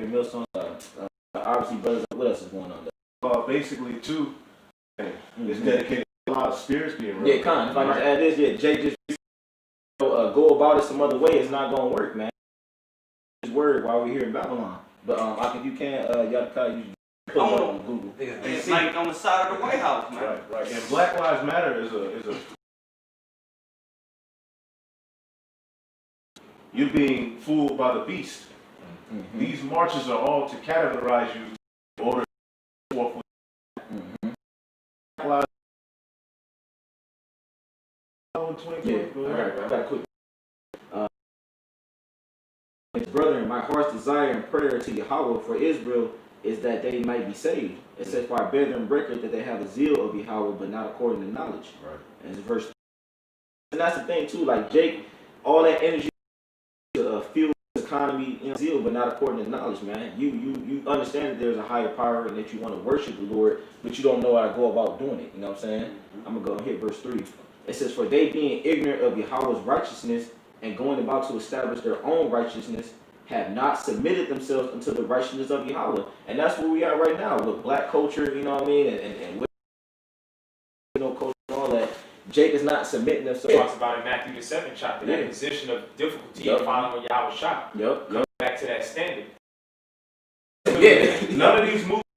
Millstone, obviously, brothers. What else is going on there? Basically, too, it's dedicated to a lot of spirits being run. Yeah, if I just add this, Jake just go about it some other way. It's not gonna work, man. His word while we're here in Babylon. But I think you can, Yahawah, you put it on Google. It's like on the side of the White House, man. Right. And Black Lives Matter is a you're being fooled by the beast. Mm-hmm. These marches are all to categorize you in order to walk with Black Lives. His brethren, my heart's desire and prayer to Yahawah for Israel is that they might be saved. It says, for I bear them record that they have a zeal of Yahawah, but not according to knowledge. Right. And it's verse 3. And that's the thing too, like Jake, all that energy to fuel the economy in zeal, but not according to knowledge, man. You understand that there's a higher power and that you want to worship the Lord, but you don't know how to go about doing it. You know what I'm saying? I'm going to go and hit verse 3. It says, for they being ignorant of Yahawah's righteousness and going about to establish their own righteousness, have not submitted themselves unto the righteousness of Yahawah. And that's where we are right now with black culture, you know what I mean? And culture and all that. Jake is not submitting himself. It talks about in Matthew the 7th chapter, that position of difficulty in following YAHAWASHI. Coming back to that standard. None of these movements.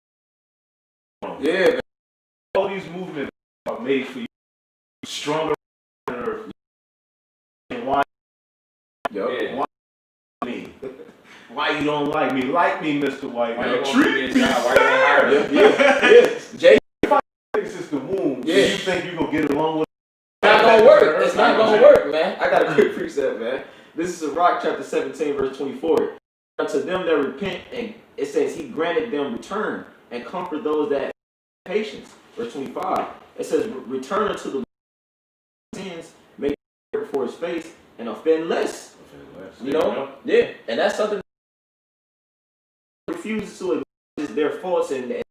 Yeah. All these movements are made for you stronger on earth. And why? Why me? Why you don't like me? Like me, Mr. White. Why you treat me? Why you don't hire me? Yeah. Jake, this is the womb. So you think you gonna get along with? It's not gonna work. It's not gonna work, man. I got a quick precept, man. This is RAWCHAA chapter 17, verse 24. Unto them that repent, and it says he granted them return and comfort those that have patience. Verse 25. It says return unto the sins, make before his face, and offend less. You know? Yeah. And that's something that refuses to acknowledge their faults and their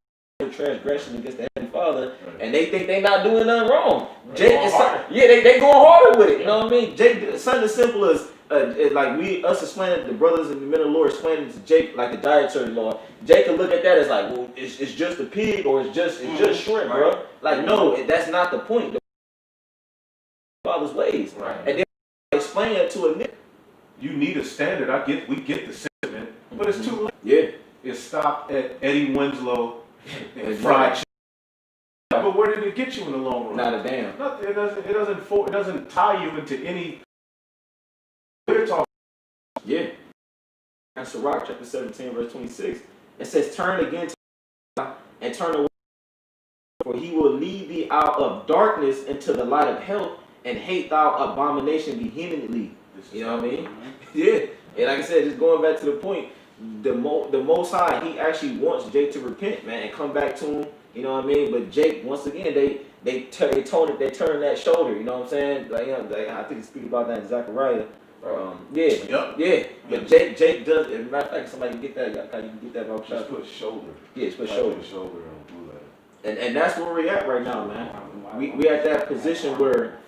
transgression against the Heavenly Father, and they think they're not doing nothing wrong. Jake is they going harder with it. You know what I mean? Jake, something as simple as like us explaining, the brothers and the men of the Lord explaining to Jake like the dietary law. Jake can look at that as like, well, it's just a pig or it's just shrimp, bro. Like, no, that's not the point. The Father's ways, and then explain it to a nigga. You need a standard. We get the sentiment, but it's too late. Yeah. It stopped at Eddie Winslow and fried chicken. But where did it get you in the long run? Not a damn. Nothing. It doesn't tie you into any. We're talking. Yeah. That's RAWCHAA chapter 17, verse 26. It says, turn again to God and turn away, for he will lead thee out of darkness into the light of health, and hate thou abomination vehemently. You know what I mean? Yeah. And like I said, just going back to the point, the Most High, he actually wants Jake to repent, man, and come back to him. You know what I mean? But Jake, once again, they turned that shoulder. You know what I'm saying? Like, I think he speaks about that in Zechariah. But Jake does. As a matter of fact, somebody can get that. You can get that about just put shoulder. Yeah, just put shoulder. Shoulder on blue letter. And that's where we're at right now, man. We at that position where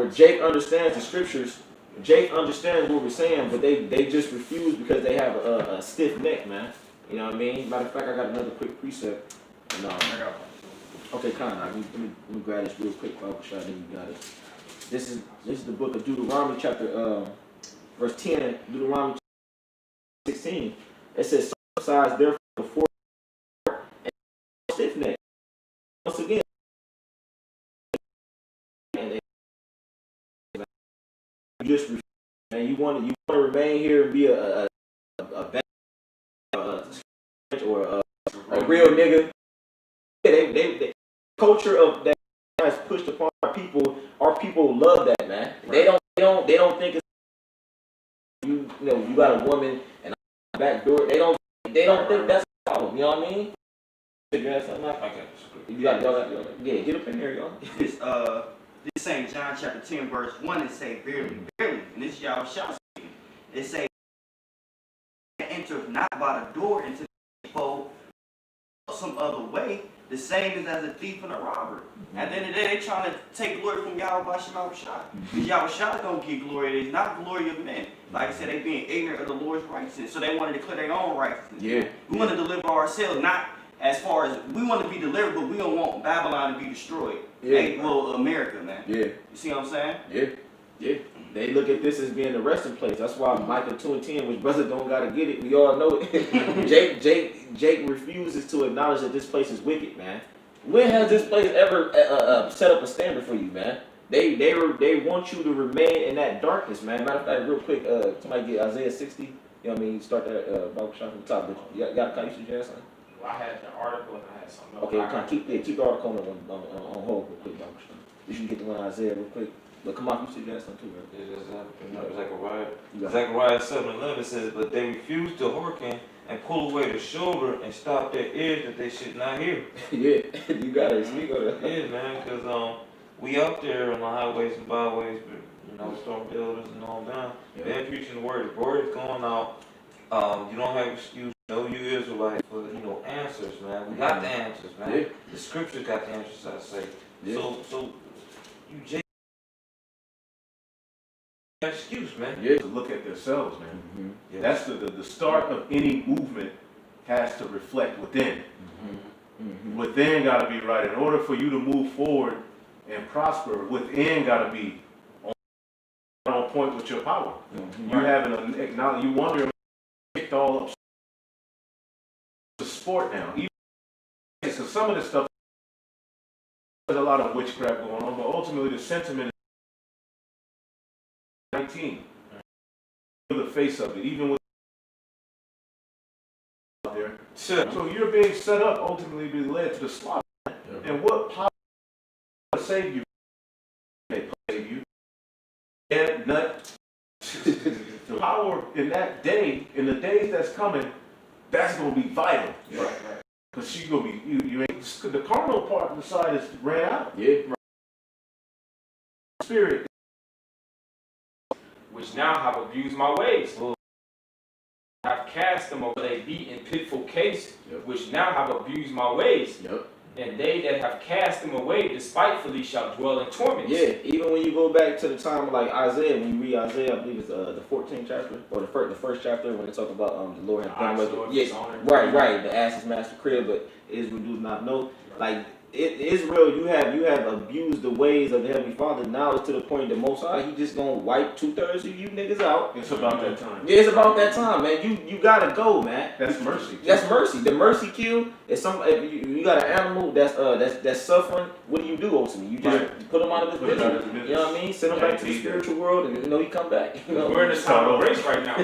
Jake understands the scriptures. Jake understands what we're saying, but they just refuse because they have a stiff neck, man. You know what I mean? Matter of fact, I got another quick precept. And, okay, let me grab this real quick, Shah, then you got it. This is the book of Deuteronomy, chapter verse 10, Deuteronomy 16. It says, circumcise therefore before and stiff neck. Once again, you just man, you want to remain here and be a or a real nigga. They culture of that has pushed upon our people. Our people love that, man. They don't think it's you know you got a woman and a back door. They don't think that's a problem. You know what I mean? Figure that something out. Okay. You got get up in here, y'all. This St. John chapter 10 verse 1, it say, verily, verily, and this y'all shall speak. It say, enter not by the door into the fold, some other way, the same as a thief and a robber. At the end of the day, they trying to take glory from YAHAWASHI. Because YAHAWASHI don't get glory. It's not the glory of men. Like I said, they being ignorant of the Lord's righteousness. So they want to declare their own righteousness. Yeah. We want to deliver ourselves, not as far as we want to be delivered, but we don't want Babylon to be destroyed. Yeah. Hey, well, America, man. Yeah. You see what I'm saying? Yeah. Yeah. They look at this as being the resting place. That's why Micah 2:10, which brother don't gotta get it. We all know it. Jake refuses to acknowledge that this place is wicked, man. When has this place ever set up a standard for you, man? They want you to remain in that darkness, man. Matter of fact, real quick, somebody get Isaiah 60. You know what I mean? Start that barbershop from the top. But you got a you have something? Well, I had the article and I had something else. Okay, kind of keep the article on hold real quick, barbershop. You should get the one Isaiah real quick. But come on, you see that something too, right? Zechariah 7:11 says, but they refused to hearken and pull away the shoulder and stop their ears that they should not hear. Yeah, you gotta speak on that. Yeah, man, because we out there on the highways and byways, but storm builders and all that. Yeah. They're preaching the word. The word is going out. You don't have excuse. No, you Israelites for answers, man. We got the answers, man. Yeah. The scriptures got the answers, I say. Yeah. So you excuse, man. Yeah. To look at themselves, man. Mm-hmm. Yeah. That's the start of any movement has to reflect within. Mm-hmm. Mm-hmm. Within got to be right. In order for you to move forward and prosper, within got to be on point with your power. Mm-hmm. You haven't acknowledged. You wonder, picked all up. It's a sport now. Even so, some of this stuff, there's a lot of witchcraft going on, but ultimately the sentiment is 19. The face of it, even with out there. Sure. So you're being set up ultimately to be led to the slaughter. Yeah. And what power will save you? May save you. And nut. The power in that day, in the days that's coming, that's gonna be vital. Right. Because you're gonna be you ain't the carnal part of the side is ran out. Yeah. Spirit. Which now have abused my ways. I've cast them over they beat in pitiful case, Yep. which now have abused my ways. Yep. And they that have cast them away despitefully shall dwell in torments. Yeah, even when you go back to the time of like Isaiah, when you read Isaiah, I believe it's the 14th chapter or the first chapter when they talk about the Lord had done away with. Yeah, right. The ass is master crib, but Israel do not know. Like Israel, you have abused the ways of the Heavenly Father. Now it's to the point that Most High, He just gonna wipe 2/3 of you niggas out. It's about that time. Yeah, it's about that time, man. You gotta go, man. That's mercy. That's mercy. The mercy kill is if you got an animal that's suffering. What do you do ultimately? You just put him out of his misery. You know what I mean? Send him back to the spiritual world, and he come back. You know? We're in a time of grace right now.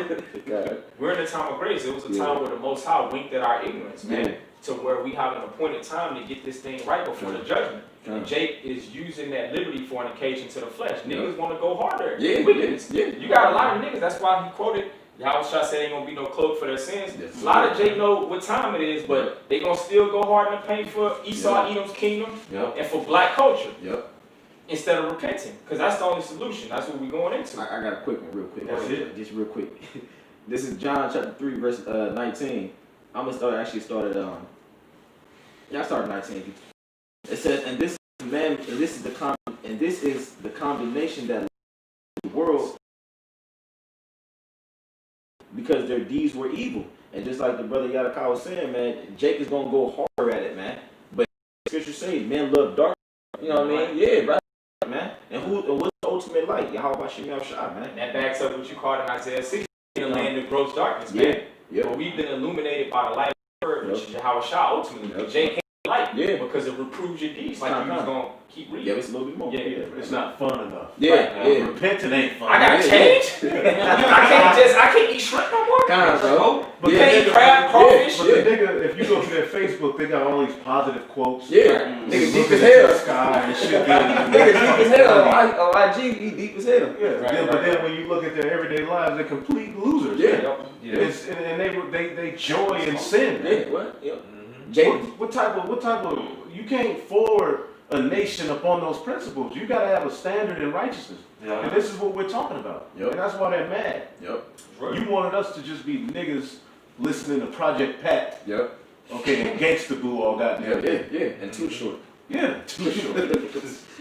God. We're in a time of grace. It was a time where the Most High winked at our ignorance, man. Yeah. To where we have an appointed time to get this thing right before the judgment. And Jake is using that liberty for an occasion to the flesh. Niggas want to go harder. Yeah, Wickedness. yeah. You got a lot of niggas. That's why he quoted, Yahawashi said ain't gonna be no cloak for their sins. Yes. A lot of Jake know what time it is, but they gonna still go hard in the paint for Esau, Edom's kingdom, and for black culture. Yep. Instead of repenting. Because that's the only solution. That's what we're going into. I got a quick one real quick. That's it. Just real quick. This is John chapter 3 verse 19. I'm gonna start I started 19. It says, and this is the condemnation that the world because their deeds were evil. And just like the brother Yadakawa was saying, man, Jake is gonna go harder at it, man. But scripture says men love dark. You know what I mean? Yeah, right, man. And what's the ultimate light? YAHAWASHI, man. And that backs up what you called in Isaiah 60, in the land of gross darkness, man. Yeah. But we've been illuminated by the light of the word, which is Yahawashi ultimately. Yep. Jake ain't light because it reproves your deeds like you was gonna keep reading. Yeah, it's a little bit more. Yeah. It's not fun enough. Yeah. Repenting ain't fun. I gotta change. I can't eat shrimp no more. Bro. But can't eat crab, crawfish. But the nigga, if you go to their Facebook, they got all these positive quotes. Yeah. Nigga deep as Looking at the hell. sky and shit. Nigga deep as hell. On IG, he deep as hell. Yeah. But then when you look at their everyday lives, they're complete losers. Yeah. And they joy in sin. Man. Yeah. What? Yeah. Jake. What type of you can't forward a nation upon those principles. You gotta have a standard in righteousness. Yeah. And this is what we're talking about. Yep. And that's why they're mad. Yep. You wanted us to just be niggas listening to Project Pat. Yep. Okay, and Gangsta Boo all got Yeah, there. yeah, and Too Short. Yeah, too short.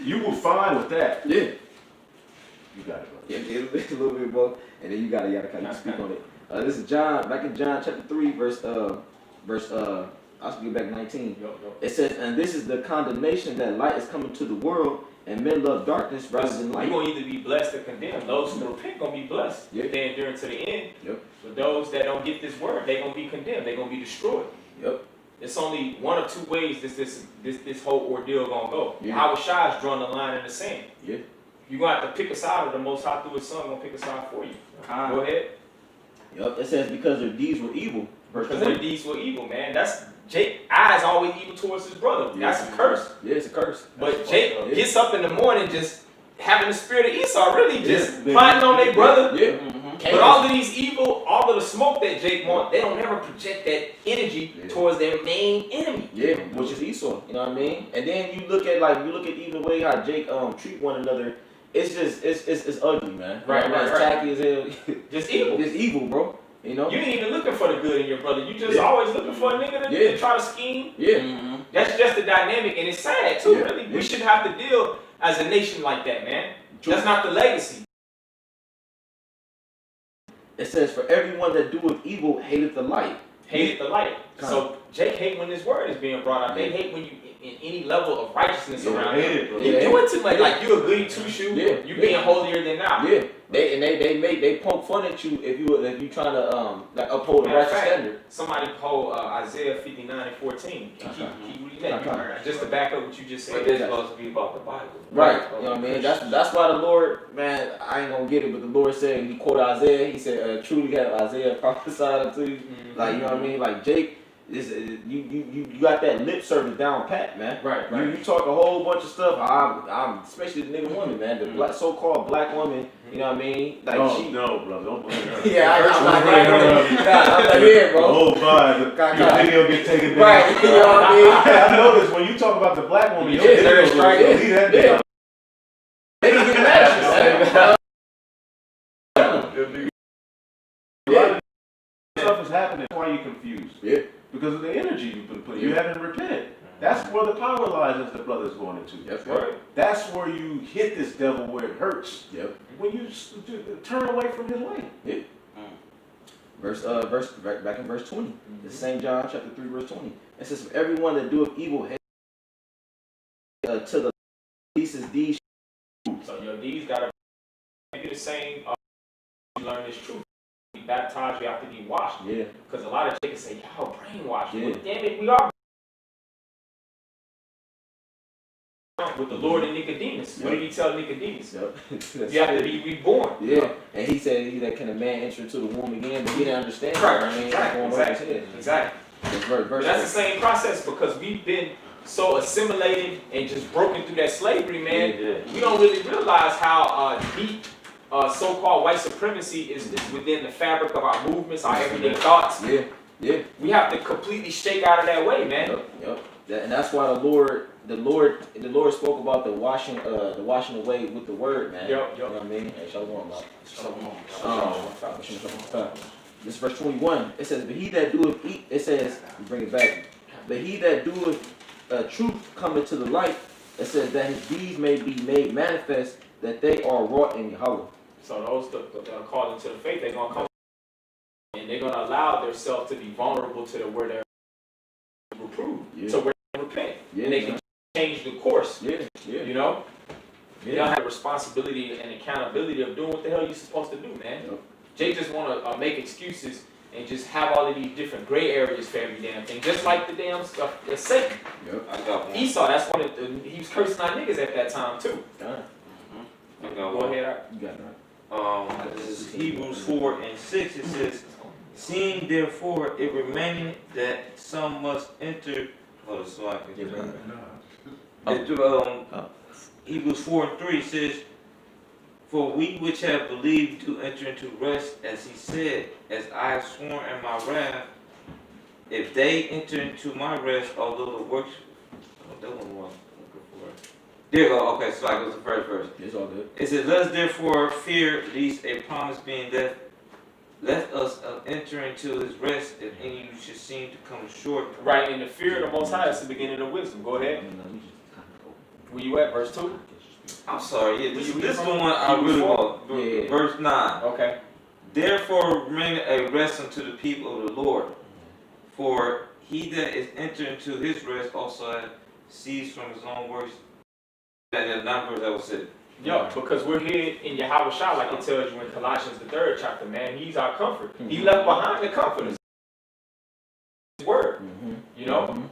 You were fine with that. Yeah. You got it, bro. Yeah, a little bit more, and then you gotta kind of speak on it. This is John, back in John chapter 3, I'll speak back 19. It says, and this is the condemnation that light is coming to the world, and men love darkness rather than light. You're gonna either be blessed or condemned. Those who repent gonna be blessed. Yep. They endure to the end. Yep. But those that don't get this word, they're gonna be condemned. They're gonna be destroyed. Yep. It's only one of two ways this whole ordeal gonna go. Yeah. YAHAWASHI is drawing the line in the sand. Yeah. You're gonna have to pick a side, or the Most High through His Son gonna pick a side for you. Go ahead. Yep. It says because their deeds were evil. Verse Because 20. their deeds were evil, man. That's Jake. Eyes always evil towards his brother. Yeah. That's a curse. Yeah, it's a curse. But Jake gets up in the morning just having the spirit of Esau, really just Yeah. plotting on their brother. Yeah. But all of these evil, all of the smoke that Jake wants, they don't never project that energy towards their main enemy. Yeah, which is Esau. You know what I mean? And then you look at even the way how Jake treat one another. It's just it's ugly, man. Right, You know, right, it's right. tacky as hell. Just evil. It's evil, bro. You know? You ain't even looking for the good in your brother. You just always looking for a nigga to try to scheme. Yeah. That's just the dynamic, and it's sad too, Yeah. really. Yeah. We shouldn't have to deal as a nation like that, man. That's not the legacy. It says, for everyone that doeth evil hateth the light. Hated the light. So Jake hate when this word is being brought out. They hate when you in any level of righteousness around you. You're doing too much. Like you a goody two shoe. Yeah. You being holier than thou. Yeah. They poke fun at you if you trying to like uphold the righteous standard. Somebody hold Isaiah 59:14. Keep reading that. Just to back up what you just said. But this supposed to be about the Bible. Right. You know what I mean? That's why the Lord, man, I ain't gonna get it, but the Lord said, he quoted Isaiah, he said, truly have Isaiah prophesied unto you. Like, you know what I mean? Like Jake, you got that lip service down pat, man. Right. You talk a whole bunch of stuff. I'm especially the nigga woman, man. The so-called black woman. You know what I mean? Like No, brother, don't blame her. Yeah, I'm not I'm like, yeah, bro. Oh, God, your video get taken down. Right. You know what I mean? I noticed when you talk about the black woman, your Yeah, video they're goes, striking. leave that Yeah. down. They can get mad at you, A lot of stuff is happening. Why are you confused? Yeah. Because of the energy you've been putting. You haven't repented. That's where the power lies, as the brother's going into. That's right. That's where you hit this devil where it hurts. Yep. When you turn away from his way. Yeah. Back in verse 20. The same John chapter 3 verse 20. It says, for everyone that doeth evil to the least his deeds. So your deeds gotta be the same. You learn this truth. Be baptized, you have to be washed. Yeah. Because a lot of chickens say, y'all brainwashed. Yeah. Well, damn it, we are. With the Lord and Nicodemus. What did he tell Nicodemus? Yep. You have to be reborn. Yeah. And he said, either can a man enter into the womb again, but he didn't understand. Right. I mean, Exactly. Verse That's the same process because we've been so assimilated and just broken through that slavery, man. Yeah. We don't really realize how deep so-called white supremacy is within the fabric of our movements, our everyday thoughts. Yeah. Yeah. We have to completely shake out of that way, man. Yep. And that's why the Lord spoke about the washing away with the word, man. Yep. You know what I mean? Hey, shalom, this is verse 21. It says, but he that doeth it says, bring it back. But he that doeth truth cometh to the light. It says that his deeds may be made manifest, that they are wrought in Yahawah. So those that are called into the faith, they're gonna come and they're gonna allow themselves to be vulnerable to the word they're reproved. Yeah. So where they repent. Yeah, And they can change the course. Yeah. You know? You don't have the responsibility and accountability of doing what the hell you're supposed to do, man. Yep. Jake just want to make excuses and just have all of these different gray areas for every damn thing, just like the damn stuff that's Satan. Yep. I got one. Esau, that's one of he was cursing our niggas at that time too. I got Go one. ahead. You got that. This is Hebrews 4:6. It says, seeing therefore it remaining that some must enter. Hold on, so I can get Hebrews 4:3 says, for we which have believed do enter into rest, as he said, as I have sworn in my wrath, if they enter into my rest, although the works. Oh, that one was looking for. There you go. Okay, so I goes the first verse. It's all good. It says, let us therefore fear, lest a promise being left let us enter into his rest, if any of you should seem to come short. Right, and the fear of the Most High is the beginning of wisdom. Go ahead. Where you at? Verse 2? I'm sorry, yeah, this is the from? one I really want. Yeah. Verse 9. Okay. Therefore remain a rest unto the people of the Lord. For he that is entered into his rest also hath ceased from his own works. That's not verse that was said. Yo, because we're here in YAHAWASHI, like it tells you in Colossians, the 3rd chapter, man. He's our comfort. He left behind the comforters. His word. You know?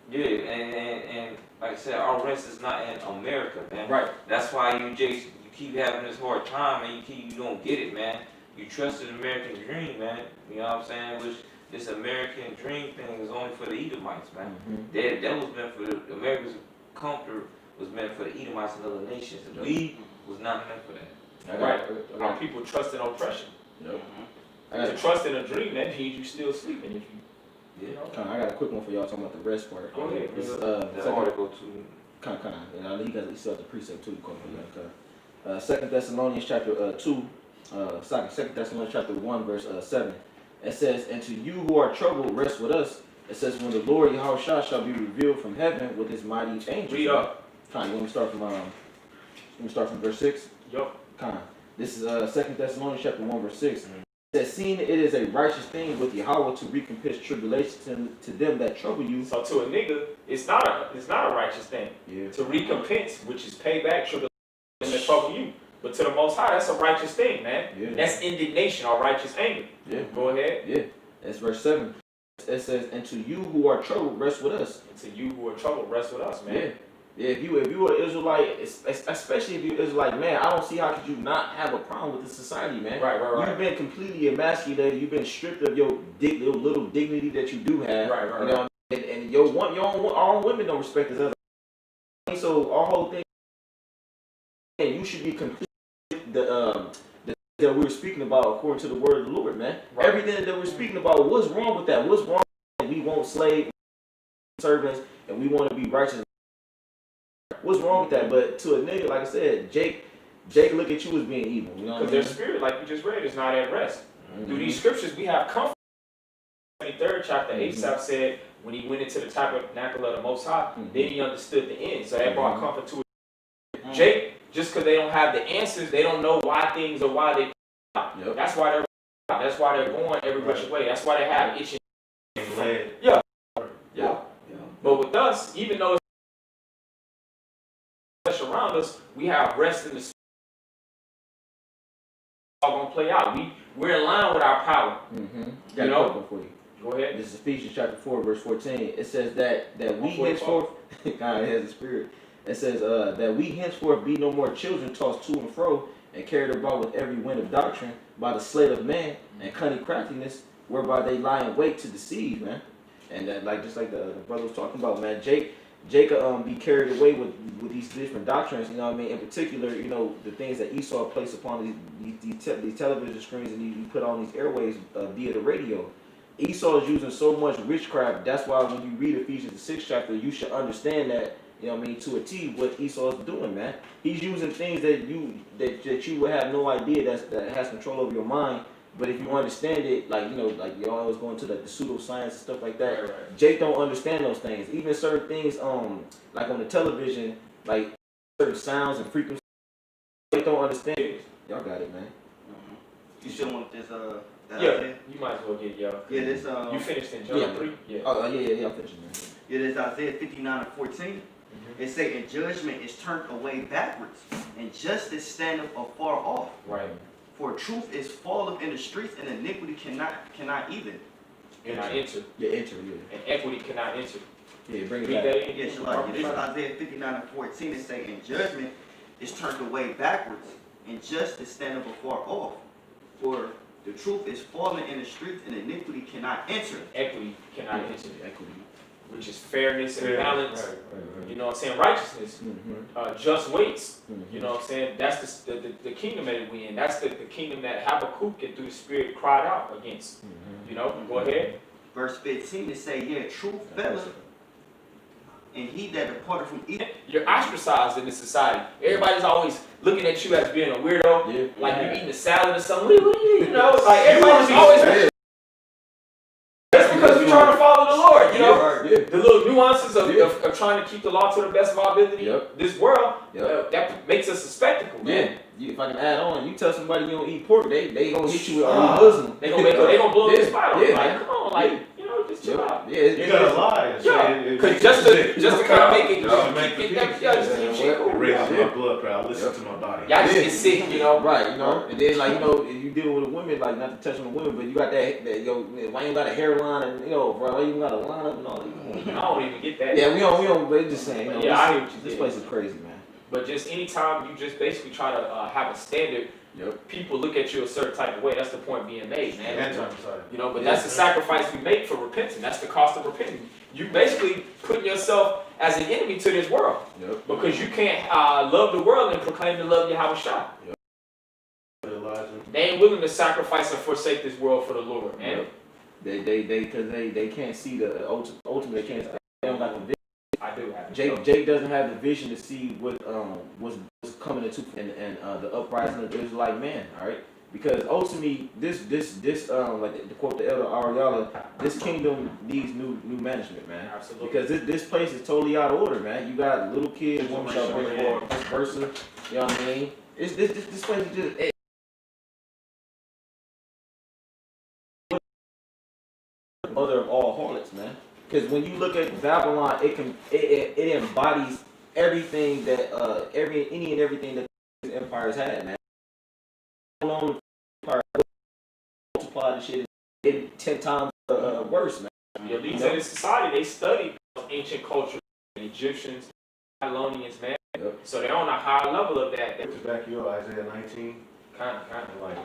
Yeah, and like I said, our rest is not in America, man. Right. That's why you keep having this hard time, and you don't get it, man. You trust the American dream, man. You know what I'm saying? Which this American dream thing is only for the Edomites, man. That was meant for the America's comfort was meant for the Edomites and other nations. And we was not meant for that. Right. Our people trust in oppression. To trust in a dream, that means you still sleeping. If you know. I got a quick one for y'all talking about the rest part. Go ahead. This That article too. kind of. And I know you guys still have the precept too. Second Thessalonians chapter 2. Second Thessalonians chapter 1 verse 7. It says, "And to you who are troubled, rest with us." It says, "When the Lord Yahawashi shall be revealed from heaven with his mighty angels." Read up. You want me to start from verse 6? Yo. This is 2 Thessalonians chapter 1 verse 6. It says, "Seeing it is a righteous thing with Yahweh to recompense tribulation to them that trouble you." So to a nigga, it's not a righteous thing. To recompense, which is payback tribulation that trouble you. But to the Most High, that's a righteous thing, man. That's indignation or righteous anger. Go ahead. That's verse 7. It says, "And to you who are troubled, rest with us." And to you who are troubled, rest with us, man. If you were an Israelite, especially if you're an Israelite, man, I don't see how could you not have a problem with this society, man. Right. You've been completely emasculated. You've been stripped of your little dignity that you do have. Right. You know, and your own women don't respect us. So our whole thing, you should be completely that we were speaking about according to the word of the Lord, man. Right. Everything that we're speaking about, what's wrong with that? What's wrong? We want slave servants and we want to be righteous. What's wrong with that? But to a nigga, like I said, Jake look at you as being evil. You know, because their spirit, like you just read, is not at rest. Through these scriptures, we have comfort. 23rd chapter, Asaph said when he went into the tabernacle of the Most High, then he understood the end. So that brought comfort to it. Jake, just because they don't have the answers, they don't know why things are why they. That's why they're going every which way. That's why they have itching. Yeah. But with us, even though it's around us, we have rest in the spirit. All gonna play out. We're in line with our power. You know. For you. Go ahead. This is Ephesians chapter 4 verse 14. It says that we henceforth God has the spirit. It says that we henceforth be no more children tossed to and fro and carried about with every wind of doctrine by the sleight of man and cunning craftiness, whereby they lie in wait to deceive, man. And that, just like the brother was talking about, man, Jacob be carried away with these different doctrines, you know what I mean? In particular, you know, the things that Esau placed upon these television screens and you put on these airways via the radio. Esau is using so much witchcraft. That's why when you read Ephesians the 6th chapter, you should understand that, you know what I mean, to a T, what Esau is doing, man. He's using things that you would have no idea that has control over your mind. But if you understand it, you always go into the pseudoscience and stuff like that. Right. Jake don't understand those things. Even certain things, like on the television, like certain sounds and frequencies, Jake don't understand it. Y'all got it, man. You still want this? You might as well get y'all. Yeah, this. You finished in John 3. Yeah. Oh yeah. I'm finishing, man. Yeah, this Isaiah 59:14. It say, "And judgment is turned away backwards, and justice standeth afar off. Right. For truth is falleth in the streets, and iniquity cannot even." Cannot enter. Yeah, enter. Yeah. And equity cannot enter. Yeah, bring it Read back. that again. Yes, like this Isaiah 59:14. It say, "And judgment is turned away backwards, and justice standeth afar off. For the truth is fallen in the streets, and iniquity cannot enter." Equity cannot enter. Equity. Which is fairness and balance. Right. You know what I'm saying? Righteousness. Just weights. Mhm. You know what I'm saying? That's the kingdom that we in. That's the kingdom that Habakkuk and through the Spirit cried out against. You know? Go ahead. Verse 15, it say, "Yeah, truth felleth." and he that departed from evil. You're ostracized in this society. Everybody's always looking at you as being a weirdo. Yeah. Like you eating a salad or something. What are you, you know, like everybody's always. That's because we're trying to follow the Lord, you know. Yeah. The little nuances of trying to keep the law to the best of our ability. Yep. This world, Yep. that makes us a spectacle, man. If I can add on, you tell somebody you don't eat pork, they gonna hit you with Muslim. They gonna blow the spot on you. Yeah, Like, man. come on, like, you know, just chill out. Yeah, You gotta lie. And Yeah, say because just to kind of make it, make keep the it, peace. just keep shit It cool. raises Yeah. my blood pressure. I listen to my body. Y'all just get sick, you know. Right, you know, and then like if you dealing with a woman, like not to touch on the women, but you got that why you got a hairline and bro, why you got a line up and all that. I don't even get that. Yeah, we don't, but just saying. You know, Yeah, I hear what you this did. place is crazy, man. But just anytime you just basically try to have a standard, Yep. people look at you a certain type of way. That's the point being made, man. Anti-society. You know, but that's the sacrifice we make for repenting. That's the cost of repenting. You basically putting yourself as an enemy to this world. Yep. Because you can't love the world and proclaim to love YAHAWASHI. They ain't willing to sacrifice and forsake this world for the Lord, man. Yep. They can't see the ultimate. They can't. They don't got the vision. I do have it. Jake doesn't have the vision to see what's coming into and the uprising of the Israelite man. All right, because ultimately this like to quote the elder Ariala, this kingdom needs new management, man. Absolutely. Because this place is totally out of order, man. You got little kids, women shall bring forth, vice versa. You know what I mean? It's this place is just. Mother of all harlots, man. Because when you look at Babylon, it embodies everything that any and everything that these empires had, man. Long empire multiply the shit in 10 times worse, man. The elites in this society, they study ancient culture, Egyptians, Babylonians, man. Yep. So they're on a higher level of that. To back you up, Isaiah 19, Kind of. like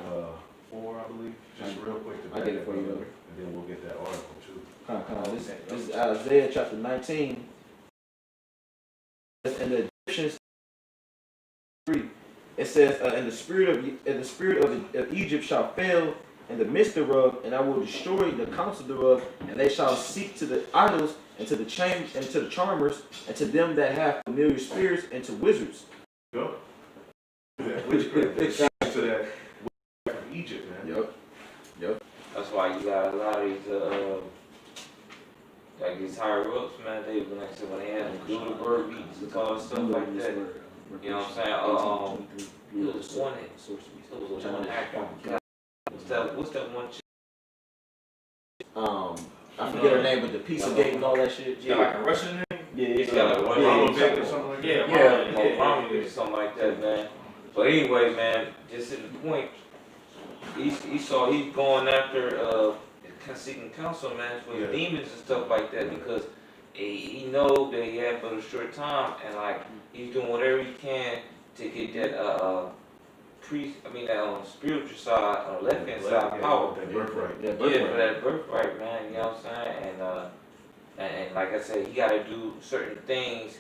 4, I believe. Just real quick to I back get it that for you, up, brother. and then we'll get that article too. This is Isaiah chapter 19. And the Egyptians 3. It says, "And the spirit of Egypt shall fail in the midst thereof, and I will destroy the counsel thereof, and they shall seek to the idols and to the charmers, and to them that have familiar spirits, and to wizards." Go. That witchcraft. To that from Egypt, man. Yep. That's why you got a lot of these, like these higher ups, man. They, like I said, when they had the Bilderberg beats and all that stuff like that. You know what I'm saying? It was one actor. What's that one chick? I forget her name, but the Pizza Gate and all that shit. Yeah, like a Russian name? Yeah, It's got like one Romanovic or something like that. Yeah, Romanovic or something like that, man. But anyway, man, just to the point, he's going after seeking counsel, man, for his demons and stuff like that, because he knows that he had but a short time, and like he's doing whatever he can to get that spiritual side on the left hand side power. That birthright. Yeah, For that birthright, man. You know what I'm saying? And like I said, he got to do certain things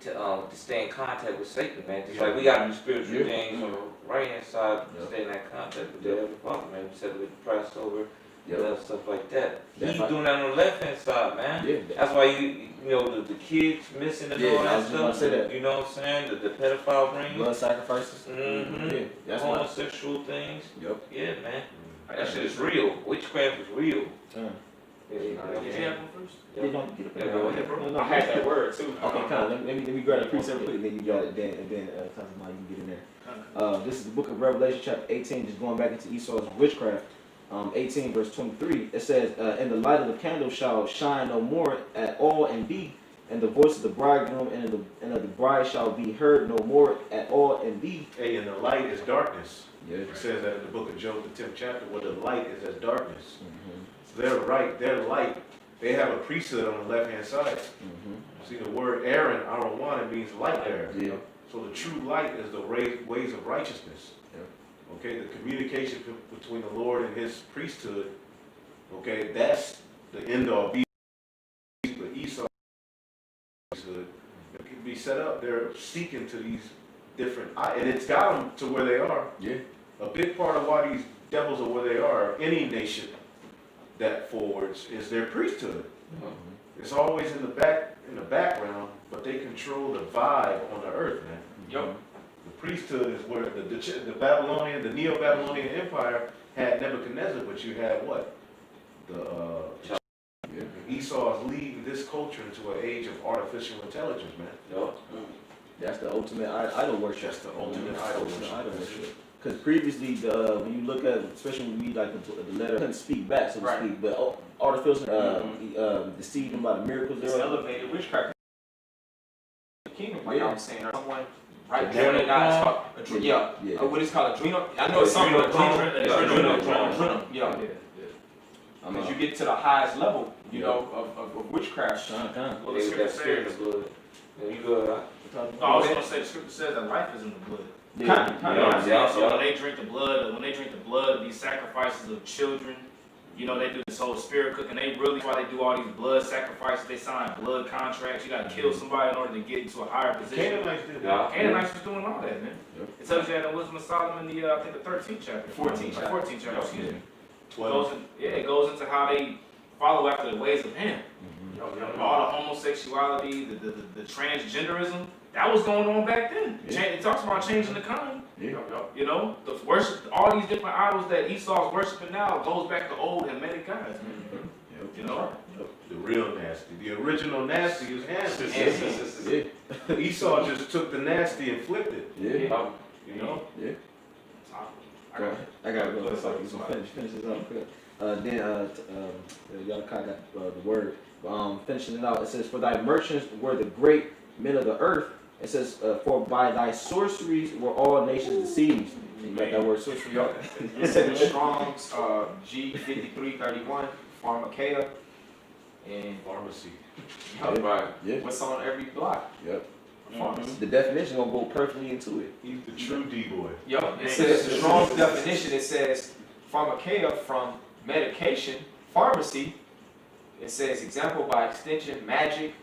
to stay in contact with Satan, man. Just like we got to do spiritual things on the right hand side to stay in that contact with the Heavenly Father, man. We said with the Passover, stuff like that. He's doing that on the left hand side, man. Yeah. That's why you know the kids missing and all that stuff. You know what I'm saying? The pedophile rings. Blood sacrifices. Mm-hmm. Yeah, that's why. Homosexual things. Yep. Yeah, man. That shit is real. Witchcraft is real. Did you have one first? Yeah, go ahead, bro. I had that word too. Okay, let me grab the precept quick, then you got it. Then Tasman, you can get in there. This is the book of Revelation, chapter 18, just going back into Esau's witchcraft. 18 verse 23. It says, "And the light of the candle shall shine no more at all in thee, and the voice of the bridegroom and of the bride shall be heard no more at all in thee." Hey, and the light is darkness. Yeah. It says that in the book of Job, the 10th chapter, where the light is as darkness. Mm-hmm. So they're light. They have a priesthood on the left-hand side. Mm-hmm. See, the word Aaron, Aaron, it means light there. Yeah. So the true light is the ways of righteousness. Okay, the communication between the Lord and his priesthood, okay, that's the end all be the Esau priesthood. It can be set up. They're seeking to these different, and it's got them to where they are. Yeah. A big part of why these devils are where they are, any nation, that forwards is their priesthood. It's always in the background, but they control the vibe on the earth, man. Yep. The priesthood is where the Babylonian, the Neo-Babylonian Empire had Nebuchadnezzar, but you had what? Esau is leading this culture into an age of artificial intelligence, man. Yep. That's the ultimate idol worship. That's the ultimate idol worship. Because previously, when you look at, especially when we read like the letter, couldn't speak back, so to speak, but artificial deceived them by the miracles. It's elevated witchcraft. The kingdom, like I was saying, or someone, right? What is called adrenal? I know it's something adrenal. Yeah. Because you get to the highest level, you know, of witchcraft. Well, the scripture says the blood. You go. I was going to say the scripture says that life is in the blood. So when they drink the blood of these sacrifices of children, you know, they do this whole spirit cooking. They really, why they do all these blood sacrifices. They sign blood contracts. You got to kill somebody in order to get into a higher position. Canaanites did that. Canaanites was doing all that, man. It tells you that in Wisdom of Solomon, I think the 13th chapter, 14th chapter, excuse me. It goes into how they follow after the ways of him. All the homosexuality, the transgenderism, that was going on back then. It talks about changing the kind. You know, the worship, all these different idols that Esau's worshiping now goes back to old Hamitic guys, man. You know? The real nasty. The original nasty is ancestors. Esau just took the nasty and flipped it. You know? I gotta go. Finish this up quick. Y'all kind of got the word. Finishing it out, it says, "For thy merchants were the great men of the earth." It says, "For by thy sorceries were all nations deceived." You got that word sorcery? It said in Strong's G5331, pharmakeia, and Pharmacy. what's on every block. The definition gonna go perfectly into it. He's the true D-boy. It says the Strong's definition. It says pharmakeia from medication, pharmacy. It says example by extension, magic,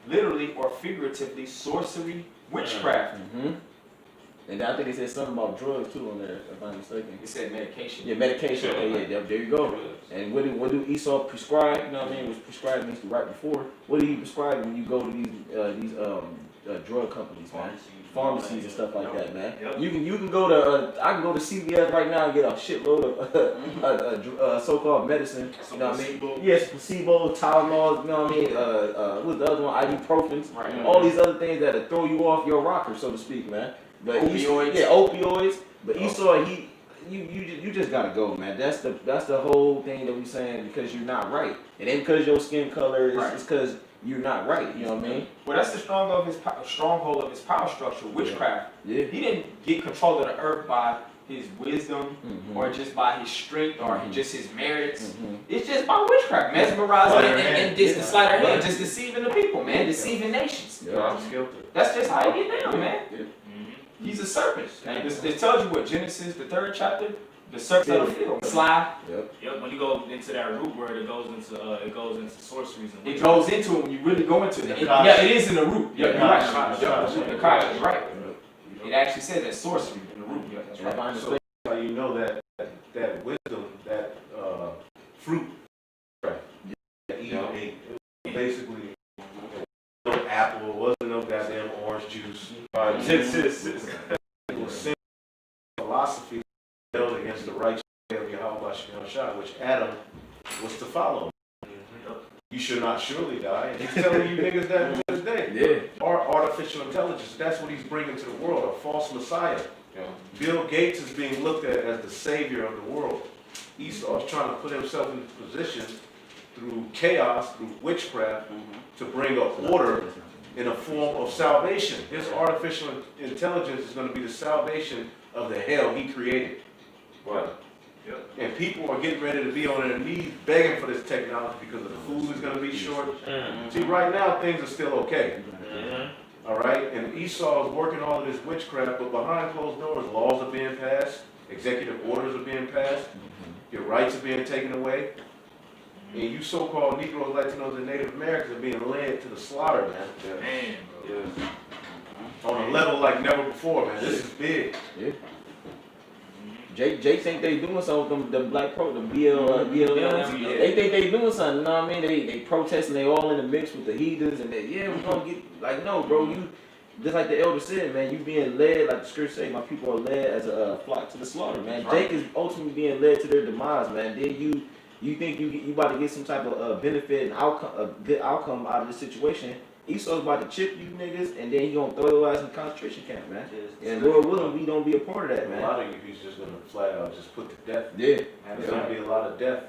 literally or figuratively, sorcery, witchcraft. And I think it said something about drugs too on there, if I'm not mistaken. It said medication. Yeah, medication. There you go. And what do Esau prescribe? You know what I mean? It was prescribed right before. What do you prescribe when you go to these drug companies, man? Pharmacies and stuff like that, man. You can go to I can go to CVS right now and get a shitload of so-called medicine. You know what I mean? Yes, placebo, Tylenol. You know what I mean? What's the other one? Ibuprofen. All these other things that'll throw you off your rocker, so to speak, man. But opioids. Opioids. But Esau, you just gotta go, man. That's the whole thing that we saying, because you're not right. It ain't because your skin color is it's because you're not right. You know what I mean? Well, that's the stronghold of his power structure, witchcraft. He didn't get control of the earth by his wisdom or just by his strength or just his merits. It's just by witchcraft, mesmerizing and just the sleight of hand, just deceiving the people, man, deceiving nations. That's just how he get down, man. He's a serpent. And it tells you what Genesis, the 3rd chapter, the serpent of the field, sly. When you go into that root word, it goes into sorceries. And it goes into it when you really go into it. It is in the root. You're right. The Akash, you're right. It actually says that sorcery in the root. That's right. So how you know that wisdom, that fruit, that basically no apple, it wasn't no goddamn orange juice. It was simple philosophy held against the righteous way of YAHAWASHI, which Adam was to follow. You should not surely die. And he's telling you niggas that to this day. Artificial intelligence, that's what he's bringing to the world, a false messiah. Bill Gates is being looked at as the savior of the world. Esau is trying to put himself in position through chaos, through witchcraft, to bring an order in a form of salvation. His artificial intelligence is going to be the salvation of the hell he created. And people are getting ready to be on their knees begging for this technology because the food is going to be short. See, right now things are still okay. All right? And Esau is working all of this witchcraft, but behind closed doors, laws are being passed, executive orders are being passed, your rights are being taken away. And you so-called Negroes, Latinos, and Native Americans are being led to the slaughter, man. On a level like never before, man. This is big. Jake think they doing something. Them black pro, the BLM. Yeah. They think they doing something. You know what I mean? They protesting. They all in the mix with the heathens, and they we gonna get like no, bro. You just like the elder said, man. You being led like the scripture say. My people are led as a flock to the slaughter, man. Jake is ultimately being led to their demise, man. Then you think you about to get some type of benefit and outcome, a good outcome out of this situation. Esau's about to chip you niggas, and then he gonna throw your ass in the concentration camp, man. And Lord willing, we don't be a part of that, man. A lot of you, he's just gonna flat out just put to death. Yeah. There's gonna be a lot of death.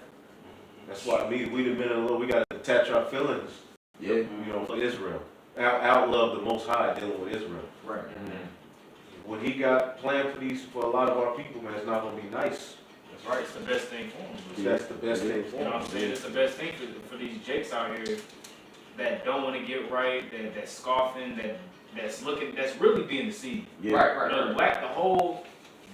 That's why we the men of the Lord, we gotta attach our feelings. Yeah. You know, for Israel. Out love the Most High dealing with Israel. Right. What he got planned for a lot of our people, man, it's not gonna be nice. That's right. It's the best thing for them. That's the best thing for You know what I'm them. saying? It's the best thing for these jakes out here that don't want to get right, that's scoffing, that's really being deceived. Yeah. Right. You know, the whole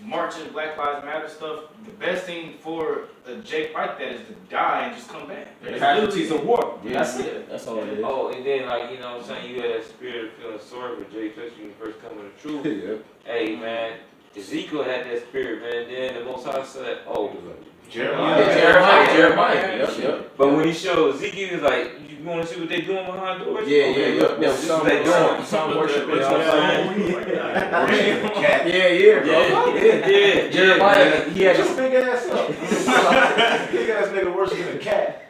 marching Black Lives Matter stuff, the best thing for a Jake like that is to die and just come back. It's Casualties of war. Yeah, that's it. That's all it is. Oh, and then like, you know what I'm saying, you had that spirit of feeling sorry for Jay, especially when you first come to the truth. Yeah. Hey man, Ezekiel had that spirit, man. Then the Most High said, oh, Jeremiah. Yep. but when he showed Ezekiel, he was like, you want to see what they doing behind doors? Yeah. Look, this is what they doing. Some worship. Worship the cat. Yeah. Jeremiah, he had Shut this. your big ass up. Big ass nigga worshiping a cat.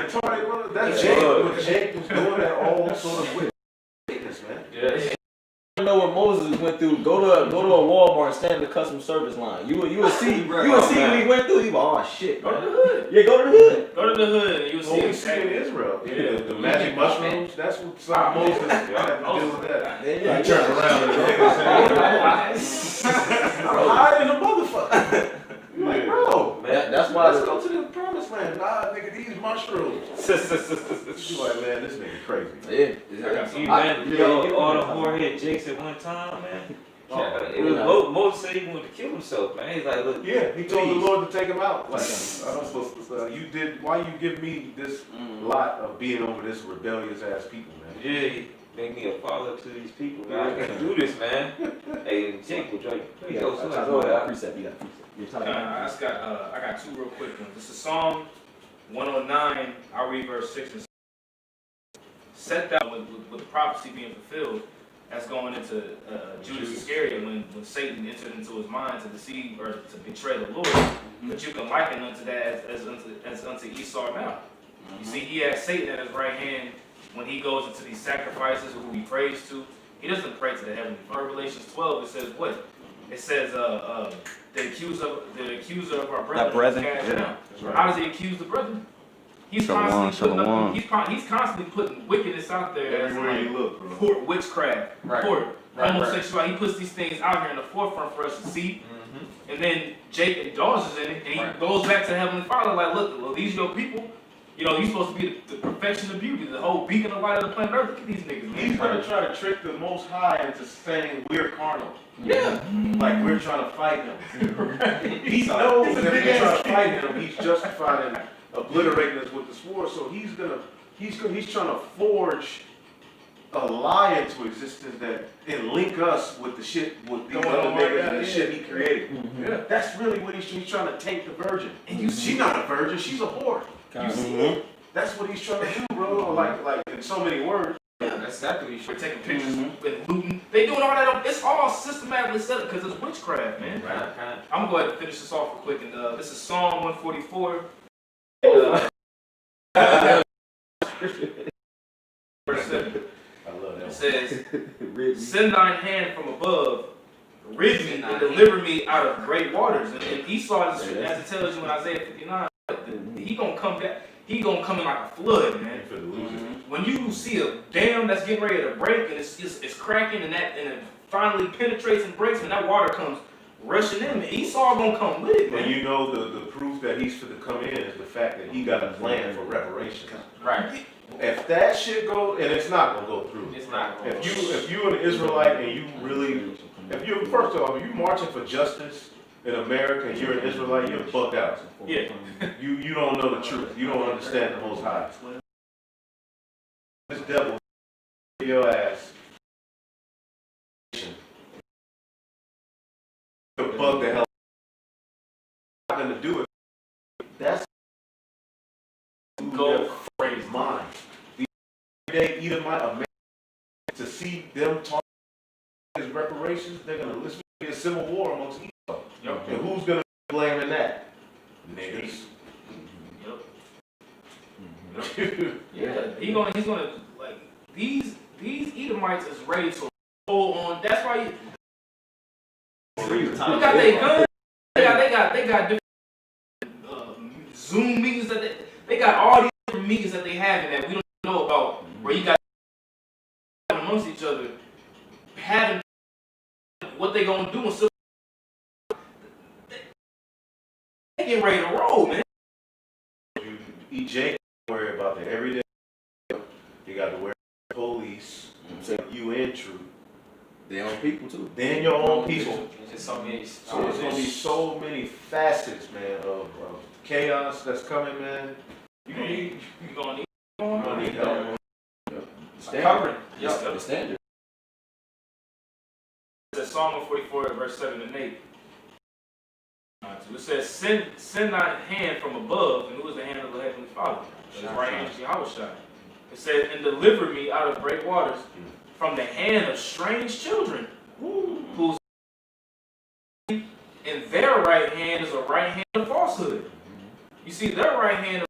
Retarded, bro. That's Jake. What Jake was doing that all sort of witness, man. Yeah. You know what Moses went through. Go to a Walmart and stand in the customer service line. You will see what he went through. He was, oh shit, Go man. to the hood. Yeah, go to the hood. Go to the hood and you'll What we see see in Israel, the magic mushrooms, that's what some Moses had to deal with that. Yeah, He turned around and the nigga said, I'm hiding a motherfucker. You're like, bro, That's why. let's go to the promised land. Nah, nigga, these mushrooms. She's like, man, this nigga crazy. Yeah. All the warhead Jakes at one time, man. It was Moses said he wanted to kill himself, man. He's like, look. Yeah, he told the Lord to take him out. Like, I'm supposed to, you did, why you give me this lot of being over this rebellious ass people, man? Yeah, he make me a father to these people, man. I can't do this, man. Hey, Jake will drink. You got precept. I got two real quick ones. This is Psalm 109. I'll read verse 6 and 7. Set that with the prophecy being fulfilled, that's going into Judas Iscariot when Satan entered into his mind to deceive or to betray the Lord. But you can liken unto that as unto Esau now. You see, he has Satan at his right hand when he goes into these sacrifices who he prays to. He doesn't pray to the heavenly Father. Revelations 12, it says what? It says the accuser of our brethren. How does he accuse the brethren? He's constantly putting wickedness out there. Everywhere you look, bro. Court witchcraft, court homosexuality. He puts these things out here in the forefront for us to see. And then Jake indulges in it, and he goes back to Heavenly Father like, look, well, these your people. You know, you're supposed to be the perfection of beauty, the whole beacon of light of the planet Earth. Look at these niggas, man. He's gonna try to trick the Most High into saying we're carnal. Yeah. Like we're trying to fight him. He knows that if we're trying to fight him, he's justified in obliterating us with the sword. So he's trying to forge a lie into existence that and link us with the shit with these other niggas and the shit he created. Yeah. That's really what he's trying to taint the virgin. And she's not a virgin, she's a whore. You see it? That's what he's trying to do, bro. Like in so many words. Yeah, that's exactly what you should. Taking pictures and looting. They doing all that. It's all systematically set up because it's witchcraft, man. Right. I'm gonna go ahead and finish this off real quick. And this is Psalm 144. Verse 7. I love that. It says, "Send thine hand from above, rid me and deliver me out of great waters." And Esau, as it tells you in Isaiah 59, he gonna come back. He gonna come in like a flood, man. When you see a dam that's getting ready to break and it's cracking and it finally penetrates and breaks and that water comes rushing in, man, Esau gonna come with it, man. And you know the proof that he's going to come in is the fact that he got a plan for reparations. Right. If that shit goes, and it's not gonna go through. It's not going. If you're an Israelite and you really, first of all, if you're marching for justice in America and you're an Israelite, you're bugged out. Yeah. You don't know the truth. You don't understand the Most High. This devil, your ass. bug the hell. Not gonna do it. That's Go crazy. Mind. The everyday Edomite American, to see them talk as reparations, they're gonna listen to a civil war amongst Esau. Yep. And who's gonna be blaming that? Niggas. Yep. Yeah. He's gonna like these Edomites is ready to roll on. That's why you got their guns. They got different Zoom meetings that they got all these different meetings that they having that we don't know about. Where you got amongst each other, having what they gonna do and so they getting ready to roll, man. EJ worry about the everyday. You got to wear police, UN troop. Their own people too. Then your own people. Just so many. So there's gonna be so many facets, man, of chaos that's coming, man. You gonna need You're gonna need help. covering. Yep. The standard. It says Psalm 44, verse 7 and 8. It says, send not hand from above, and who is the hand of the Heavenly Father? His right hand is YAHAWASHI. It says, and deliver me out of great waters from the hand of strange children, whose in their right hand is a right hand of falsehood. You see, their right hand,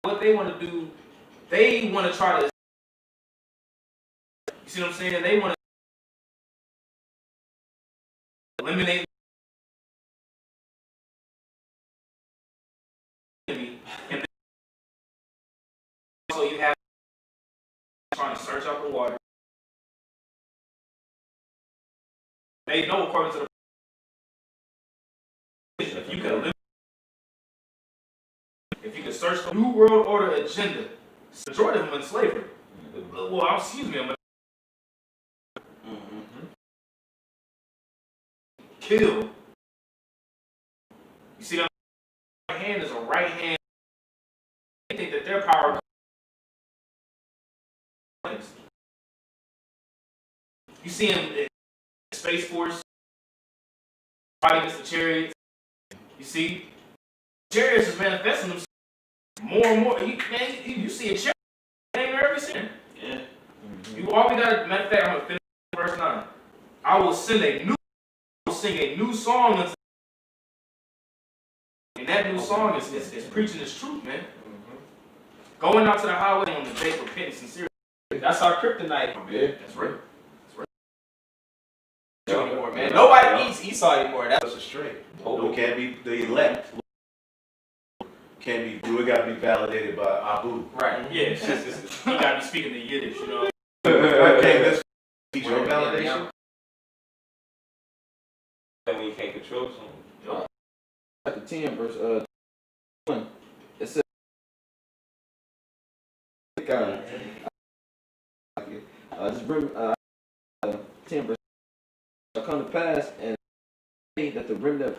what they want to do, they want to try to, you see what I'm saying? They want to eliminate the enemy, and then also you have trying to search out the water. They know according to the if you can search the New World Order agenda, majority of them in slavery. Well, excuse me, kill. You see that right hand is a right hand. They think that their power. You see him in Space Force fighting against the chariots. You see, chariots is manifesting themselves more and more. You see a chariot name every sin. Yeah. You all we got. Matter of fact, I'm gonna finish verse 9. I will sing a new song, and that new song is preaching this truth, man. Going out to the highway on the day for repentance and sincerity. That's our kryptonite. Yeah. That's right. Anymore, man. Nobody eats Esau anymore. That's a straight. We can't be the elect. Can't be. We got to be validated by Abu. Right. Yeah. You gotta be speaking the Yiddish, you know. Okay, let's teach your validation. That when you can't control something. Chapter 10, verse 1. It says, just bring 10 verse shall come to pass, and that the remnant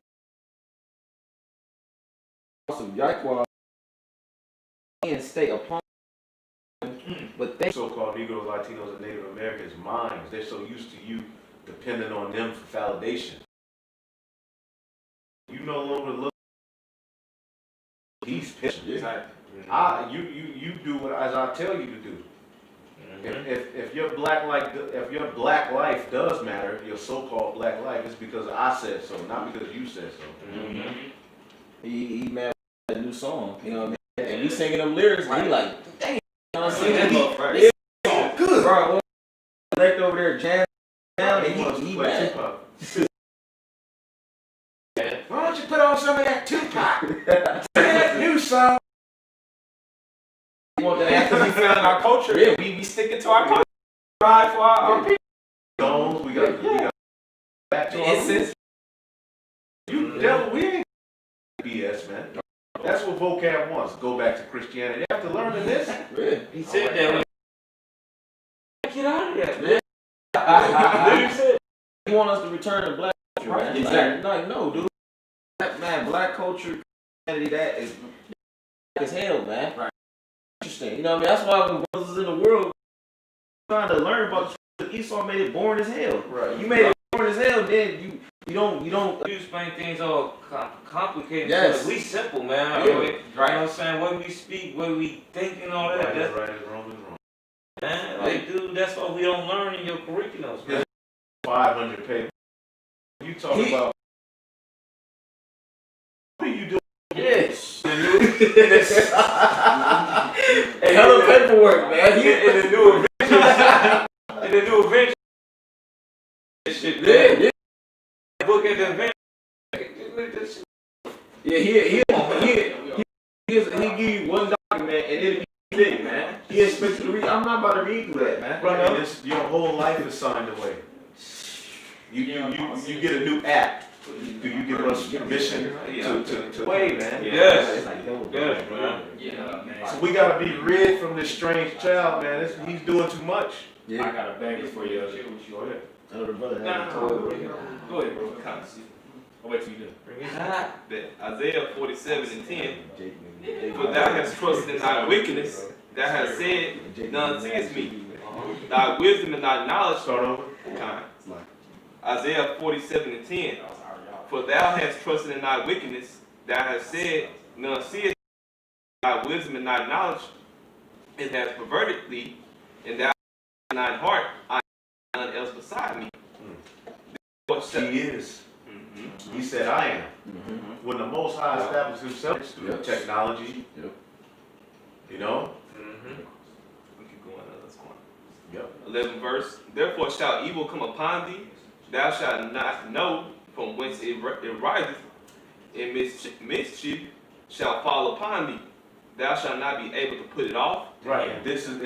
of YAHAWAH and stay upon them, but they So-called Negroes, Latinos, and Native Americans' minds, they're so used to you depending on them for validation. You no longer look. He's pissed. You do what as I tell you to do. If your black life does matter, your so-called black life, it's because I said so, not because you said so. he mad at a new song, you know what I mean? And he singing them lyrics, and he like, dang, you know what I'm saying? Good, bro. Left over there jamming down, and he mad. Why don't you put on some of that Tupac? That new song. because we feel in our culture. Yeah, we sticking to our culture. Ride for our people. Stones, we got back to Essence. You devil, we ain't BS, man. That's what vocab wants. Go back to Christianity. After learning this, He said that. Get out of there, man. He want us to return to black culture, man. Exactly. Like, no, dude. Black culture, Christianity, that is as hell, man. Right. Interesting. You know what I mean? That's why when brothers in the world trying to learn about the Esau made it boring as hell. right? You made it boring as hell, then You explain things all complicated. Yes. We simple, man. Yeah. You know what I'm saying? What we speak, what we think, and all that. Right That's is right, is wrong is wrong. man. Like, dude, that's what we don't learn in your curriculums, man. 500 pages. You talk about. What are you doing? Yes. Hey, hell of paperwork, man. In the new Avengers. In the new Avengers. Shit, man. Yeah. Book at the Avengers. Yeah, he give you one document and it'll be big, man. He expects you to read. I'm not about to read through that, man. Bro, your whole life is signed away. You get a new app. Do you give us permission to play, man? Yes. Yes, man. Yeah, man. So we gotta be rid from this strange child, man. He's doing too much. I got a banger for you. Go ahead. Another brother. Go ahead, bro. I'll wait till you do. Isaiah 47:10. For thou hast trusted in thy wickedness, thou hast said, none seeth me. Thy wisdom and thy knowledge. Start over. Isaiah 47:10. For thou hast trusted in thy wickedness, thou hast said, none seeth thy wisdom and thy knowledge, it has perverted thee, and thou in thine heart, I am none else beside me. He is. He said, I am. When the Most High established himself through technology, you know? We keep going, let's go on. Yep. 11 verse. Therefore shall evil come upon thee, thou shalt not know from whence it riseth, and mischief shall fall upon thee. Thou shalt not be able to put it off. Right. It's in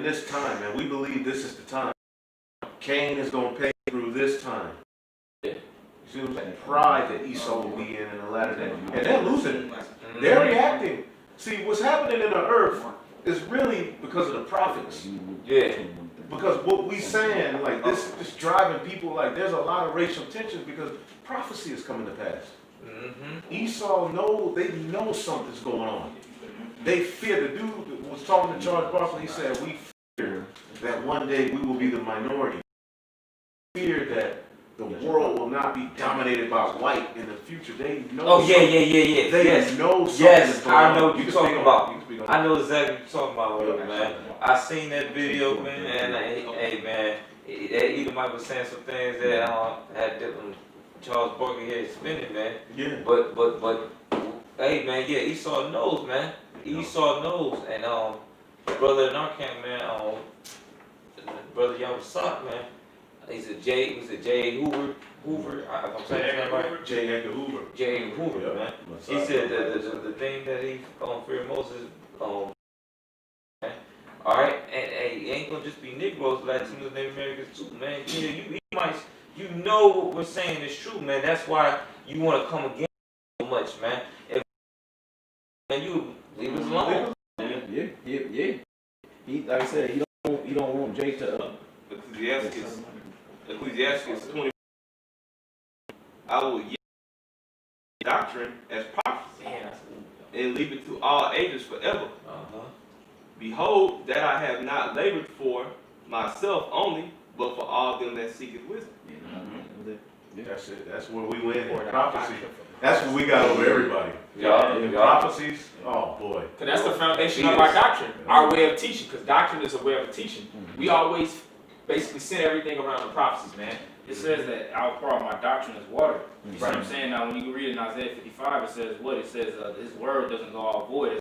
this time, man. We believe this is the time. Cain is going to pay through this time. You see what I'm saying? Pride that Esau will be in the latter day. And they're losing it. They're reacting. See, what's happening in the earth is really because of the prophets. Yeah. Because what we saying, like this is driving people, like there's a lot of racial tensions because prophecy is coming to pass. Esau they know something's going on. They fear. The dude was talking to Charles Barkley, he said, we fear that one day we will be the minority. Fear that the world will not be dominated by white in the future. They know. Oh, yeah. They know something. Yes, going I know on. what you're talking about. I know exactly what you're talking about, man. I seen that video, man, and hey, man, Edomite was saying some things that had different Charles Barkley had spinning, man. Yeah. But, hey, man, yeah, Esau knows, man. Esau knows, and brother in our camp, man, brother YAHAWASHI, man. He's a J. Hoover. I'm saying that right. J. Edgar Hoover. J. Hoover, man. He said the thing that he feared Moses. Man. All right, and it ain't gonna just be Negroes, Latinos, and Native Americans too, man. Yeah, you know what we're saying is true, man. That's why you want to come against so much, man. And you leave us alone. Yeah. He, like I said, he don't want Jay to. Ecclesiastes 20. I will yield doctrine as prophecy and leave it to all ages forever. Behold, that I have not labored for myself only, but for all them that seek wisdom. That's it. That's where we win. Prophecy. That's what we got over everybody. Yeah. Prophecies. Oh boy. Because that's the foundation of our doctrine, our way of teaching. Because doctrine is a way of teaching. We always basically center everything around the prophecies, man. It says that I'll pour out my doctrine as water. You see what I'm saying? Now, when you read in Isaiah 55, it says what? It says his word doesn't go all void.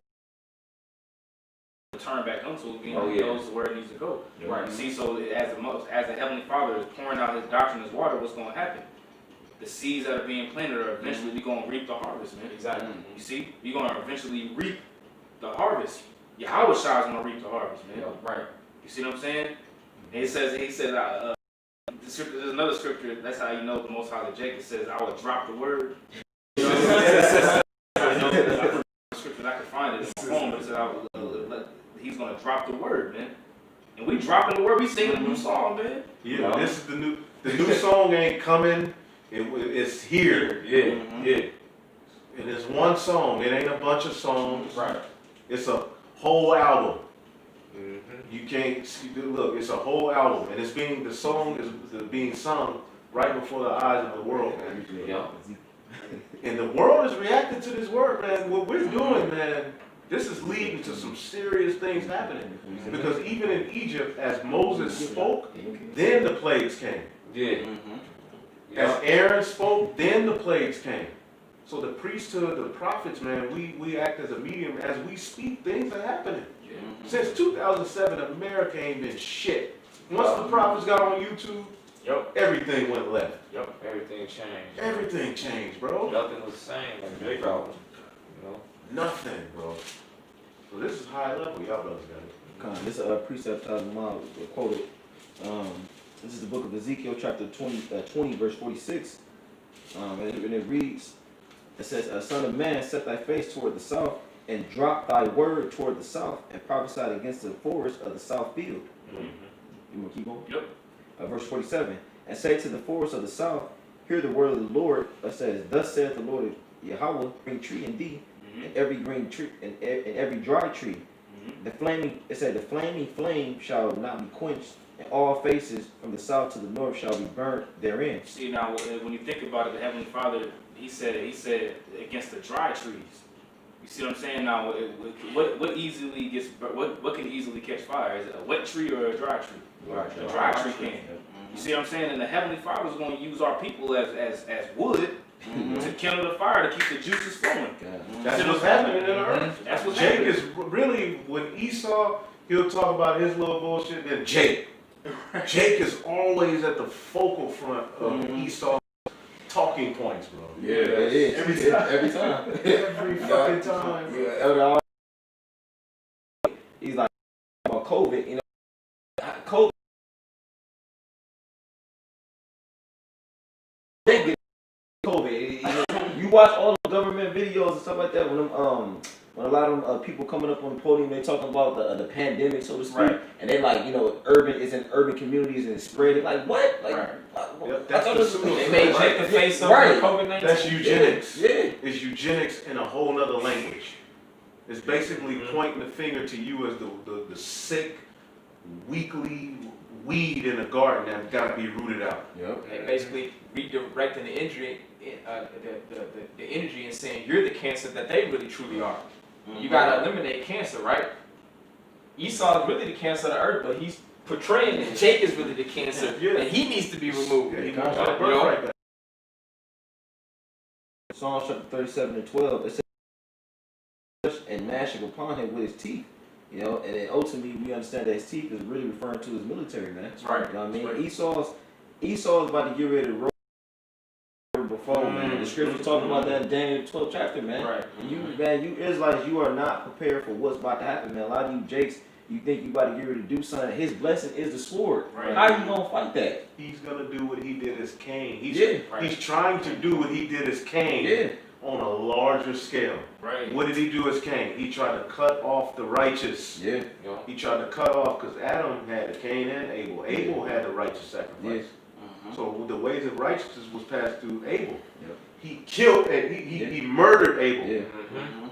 Turn back unto it, he knows where it needs to go. Right. You see, so as the Heavenly Father is pouring out his doctrine as water, what's going to happen? The seeds that are being planted are eventually we're going to reap the harvest, man. Exactly. You see, we're going to eventually reap the harvest. YAHAWASHI is going to reap the harvest, man. Right. You see what I'm saying? And he says, there's another scripture, that's how you know the Most High Jacob says, I will drop the word. You know, scripture, I can find it in my phone, but it says, he's going to drop the word, man. And we dropping the word, we singing a new song, man. Yeah, this is the new song ain't coming, it's here. Yeah. And it's one song, it ain't a bunch of songs. Right. It's a whole album. You can't look. It's a whole album, and the song is being sung right before the eyes of the world, man. Yeah. And the world is reacting to this word, man. What we're doing, man, this is leading to some serious things happening. Because even in Egypt, as Moses spoke, then the plagues came. Yeah. As Aaron spoke, then the plagues came. So the priesthood, the prophets, man, we act as a medium. As we speak, things are happening. Since 2007, America ain't been shit. Once the prophets got on YouTube, everything went left. Everything changed. Everything changed, bro. Nothing was the same like Drake album. You know? Nothing, bro. So this is high level. Y'all brothers got it. This precept mom quoted. This is the book of Ezekiel, chapter 20 verse 46. And it reads, it says, "Son of man, set thy face toward the south, and drop thy word toward the south, and prophesy against the forest of the south field." You want to keep going? Yep. Verse 47. "And say to the forest of the south, hear the word of the Lord, says, Thus saith the Lord Yahawah, green tree in thee, and every green tree and every dry tree. The flaming flame shall not be quenched, and all faces from the south to the north shall be burnt therein." See, now when you think about it, the Heavenly Father, he said against the dry trees. You see what I'm saying? Now, what easily gets what can easily catch fire? Is it a wet tree or a dry tree? A dry tree can. You see what I'm saying? And the Heavenly Father is going to use our people as wood to kindle the fire to keep the juices flowing. That's what's happening in the earth. That's what's Jake happening. is really, when Esau, he'll talk about his little bullshit, then Jake. Jake is always at the focal front of Esau's talking points, bro. Yeah, it is. Every time. Every fucking time. Yeah, he's like about COVID, you know. COVID. They get COVID. You watch all the government videos and stuff like that when a lot of them, people coming up on the podium, they talking about the pandemic, so to speak, and they like, you know, it's in urban communities and it's spreading. Like what? Like that's they made Jake the face of COVID-19. That's eugenics. Yeah. It's eugenics in a whole nother language. It's basically pointing the finger to you as the sick, weakly weed in a garden that's got to be rooted out. And basically redirecting the energy, the energy and saying you're the cancer that they really truly are. You gotta eliminate cancer, right? Esau is really the cancer of the earth, but he's portraying that Jake is really the cancer, and he needs to be removed. Yeah, you know? Psalms chapter 37:12. It says, "And gnashing upon him with his teeth." You know, and then ultimately we understand that his teeth is really referring to his military, man. That's right. You know what I mean? Right. Esau's about to get ready to roll before, man. The scriptures talking about that in Daniel 12th chapter, man. Right. And you Israelites, you are not prepared for what's about to happen, man. A lot of you Jakes, you think you about to get ready to do something. His blessing is the sword. Right. How you gonna fight that? He's gonna do what he did as Cain. He's trying to do what he did as Cain on a larger scale. Right. What did he do as Cain? He tried to cut off the righteous. Yeah. He tried to cut off, because Adam had Cain and Abel. Abel had the righteous sacrifice. So the ways of righteousness was passed through Abel. He killed and he murdered Abel.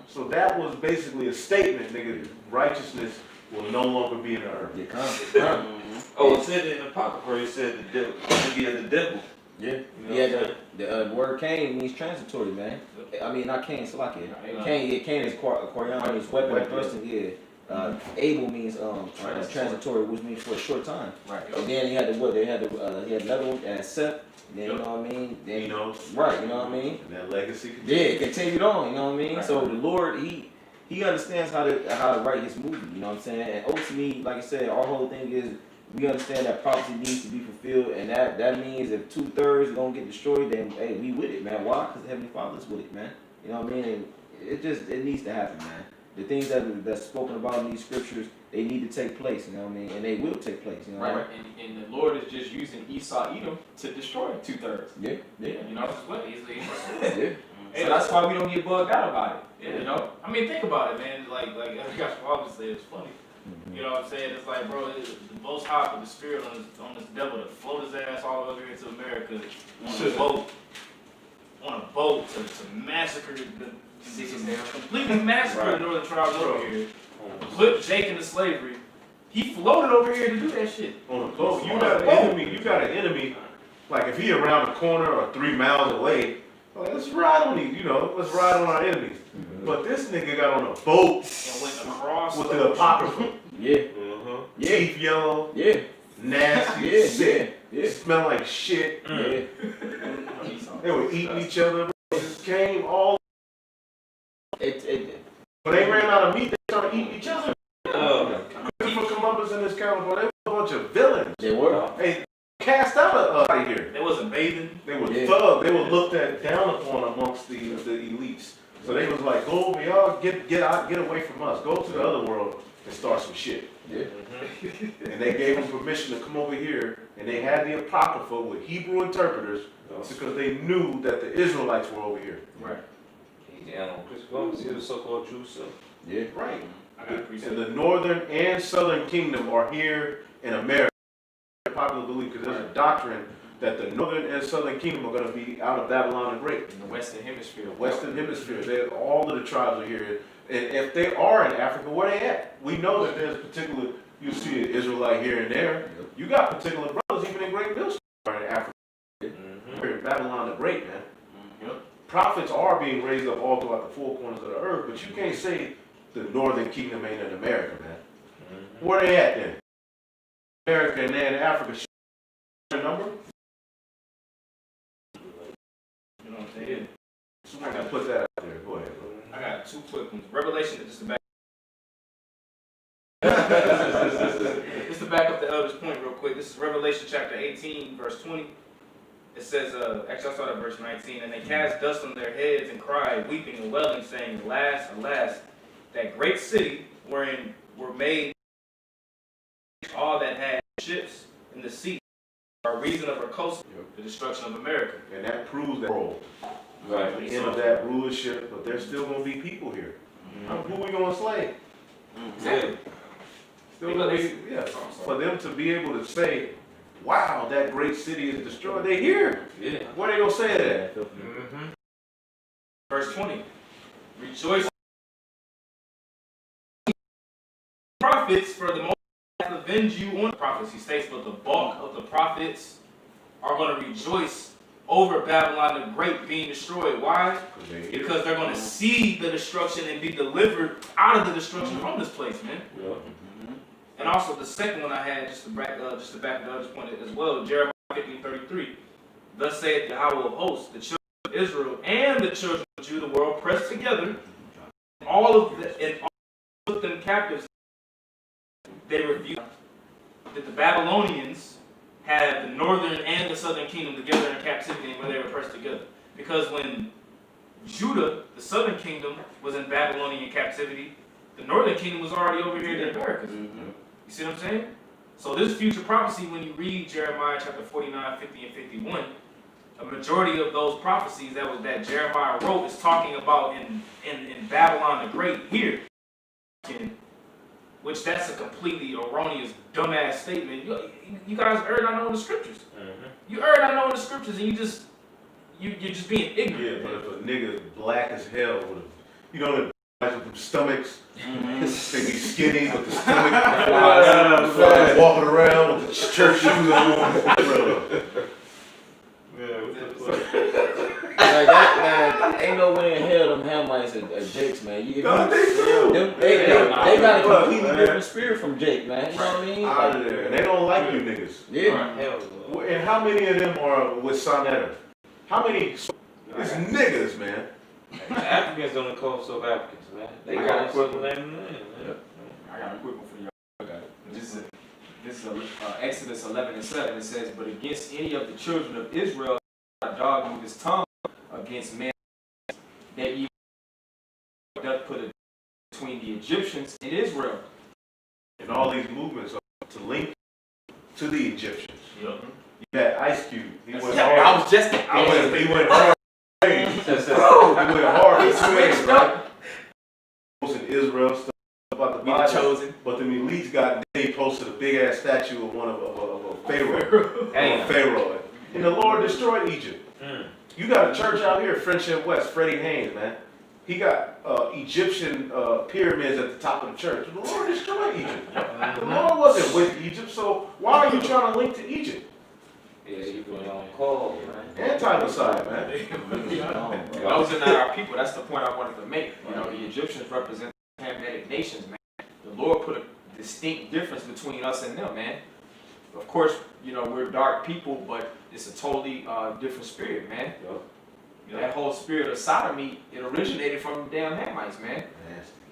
So that was basically a statement, nigga. Righteousness will no longer be in the earth. Oh, it said in the Apocrypha, it said the devil, he had the devil. Yeah. You know The word Cain means transitory, man. I mean, not Cain, Salakia. Cain is Korean, means weapon of thrusting, Abel means transitory, which means for a short time. Right. And then he had he had another one, and Seth. Then you know what I mean. Then, you know. Right. You know what I mean. And that legacy. It continued on. You know what I mean. Right. So the Lord, he understands how to write his movie. You know what I'm saying. And ultimately, like I said, our whole thing is we understand that prophecy needs to be fulfilled, and that means if 2/3 are gonna get destroyed, then hey, we with it, man. Why? Because the Heavenly Father's with it, man. You know what I mean. And it needs to happen, man. The things that's spoken about in these scriptures, they need to take place, you know what I mean? And they will take place, you know what I mean? And the Lord is just using Esau, Edom to destroy 2/3. Yeah. You know, that's what he's Yeah. So that's why we don't get bugged out about it. Yeah. You know? I mean, think about it, man. Like gosh, obviously it's funny. You know what I'm saying? It's like, bro, the Most High put the spirit on this devil to float his ass all over here to America on a boat to massacre completely massacre the northern tribes over here. Put Jake into slavery. He floated over here to do that shit. On a boat. You got an enemy Like if he around the corner or 3 miles away, like, let's ride on these, let's ride on our enemies. But this nigga got on a boat And went across with the apocrypha. Yeah. Teeth yellow. Yeah. Nasty. Yeah. Sick. Yeah. Smell like shit. Yeah. They were eating each other. It just came all. It, When they ran out of meat, they started eating each other. People come up as in this kind of, they were a bunch of villains. they were. They cast out of here. They wasn't bathing. They were thugs. They were looked at down upon amongst the elites. So they was like, go over, y'all, get out, get away from us. Go to the other world and start some shit. Yeah. And they gave them permission to come over here, and they had the Apocrypha with Hebrew interpreters because they knew that the Israelites were over here. Right. Chris Columbus, he was so-called Jew, so. Yeah. Right. I got appreciate And the northern and southern kingdom are here in America. Popular belief, because there's a doctrine that the northern and southern kingdom are going to be out of Babylon the Great. in the Western Hemisphere. The Western Hemisphere, all of the tribes are here. And if they are in Africa, where they at? We know that there's particular, you see an Israelite here and there. You got particular brothers, even in Great Millstone, are in Africa. We're in Babylon the Great, man. Prophets are being raised up all throughout the four corners of the earth, but you can't say the northern kingdom ain't in America, man. Where they at then? America and then Africa. Number? You know what I'm saying? I gotta put that out there. Go ahead, bro. I got 2 quick ones. Revelation, just to back. Just to back up the elder's point real quick. This is Revelation chapter 18, verse 20. It says, actually I started at verse 19, and they cast dust on their heads and cried, weeping and wailing, saying, alas, alas, that great city wherein were made all that had ships in the sea, by reason of her coast, the destruction of America. And that proves that world. Right. The end of that rulership, but there's still gonna be people here. Who we gonna slay? Exactly. Still gonna be, yeah. For them to be able to say, wow, that great city is destroyed, they here. Yeah. Where they gonna say that? Verse 20. Rejoice, prophets, for the most hath avenged you on the prophets. He states, but the bulk of the prophets are going to rejoice over Babylon the Great being destroyed. Why? Because they're going to see the destruction and be delivered out of the destruction from this place, man. And also the second one I had, just to back the other point as well, Jeremiah 15:33. Thus saith Yahawah of hosts, the children of Israel and the children of Judah were all pressed together, and all put them captives. They refused. That the Babylonians had the northern and the southern kingdom together in captivity when they were pressed together. Because when Judah, the southern kingdom, was in Babylonian captivity, the northern kingdom was already over here in the Americas. You see what I'm saying? So this future prophecy, when you read Jeremiah chapter 49, 50, and 51, a majority of those prophecies that Jeremiah wrote is talking about in Babylon the Great here. Which that's a completely erroneous, dumbass statement. You guys erred on knowing the scriptures. You erred on knowing the scriptures, and you're just being ignorant. Yeah, but if a nigga black as hell with the guys with them stomachs, they be skinny with the stomach, walking around with the church shoes on. Like that, man, ain't no way in hell them Hamites are Jakes, man. They got a completely different spirit from Jake, man. You know what I mean? Out of there. And they don't like you niggas. Yeah. And how many of them are with Sonetta? How many? It's niggas, man. The Africans don't call themselves Africans, man. They got equivalent name. I got a quick one for y'all. This is Exodus 11:7. It says, but against any of the children of Israel, a dog with his tongue against man, that ye doth put it between the Egyptians and Israel. And all these movements are to link to the Egyptians. Yep. You had Ice Cube. He went hard. I was just He went hard. He went hard. He switched up. In Israel stuff about the Bible. chosen. But the elites they posted a big ass statue of one of a Pharaoh. And the Lord destroyed Egypt. You got a church out here, Friendship West, Freddie Haynes, man. He got Egyptian pyramids at the top of the church. The Lord destroyed Egypt. The Lord wasn't with Egypt, so why are you trying to link to Egypt? Yeah, you been on call, man. Anti-Messiah, man. Those are not our people. That's the point I wanted to make. You know, the Egyptians represent the Hamitic nations, man. The Lord put a distinct difference between us and them, man. Of course, you know, we're dark people, but it's a totally different spirit, man. You know, that whole spirit of sodomy, it originated from the damn Hamites, man.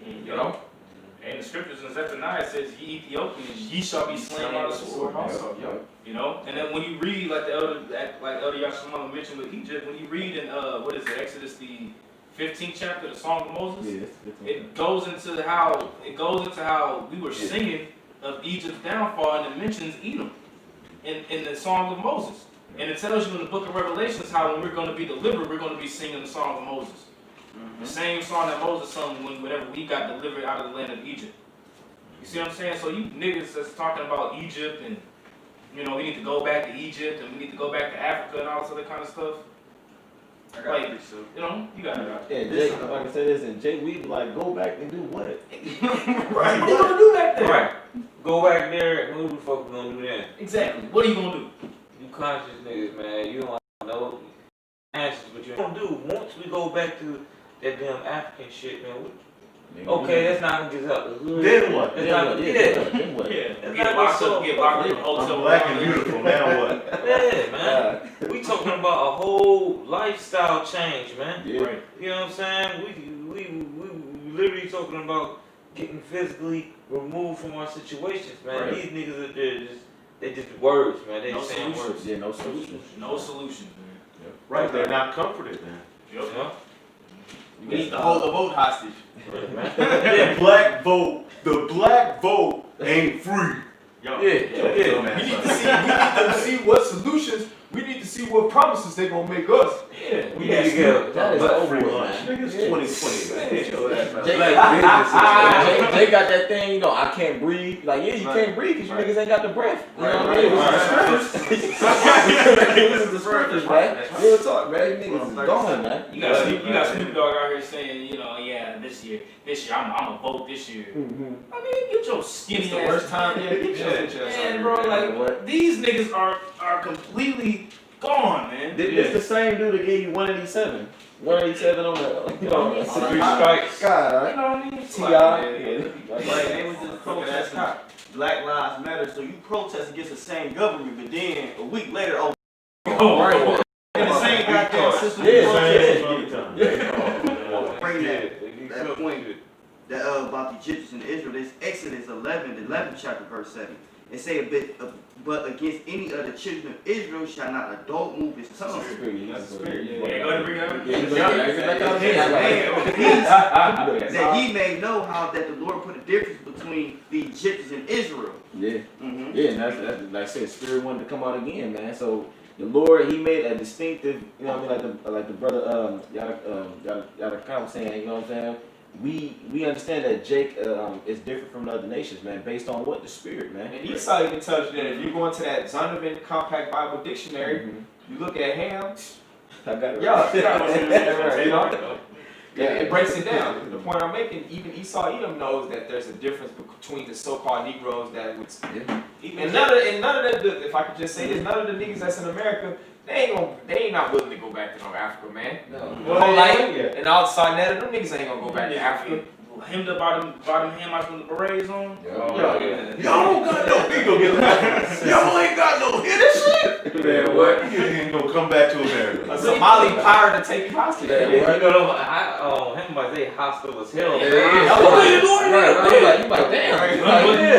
You know? And the scriptures in Zephaniah says, ye Ethiopians, ye shall be slain by the sword also. You know? And then when you read, like Elder Yashamala mentioned with Egypt, when you read in, Exodus the 15th chapter, the Song of Moses, it goes into how we were singing of Egypt's downfall, and it mentions Edom in the Song of Moses. And it tells you in the book of Revelations how when we're going to be delivered, we're going to be singing the Song of Moses. The same song that Moses sung whenever we got delivered out of the land of Egypt. You see what I'm saying? So you niggas that's talking about Egypt and, you know, we need to go back to Egypt and we need to go back to Africa and all this other kind of stuff. Like, you know, you got it out. Yeah, Jake, if I can say this, and Jake, we like, go back and do what? Right. What you gonna do back there? Right. Go back there, and who the fuck we gonna do that? Exactly. What are you gonna do? You conscious niggas, man. You don't know answers, but you don't do. Once we go back to that damn African shit, man. Okay, that's not gonna get up. Then what? That's not gonna Then what? Yeah. Get locked up in the hotel. I'm black and beautiful, now what? Yeah, man. We talking about a whole lifestyle change, man. Yeah. Right. You know what I'm saying? We literally talking about getting physically removed from our situations, man. Right. These niggas are there they just words, man. They No saying solutions. words. Yeah, no solution. No solution, man. Right, they're not comforted, man. Yep. You know? We need to hold the vote hostage. The black vote ain't free. Yo, Yeah. we need to see what solutions, we need to see what promises they gonna make us. Yeah. We need to get That is but over Free with, lunch. man. Niggas Yeah. 2020, man. Get your ass out. They got that thing, you know, I can't breathe. Like, yeah, you can't breathe because you niggas ain't got the breath. You know what I mean? This is the scriptures, man. Real talk, man. You niggas is gone, man. You got Snoop Dogg out here saying, you know, yeah, this year, I'm gonna vote this year. Mm-hmm. I mean, get your skinny It's the ass. worst time, yeah, get your ass out Man, here. bro, What? like, these niggas are completely gone, man. It's the same dude that gave you 187. 187 on the, you know, 3 strikes. God, You right? know what I mean? T.I. Like, they was just protesting Black Lives Matter, so you protest against the same government, but then a week later, oh, Right. and the same goddamn system. Bring that point that about the Egyptians and Israel. This Exodus 11, the 11th chapter, verse 7. It say but against any of the children of Israel shall not adult move his tongue. Yeah, go ahead and bring it up. That ye may know how that the Lord put a difference between the Egyptians and Israel. Yeah. Yeah, and that's like I said, spirit wanted to come out again, man. So the Lord, He made a distinctive, you know what I mean, like the brother Yada was saying, you know what I'm saying? We understand that Jake is different from the other nations, man, based on what? The spirit, man. And Esau even tells you that if you go into that Zondervan Compact Bible Dictionary, you look at Ham, I got it. it breaks it down. The point I'm making, even Esau Edom knows that there's a difference between the so-called Negroes that would, and none of the, if I could just say this, none of the niggas that's in America, they ain't not willing to go back to no Africa, man. And all of a sudden, none of them niggas ain't gonna go back to Africa. Hemmed up by them Hamites with the berets on. Y'all don't got no y'all ain't got no hidden shit. Man, what? You ain't gonna come back to America. A Somali pirate to take you hostage. You know, him by they hostile as hell. What are you doing? Right. You like, damn.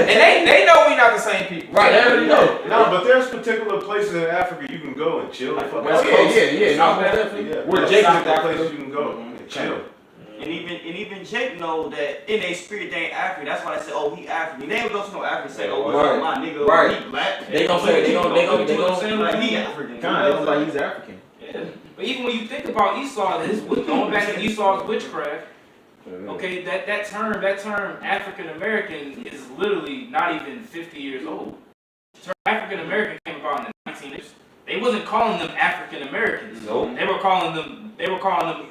And they know we not the same people. Right, they already know. No, but there's particular places in Africa you can go and chill. Yeah. No, definitely. Where Jake is that place you can go and chill. And even Jake know that in their spirit they ain't African. That's why they say, oh, he African. They ain't go to no African and say, oh, Right. my nigga, Right. he black. They gonna say they gonna say like he African. They gonna like he's African. Yeah. But even when you think about Esau, going back to Esau's witchcraft, okay, that term African American is literally not even 50 years old. The term African American came about in the 1980s. They wasn't calling them African Americans. Nope. They were calling them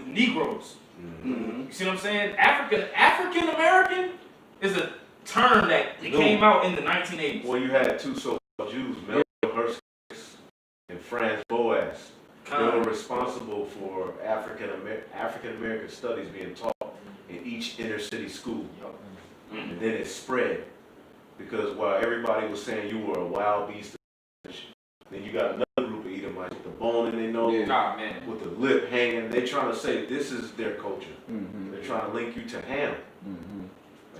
Negroes. Mm-hmm. You see what I'm saying? African American is a term that came out in the 1980s. Well, you had two so-called Jews, Melville versus and Franz Boas. They were responsible for African American studies being taught in each inner city school. And then it spread because while everybody was saying you were a wild beast, then you got another group of Edomites with the bone in their nose, with the lip hanging. They trying to say this is their culture. They're trying to link you to Ham.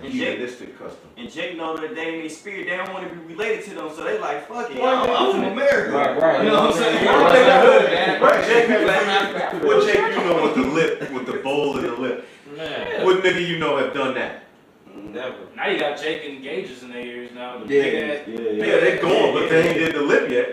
And hedonistic custom. And Jake know that they in their spirit, they don't want to be related to them, so they like, fuck it, I'm from America. Right. You know what I'm saying? What Jake you know with the lip, with the bowl in the lip? Man. What nigga you know have done that? Never. Now you got Jake and gauges in their ears now. The Yeah, they going, but they ain't did the lip yet.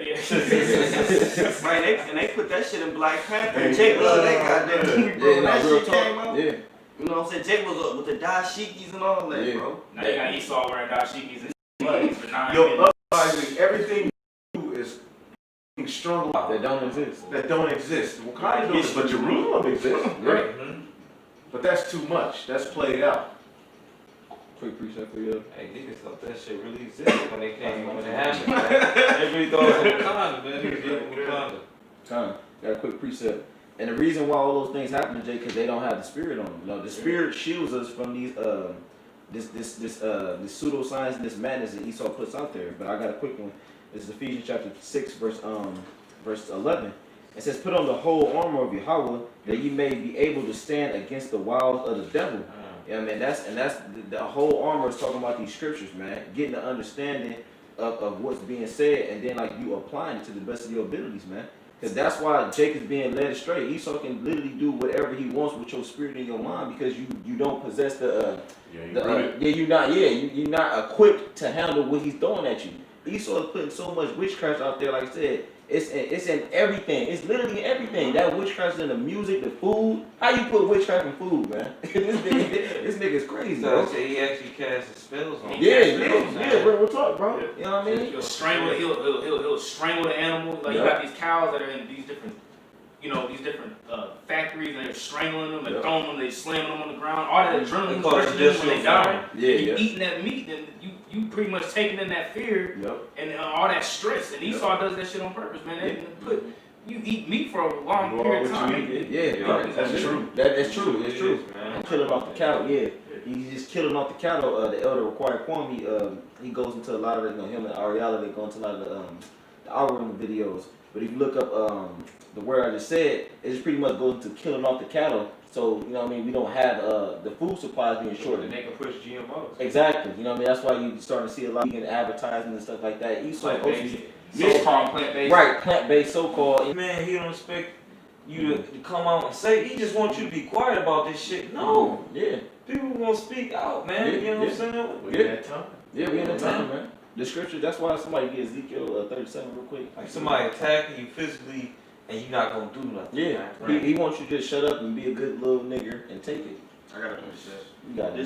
Right, and they put that shit in Black Panther. And Jake loved that goddamn movie, bro. When that shit came out. Yeah. You know what I'm saying? Jake was up with the dashikis and all that, bro. Now you got Esau wearing dashikis and buttons for 9 Yo, minutes. otherwise, everything you do is stronger That don't exist. that don't exist. Wakanda does, but Jerusalem exists. Right. But that's too much. That's played out. Quick precept for you. Hey, niggas thought that shit really existed when it happened, man. They really thought it was Wakanda, man. Niggas did Wakanda. Time. Got a quick precept. And the reason why all those things happen, Jay, because they don't have the spirit on them. You know, the spirit shields us from these this pseudoscience and this madness that Esau puts out there. But I got a quick one. This is Ephesians chapter 6, verse 11. It says, "Put on the whole armor of Yahawah, that you may be able to stand against the wiles of the devil." Yeah, man. That's the whole armor is talking about these scriptures, man. Getting the understanding of what's being said, and then like you applying it to the best of your abilities, man. Because that's why Jake is being led astray. Esau can literally do whatever he wants with your spirit and your mind because you don't possess you're not equipped to handle what he's throwing at you. Esau is putting so much witchcraft out there, like I said. It's in everything. It's literally in everything. That witchcraft's in the music, the food. How you put witchcraft in food, man? this nigga's crazy, So bro. he actually casts spells on Yeah, bro. We'll talk, bro. You know what I mean? He'll strangle. He'll strangle the animal. Like you got these cows that are in these different, these different factories, and they're strangling them, they're throwing them, they slamming them on the ground. All that adrenaline rushes when they die. You eating that meat, then you pretty much taking in that fear and all that stress. And Esau does that shit on purpose, man. You eat meat for a long period of time. That's true. That's true. It's true. Man. Killing off the cattle, He's just killing off the cattle. The elder required Kwame, he goes into a lot of him and Ariella, they go into a lot of the algorithm videos. But if you look up the word I just said, it just pretty much goes into killing off the cattle. So, you know what I mean, we don't have the food supplies being shorted. And they can push GMOs. Exactly. You know what I mean? That's why you're starting to see a lot of vegan advertising and stuff like that. So-called plant-based. Right, plant-based, so-called. Man, he don't expect you to come out and say, he just wants you to be quiet about this shit. No. Yeah. People want to speak out, man. You know what I'm saying? We in that time. Yeah, we in that time, man. The scripture, that's why somebody get Ezekiel 37 real quick. Like somebody attacking you physically and you're not going to do nothing. Yeah. Right. He wants you to just shut up and be a good little nigger and take it. I got to finish this.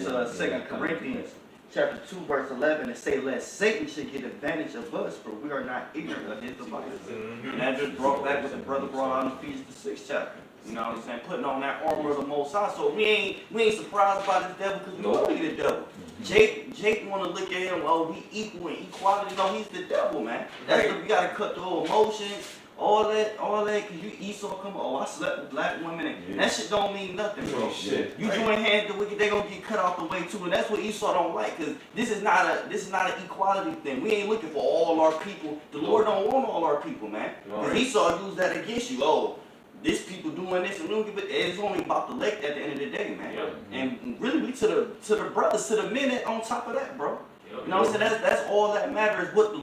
This 2 Corinthians chapter 2 verse 11, it say, "Lest Satan should get advantage of us, for we are not ignorant of his devices." And that just brought back what the brother brought out in Ephesians the 6th chapter. You know what I'm saying? Putting on that armor of the Most High. So we ain't surprised by this devil because we know he the devil. Jake want to look at him, we equal and equality. No, he's the devil, man. That's you got to cut the whole emotions, all that, because you Esau come, I slept with black women, and that shit don't mean nothing, bro. You join hands with the wicked, they gonna get cut out the way too, and that's what Esau don't like, because this is not an equality thing. We ain't looking for all our people. The Lord don't want all our people, man. Because Esau used that against you. This people doing this, and we don't give it. It's only about the elect at the end of the day, man. And really, we to the brothers, to the men on top of that, bro. You know what I'm saying? That's all that matters. What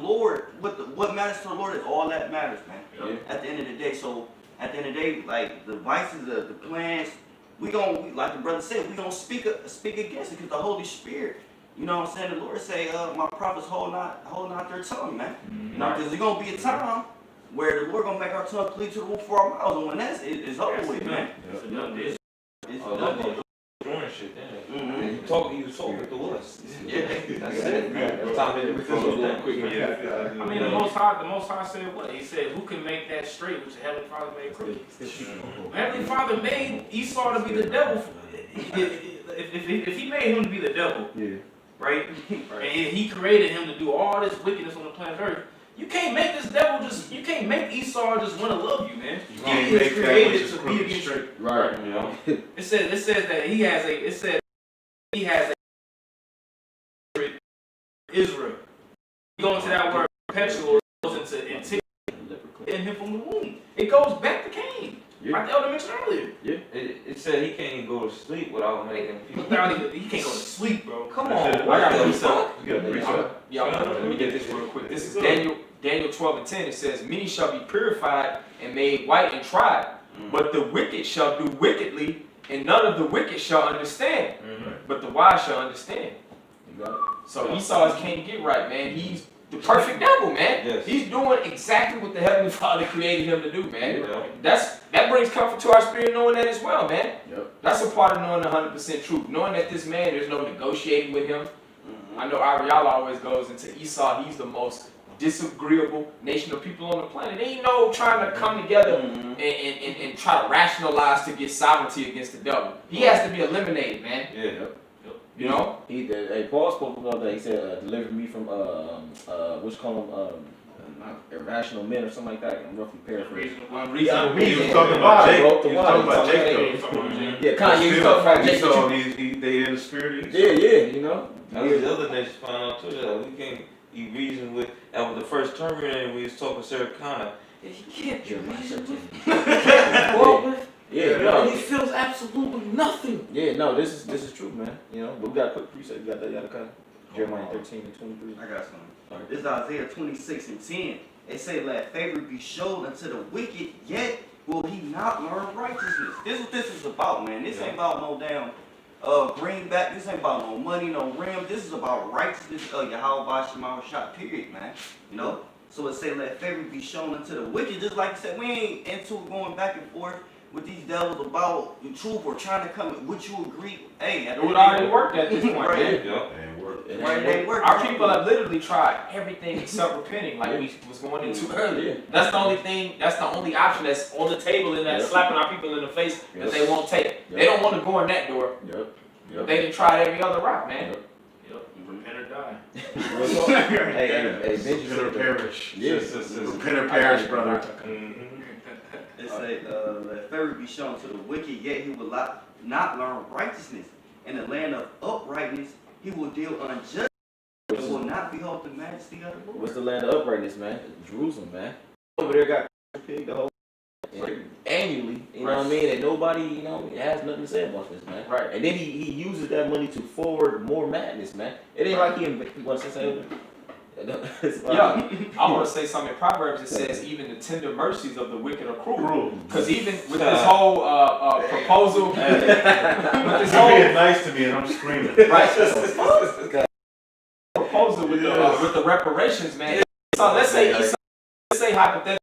matters to the Lord is all that matters, man. At the end of the day. So at the end of the day, like the vices, the plans, we like the brother said, we gonna speak against it because the Holy Spirit. You know what I'm saying? The Lord say, my prophets hold not their tongue, man. You know, because there's gonna be a time where the Lord gonna make our tongue cleave to the roof for our mouths, and when it's over with, man. It's done. Doing shit, then. You was talking to us. That's it. I mean, the Most High said what? He said, "Who can make that straight which the Heavenly Father made crooked?" Heavenly Father made Esau to be the devil. If he made him to be the devil, right? And he created him to do all this wickedness on the planet Earth. You can't make this devil just. You can't make Esau just want to love you, man. You can't He is make that created which is to be crooked against you. straight. Right. You know? It says that he has a. It said he has a Israel. You go into that word perpetual, it goes into antiquity in him from the womb. It goes back to Cain. Yeah. Like the elder mentioned earlier. It said he can't even go to sleep without making people. He can't go to sleep, bro. Come on. That's it. I got a What the precept. fuck? You got a precept. Yeah, let me get this real quick. This is Daniel 12 and 10. It says, many shall be purified and made white and tried, but the wicked shall do wickedly, and none of the wicked shall understand, but the wise shall understand. You got it. So Esau can't get right, man. He's the perfect devil, man. Yes. He's doing exactly what the Heavenly Father created him to do, man. Yeah. That brings comfort to our spirit knowing that as well, man. Yep. That's a part of knowing the 100% truth. Knowing that this man, there's no negotiating with him. I know Ariella always goes into Esau. He's the most disagreeable nation of people on the planet. Ain't no trying to come together and try to rationalize to get sovereignty against the devil. He has to be eliminated, man. Yeah. You know? Paul spoke about that. He said, "Deliver me from what's called not irrational men or something like that." I'm roughly paraphrasing. Unreasonable. He was talking about He Jake. broke the He was talking water. about Jake, though. Yeah, Kanye was talking about Jake. Esau, they in the spirit of Esau. Yeah, you know. That's what the other nations found out too, that we can't be reason with. And with the first terminator, we was talking to Sarah Connor. He can't be reason with. Yeah, no. He feels absolutely nothing. Yeah, no, this is true, man. You know, but we got a quick precept. You got that, Yadaka? Jeremiah 13 and 23. I got something. This is Isaiah 26 and 10. It say, let favor be showed unto the wicked, yet will he not learn righteousness. This is what this is about, man. This ain't about no damn greenback. This ain't about no money, no rim. This is about righteousness of YAHAWASHI, period, man. You know? So it say, let favor be shown unto the wicked. Just like I said, we ain't into going back and forth with these devils about the truth or trying to come. Would you agree? Hey, It would already work at this point, Right. man. And work. Right, they work. Our people have literally tried everything except repenting, like we was going into earlier. That's the only thing. That's the only option that's on the table, and that's slapping our people in the face that they won't take. They don't want to go in that door. Yep. They done tried every other route, man. Repent or die. Hey, Benji Repent or said perish. Yeah. Repent or perish, brother. It say, let favor be shown to the wicked, yet he will not learn righteousness. In the land of uprightness, he will deal unjustly, and will not behold the majesty of the Lord. What's the land of uprightness, man? Jerusalem, man. Over there got pig the whole annually, you know what I mean? And nobody, you know, has nothing to say about this, man. Right. And then he uses that money to forward more madness, man. It ain't like he wants to say. Yeah, I want to say something. In Proverbs it says even the tender mercies of the wicked are cruel. Because even with this whole proposal, with this You're whole being nice to me and I'm screaming. proposal with the reparations, man. So let's say hypothetically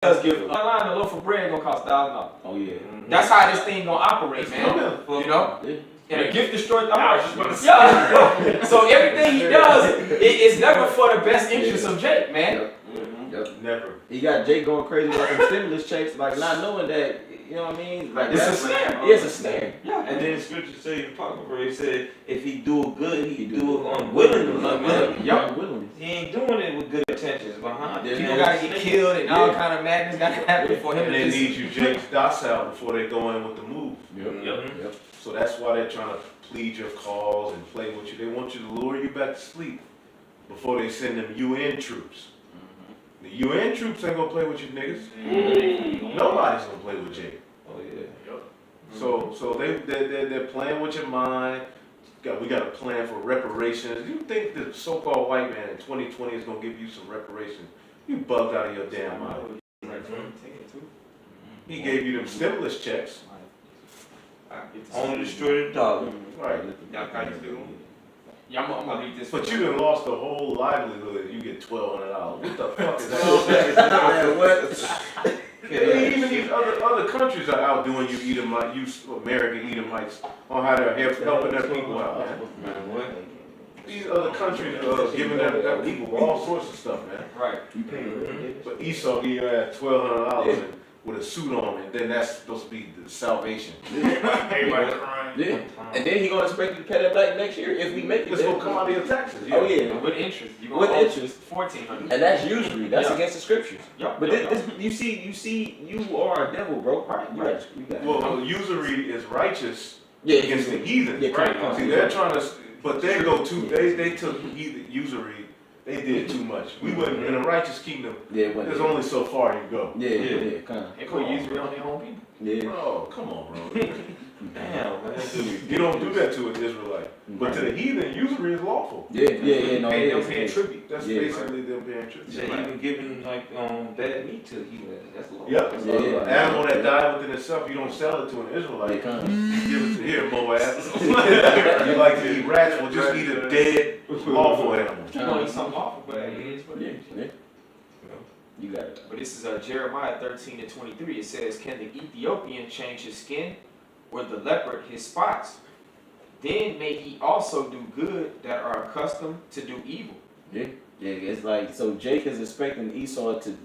does give a line of loaf of bread gonna cost $1,000. Oh yeah. That's how this thing gonna operate, man. You know. Yeah. And a gift destroys the heart. Yeah. So everything he does is never for the best interest of Jake, man. Yep. Never. He got Jake going crazy with them stimulus checks, like not knowing that, you know what I mean? Like It's a that's snare. Yeah, it's a snare. Yeah. And then scripture say in Apocrypha, he said, if he do good, he do it unwillingly. Yup, willingly. He ain't doing it with good intentions behind it. People gotta get killed and all kind of madness gotta happen for him And to they just... need you Jake's docile before they go in with the move. Yep. So that's why they're trying to plead your cause and play with you. They want you to lure you back to sleep before they send them UN troops. The UN troops ain't gonna play with you niggas. Nobody's gonna play with Jake. Oh yeah. So they're playing with your mind. We got a plan for reparations. You think the so-called white man in 2020 is gonna give you some reparations? You bugged out of your damn mind. He gave you them stimulus checks. Only destroy the dollar. Right. Yeah, I'm gonna read this. But you done lost the whole livelihood if you get $1,200. What the fuck is that? Even these other countries are outdoing you Edomite, you American Edomites on how they're helping their people out, man. These other countries are giving their people all sorts of stuff, man. Right. You pay But Esau give your ass $1,200 and with a suit on, and then that's supposed to be the salvation. Everybody crying. Yeah. And then he gonna expect you to pay that back next year if we make it. It's gonna come out of your taxes. Oh yeah, With interest. You with interest. 1,400. And that's usury. That's against the scriptures. Yup. But this, you see, you are a devil, bro. Right. You got it. Well, usury is righteous Yeah, against the heathen. Yeah, Right. correct. See, they're trying to, but they go too. They took usury. They did too much. We wouldn't in a righteous kingdom. Yeah, There's only so far you go. yeah, kind of. They put usury on their own people. Yeah. Bro, come on, bro. Damn, man. You don't do that to an Israelite. But to the heathen, usury is lawful. Yeah, no, Pay it them is. paying tribute. That's Yeah. basically them paying tribute. They even giving like bad meat to you. That's law. Yep. Yeah. Animal that died within itself, you don't sell it to an Israelite. Yeah, kind of. You give it to here, Moab. You like to eat rats, well just eat a dead, awful animal. You gonna eat something awful, but it is what Yeah, it is. yeah. You got it. But this is Jeremiah 13:23. It says, "Can the Ethiopian change his skin, or the leopard his spots? Then may he also do good that are accustomed to do evil." Yeah, it's like, so Jake is expecting Esau to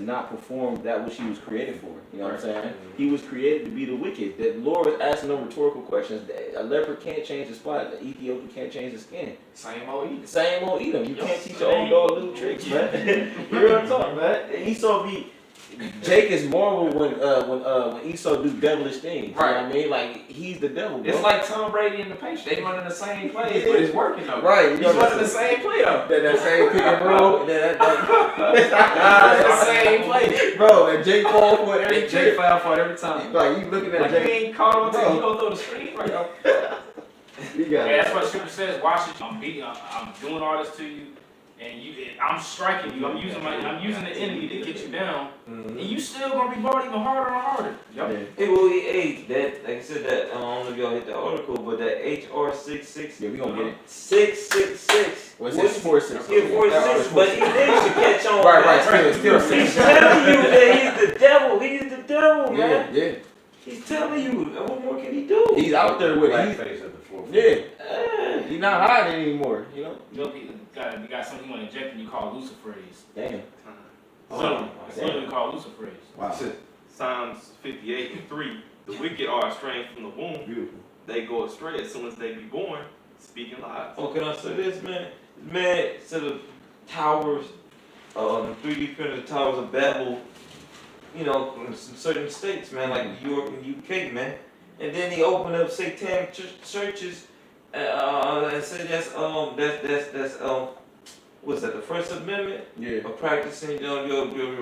not perform that which he was created for. You know what I'm saying? He was created to be the wicked. The Lord is asking them rhetorical questions. A leopard can't change his spot. The Ethiopian can't change his skin. Same old Edom. Same old Edom. You can't teach your old dog little tricks, man. You know what I'm talking about? Esau be. Jake is marvel when Esau do devilish things. You know what I mean? Like, he's the devil, bro. It's like Tom Brady and the Patriots. They running the same plays, but it's working though. Right. He's running the same play though. That same pick and roll. The same play. Bro, and Jake fall for it every Jay trick. foul for it every time. Like, you looking at Like you Jake. ain't caught on to Bro. you don't throw the screen right now. You got Yeah, it. that's what Scripture says. Watch it. I'm beating. I'm doing all this to you, and I'm striking you. I'm using the enemy to get you down, and you still gonna be brought even harder and harder. Yeah. It will be that, like I said, that I don't know if y'all hit the article, but that HR 66. Yeah, we gonna get it. 666. What's it? 4-6. Yeah, 46. But he needs to catch on. Right, man. still He's 6. telling you that he's the devil. He's the devil, Yeah, man. yeah. He's telling you. What more can he do? He's out there with it. Blackface at the forefront. Yeah. He's not hiding anymore, you know? You got something you want to inject and you call Luciferase. Damn. It's literally called Luciferase. Wow. Psalms 58:3. The wicked are estranged from the womb. Beautiful. They go astray as soon as they be born, speaking lies. Oh, can I say this, man? Man, instead of towers, the 3D printed towers of Babel, you know, in some certain states, man, like New York and UK, man. And then he opened up satanic churches, and said that's what's that? The First Amendment Yeah. of practicing your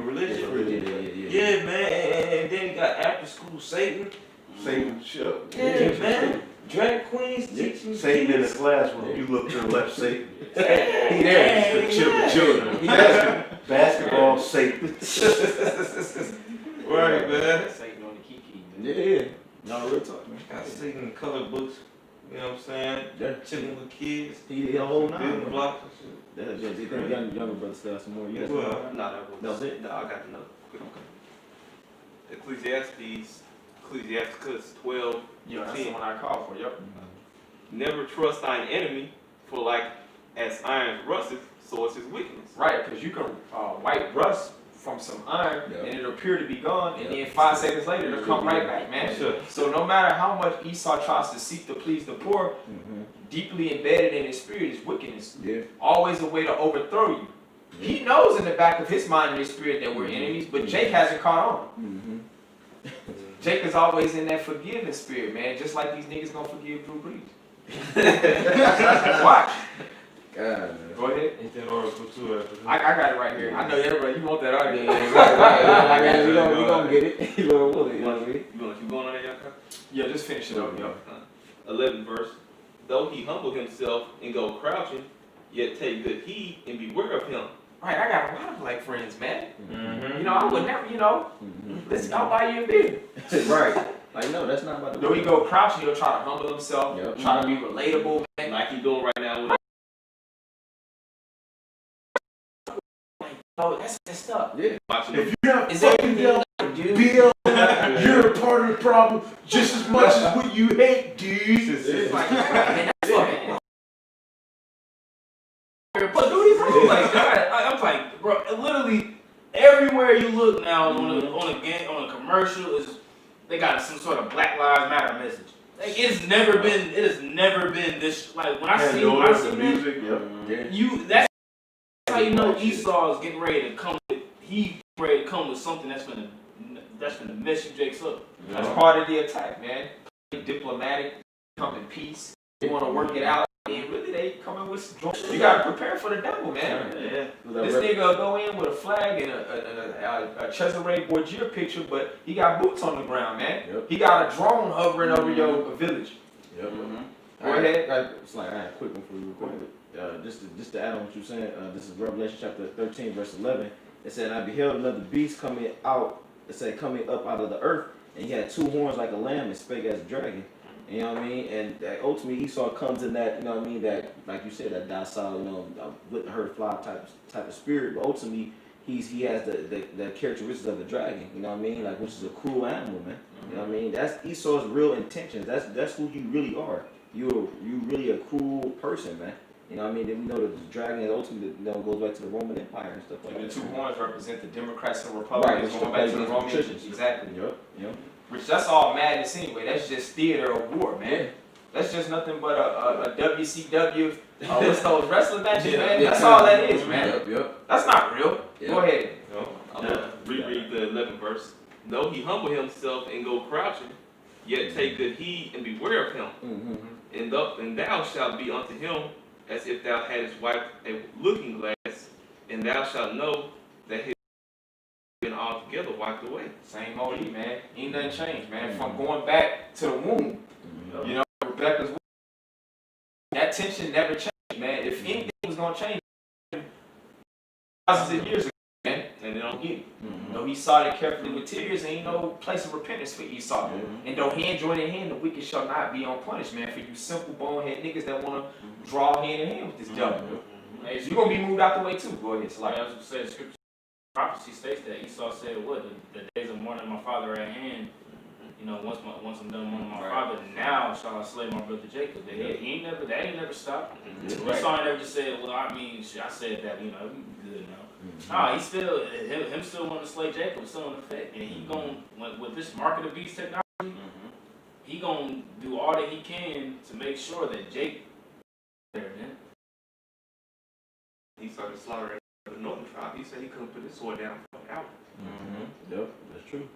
religion. Yeah. Yeah, man. And then he got after school Satan. Satan, shut. Yeah, man. Drag queens teaching Satan in the kids. classroom. You look to the left, Satan. He there. The children. He basketball, Satan. Right, man. Satan on the kiki. Yeah. No, real talk, man. Got Satan colored books. You know what I'm saying? Yeah. Chilling with kids. He a whole Building nine. blocks and shit. You think younger brother still have some more? You got some Well, more? No, That was it? No, I got another quick one. Ecclesiasticus 12. Yeah, that's the one I called for. Yep. Never trust thine enemy, for like as iron rusteth, so is his wickedness. Right, because you can wipe rust from some iron, Yeah. and it'll appear to be gone, and Yeah. then 5 seconds later it'll come right back, man. Sure. So no matter how much Esau tries to seek to please the poor, deeply embedded in his spirit is wickedness. Yeah. Always a way to overthrow you. He knows in the back of his mind and his spirit that we're enemies, but Jake hasn't caught on. Jake is always in that forgiving spirit, man. Just like these niggas gonna forgive Drew Brees. Watch. God, man. Go ahead. Ain't that article too after this? I got it right here. I know everybody. You want that article? Right. We gonna get it. You know what I mean? You want to keep going on that, y'all? Yeah, just finish it up, yo. 11 verse. Though he humble himself and go crouching, yet take good heed and beware of him. Right, I got a lot of black friends, man. Mm-hmm. You know, I would never, listen, I'll buy you a beer. Right. Like, no, that's not about the Though he go crouching, he'll try to humble himself, Yep. try to be relatable, man. Like you doing right now with Oh, that's messed up. watching If you have Is there fucking anything I can do? BL, you're a part of the problem just as much as what you hate, dude. It's like, man, that's fucking. But dude, bro, like, God, I'm like, bro, literally everywhere everywhere you look now on a commercial is they got some sort of Black Lives Matter message. Like it has never been this. Like when I see music, that's how you know Esau is getting ready to come with. He ready to come with something that's gonna mess you Jakes up. That's part of the attack, man. Diplomatic, come in peace. They want to work it out. And really, they coming with. You gotta prepare for the devil, man. Yeah. This nigga go in with a flag and a Cesare Borgia picture, but he got boots on the ground, man. Yep. He got a drone hovering over your village. Yep. Go ahead. It's like I had a quick one for you real quick. Just to add on what you're saying, this is Revelation chapter 13, verse 11. It said, I beheld another beast coming out, it said coming up out of the earth, and he had two horns like a lamb and spake as a dragon. You know what I mean? And ultimately Esau comes in that, you know what I mean, that, like you said, that docile, you know, with the herd fly type of spirit, but ultimately he has the characteristics of the dragon, you know what I mean? Like, which is a cruel animal, man. You know what I mean? That's Esau's real intentions. That's who you really are. You really a cruel person, man. You know what I mean? Then we know that the dragon ultimately, you know, goes back to the Roman Empire and stuff like that. And the two horns represent the Democrats and Republicans, going back to the Romans. Exactly. Yep. Which that's all madness anyway. That's just theater of war, man. Yeah. That's just nothing but a WCW. What's those wrestling matches, man? That's all that is, man. Yep. That's not real. Yep. Go ahead. Reread the 11th verse. Though he humble himself and go crouching, yet take good heed and beware of him. Mm-hmm. And thou shalt be unto him as if thou hadst wiped a looking glass, and thou shalt know that his been altogether wiped away. Same OD, man. Ain't nothing changed, man. From going back to the womb, you know, Rebecca's womb, that tension never changed, man. If anything was gonna change, thousands of years ago, man, and they don't get it. Though he sought it carefully with tears, ain't no place of repentance for Esau. And though hand join in hand, the wicked shall not be unpunished, man. For you simple bonehead niggas that wanna draw hand in hand with this devil. Hey, You're gonna be moved out the way too. Go ahead, like I was saying, scripture prophecy states that Esau said, "What the days of mourning my father are at hand. You know, once I'm done mourning my father, now shall I slay my brother Jacob." That ain't never stopped. Esau ain't never just said, "Well, I mean, I said that, you know, we good now." Nah, he still him still wanting to slay Jacob, still in effect, and he going with this mark of the beast technology. He gonna do all that he can to make sure that Jake there, man. He started slaughtering the northern tribe. He said he couldn't put his sword down out. Yep, that's true.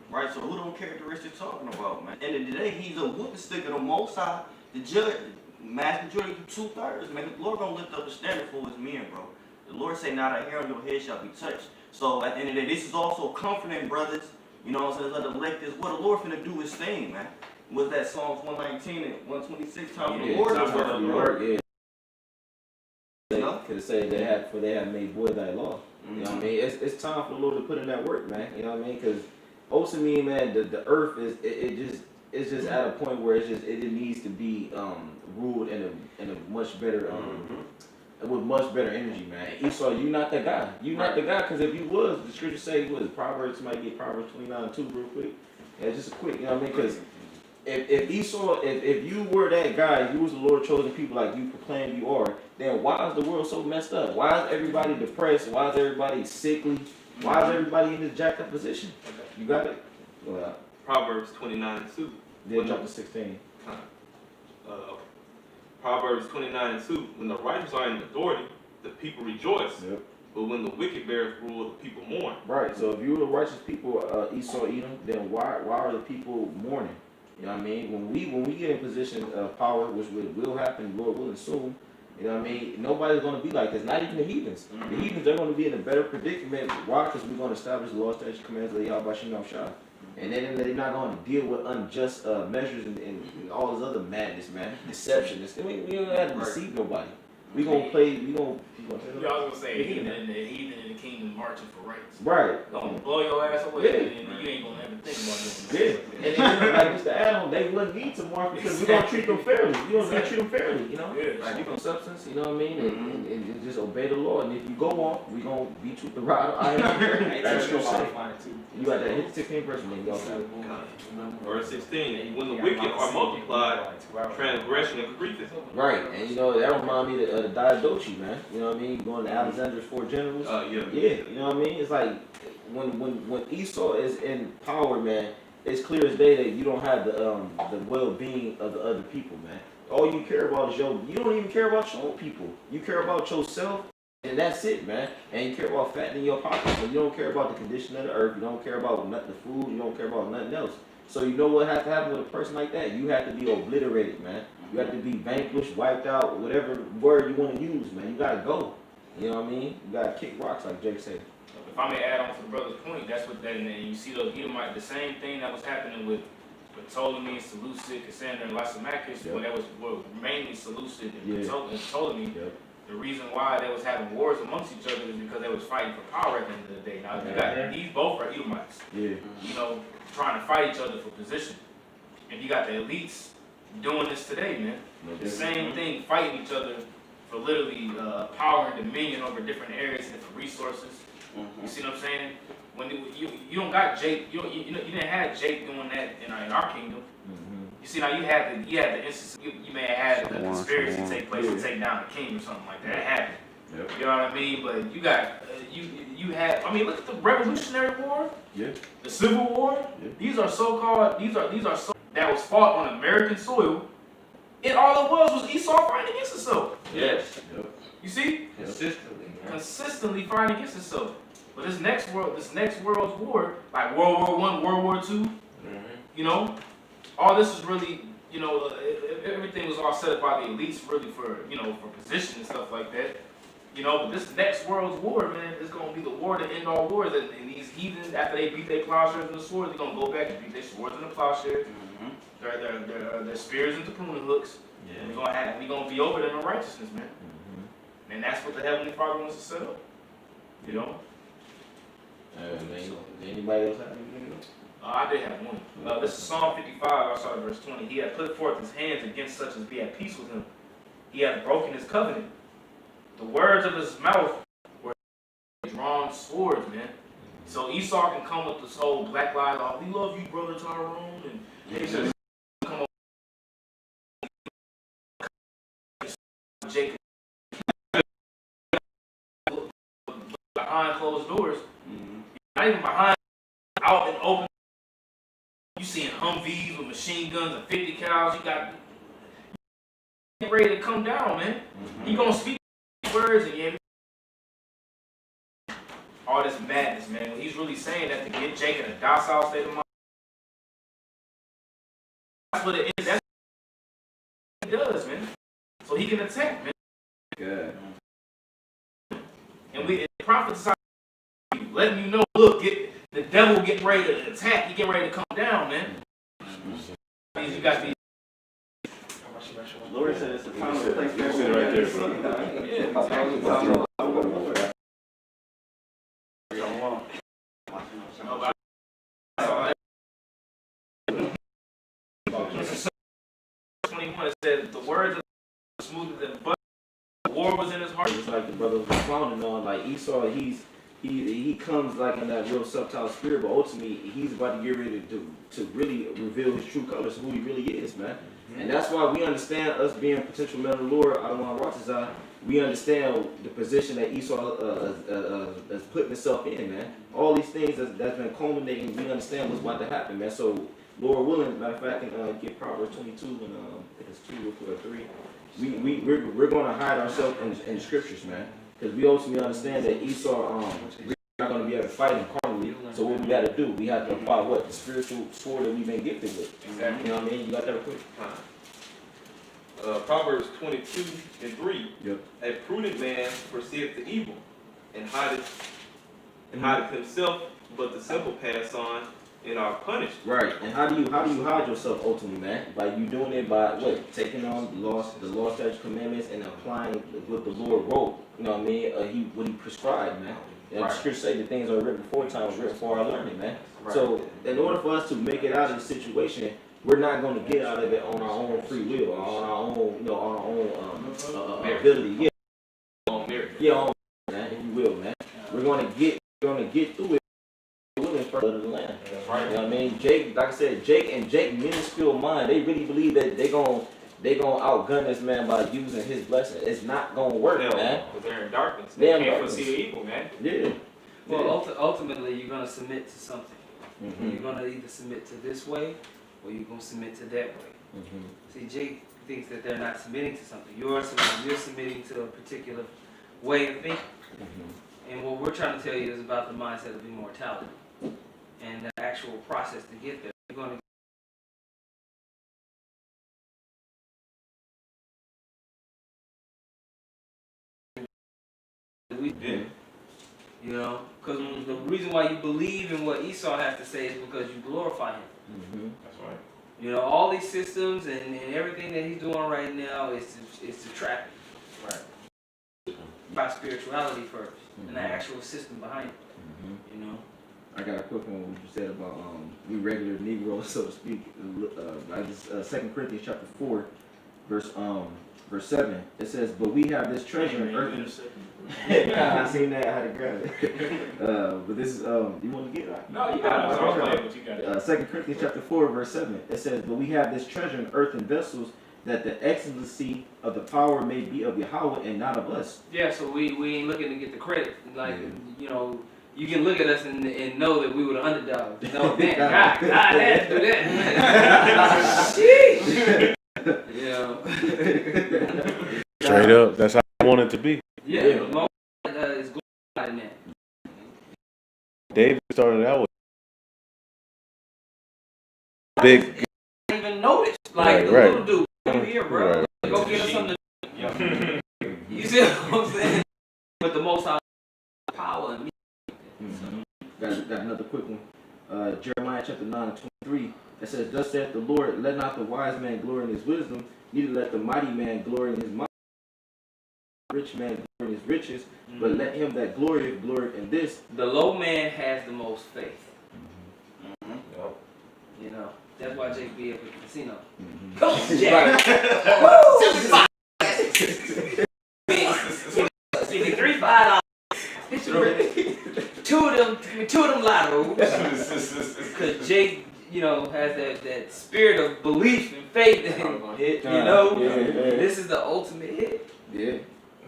Right, so who them characteristics talking about, man? End of the day, he's a whooping stick of the Most High, the judge, mass majority of 2/3. Man, the Lord gonna lift up a standard for his men, bro. The Lord say, not a hair on your head shall be touched. So at the end of the day, this is also comforting, brothers. You know what I'm saying? Let the elect is what the Lord finna do his thing, man. Was that Psalms 119 and 126 time for the Lord? That's what the Lord, yeah. They No? could have said they have made void thy law. You know what I mean? It's time for the Lord to put in that work, man. You know what I mean? Because ultimately, man, the earth is it's just at a point where it needs to be ruled in a much better with much better energy, man. Esau, you not that guy. You not the guy, because if you was, the scripture say you was. Proverbs, might get Proverbs 29:2 real quick. Yeah, just a quick, you know what I mean? Because if Esau, if you were that guy, you was the Lord chosen people like you proclaim you are, then why is the world so messed up? Why is everybody depressed? Why is everybody sickly? Why is everybody in this jacked up position? You got it? Go ahead. Proverbs 29:2. Then chapter 16. Okay. Proverbs 29:2. When the righteous are in authority, the people rejoice. Yep. But when the wicked beareth rule, the people mourn. Right. So if you were the righteous people, Esau, Edom, then why are the people mourning? You know what I mean? When we get in position of power, which will happen, Lord willing, soon. You know what I mean? Nobody's going to be like this. Not even the heathens. The heathens are going to be in a better predicament. Why? Because we're going to establish the law, statutes, commands of YAHAWASHI. And then they're not going to deal with unjust measures and all this other madness, man. Deception. I mean, we don't have to deceive nobody. We gonna play. We gonna. Y'all gonna say heathen in the kingdom marching for rights. Right. Gonna blow your ass away, and you ain't gonna ever think about this. Yeah. And then, like Mr. Adam, they wouldn't need to march because we're gonna treat them fairly. We're gonna treat them fairly. You know. Yeah. Like you substance. You know what I mean? And just obey the law. And if you go off, we gonna beat you with the rod of iron. That's what you got that. Hit the 16th verse, man. Y'all got it. Verse 16. When the wicked are multiplied, transgression increases. Right, and you know that remind me of the Diadochi, man. You know what I I mean? Going to Alexander's 4 generals. Yeah. Yeah, you know what I mean? It's like when Esau is in power, man, it's clear as day that you don't have the well-being of the other people, man. All you care about is you don't even care about your own people. You care about yourself, and that's it, man. And you care about fattening your pockets, but you don't care about the condition of the earth. You don't care about the food. You don't care about nothing else. So you know what has to happen with a person like that? You have to be obliterated, man. You have to be vanquished, wiped out, whatever word you want to use, man. You gotta go. You know what I mean? You gotta kick rocks, like Jake said. If I may add on to the brother's point, that's what and you see those Edomites, the same thing that was happening with Ptolemy, Seleucid, Cassander, and Lysimachus, when that was mainly Seleucid and Ptolemy. Yep. The reason why they was having wars amongst each other is because they was fighting for power at the end of the day. Now you got these both are Edomites. Yeah. You know, trying to fight each other for position. And you got the elites doing this today, man. The same thing, fighting each other for literally power and dominion over different areas and different resources. You see what I'm saying? When you don't got Jake, you didn't have Jake doing that in our kingdom. You see, now you had the instance, you may have had a conspiracy take place to take down the king or something like that. It happened. Yep. You know what I mean? But you got you had. I mean, look at the Revolutionary War. Yeah. The Civil War. Yeah. These are so-called. These are so that was fought on American soil. And all it was Esau fighting against itself. Yes. Yep. You see? Consistently fighting against itself. But this next world's war, like World War I, World War II, you know, all this is really, you know, everything was all set up by the elites really for, you know, for position and stuff like that. You know, but this next world's war, man, is going to be the war to end all wars. And these heathens, after they beat their plowshares and the swords, they're going to go back and beat their swords and the plowshares, their spears into pruning hooks. Yeah. And we're going to be over them in righteousness, man. And that's what the Heavenly Father wants to set up. You know? Anybody else have anything else? I did have one. This is Psalm 55, I saw verse 20. He had put forth his hands against such as be at peace with him. He hath broken his covenant. The words of his mouth were drawn swords, man. So Esau can come with this whole black lie, oh, we love you, brother Tyrone, and they just come up with Jacob behind closed doors. Not even behind, out and open. You seeing Humvees with machine guns and 50 cals. You got ready to come down, man. He gonna speak words and all this madness, man. When he's really saying that to get Jake in a docile state of mind. That's what it is. That's what he does, man. So he can attack, man. Good. And we prophesy, letting you know, look, the devil getting ready to attack. He getting ready to come down, man. You got these. Lord said it's a time and place for everyone. It says the words are smoother than butter. The war was in his heart. It's like the brother was clowning on, like Esau. He comes like in that real subtle spirit, but ultimately he's about to get ready to really reveal his true colors, who he really is, man. And that's why we understand, us being potential men of the Lord out of RAWCHAA, we understand the position that Esau is putting himself in, man. All these things that's been culminating, we understand what's about to happen, man. So, Lord willing, matter of fact, can get Proverbs 22 and I think it's 2 or 3. We're going to hide ourselves in the scriptures, man. Because we ultimately understand that Esau, we're not going to be able to fight him carnally. So what we got to do, we have to apply what? The spiritual sword that we've been gifted with. Exactly. You know what I mean? You got that real quick? Proverbs 22 and 3. Yep. A prudent man foreseeth the evil and hideth himself, but the simple pass on and are punished. Right. And how do you hide yourself ultimately, man? By you doing it by what? Taking on the law, statutes, commandments, and applying what the Lord wrote. You know what I mean? What he prescribed, man. And the scriptures say the things are written before time was written for our learning, man. Right. So in order for us to make it out of the situation, we're not going to get out of it on our own free will, on our own, on our own ability. Yeah. On merit. Yeah, on man, if you will, man. We're going to get through it. Of the land. Right. You know what I mean? Jake, like I said, Jake minuscule mind, they really believe that they're going to they gonna outgun this man by using his blessing. It's not gonna work, man. Because they're in darkness. They're They in can't darkness. foresee the evil, man. Yeah. Well, ultimately, you're going to submit to something. Mm-hmm. You're going to either submit to this way or you're going to submit to that way. Mm-hmm. See, Jake thinks that they're not submitting to something. You're submitting to a particular way of thinking. Mm-hmm. And what we're trying to tell you is about the mindset of immortality and the actual process to get there. You're going to you know, because the reason why you believe in what Esau has to say is because you glorify him. Mm-hmm. That's right. You know, all these systems and everything that he's doing right now is to trap you. Right. By spirituality first, and the actual system behind it. Mm-hmm. You know. I got a quick one. What you said about we regular Negroes, so to speak. I just 2 Corinthians chapter 4, verse 7. It says, "But we have this treasure in earth." I seen that. I had to grab it. But this is you want to get it? No, you got it. I was playing, but you got it. 2 Corinthians chapter 4, verse 7. It says, "But we have this treasure in earthen vessels, that the excellency of the power may be of Yahawah and not of us." Yeah, so we ain't looking to get the credit. Like, you know, you can look at us and know that we were the underdogs. No, man, God had to do that. Sheesh. You know. Straight up, that's how I want it to be. Yeah, the Lord is glorified in that. David started out with big. I didn't even notice. Like, the little dude, come here, bro. Go get us something to do. You see what I'm saying? With the most power and Got another quick one. Jeremiah chapter 9 and 23. It says, "Thus saith the Lord, let not the wise man glory in his wisdom, neither let the mighty man glory in his might, rich man glory in his riches, but let him that glorieth glory in this." the low man has the most faith. Yep. You know, that's why Jake be up at the casino. Mm-hmm. Come on, Jack. Woo! See me $3 $5. Two of them lottos. Because Jake, you know, has that spirit of belief and faith that, you know, this is the ultimate hit. Yeah.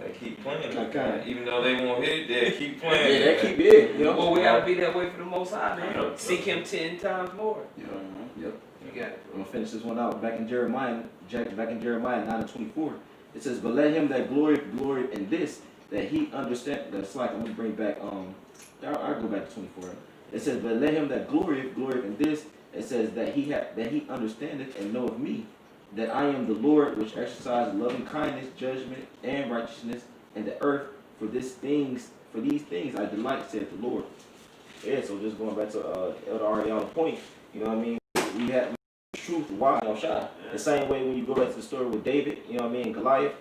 They keep playing. Okay. Even though they won't hit it, they keep playing. Yeah, that keep it. You know? Well, we gotta be that way for the Most High, man. Seek Him 10 times more. Yep. You got it. I'm gonna finish this one out. Back in Jeremiah 9 and 24, it says, "But let him that glory in this, that he understand." That's like, I'm gonna bring back I'll go back to 24. It says, "But let him that glory in this." It says that he understandeth and knoweth me, that I am the Lord which exercise loving kindness, judgment, and righteousness in the earth. For these things I delight, saith the Lord. Yeah. So just going back to Elder Ariana's point, you know what I mean? We have truth. Why YAHAWASHI? The same way when you go back to the story with David, you know what I mean? Goliath.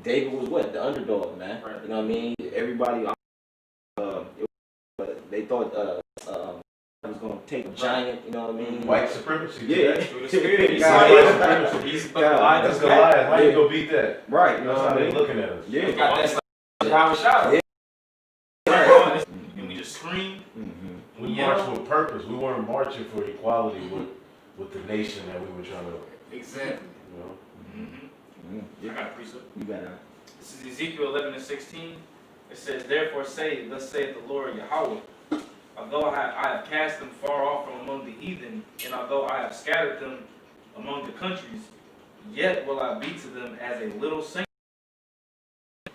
David was what? The underdog, man. Right. You know what I mean? Everybody. They thought I was going to take a giant, you know what I mean? White supremacy. Yeah. That's Goliath. How you gonna beat that? Right. You know That's what how I they mean? looking at us. Yeah. Got that YAHAWASHI. And we just scream. Mm-hmm. We marched with purpose. We weren't marching for equality with the nation that we were trying to. Exactly. You know. I got a precept. You got to. This is Ezekiel 11 and 16. It says, "Therefore say, thus saith the Lord Yahawah, although I have cast them far off from among the heathen, and although I have scattered them among the countries, yet will I be to them as a little sanctuary."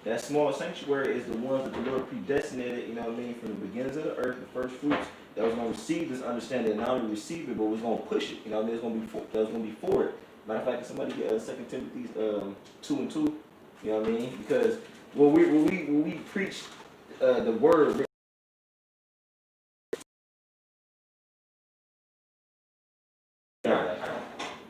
That small sanctuary is the ones that the Lord predestinated, you know what I mean, from the beginnings of the earth, the first fruits, that was going to receive this understanding, and not only receive it, but was going to push it, you know what I mean, that was going to be for it. Matter of fact, if somebody get 2 Timothy 2 and 2, you know what I mean, because when we preach the word,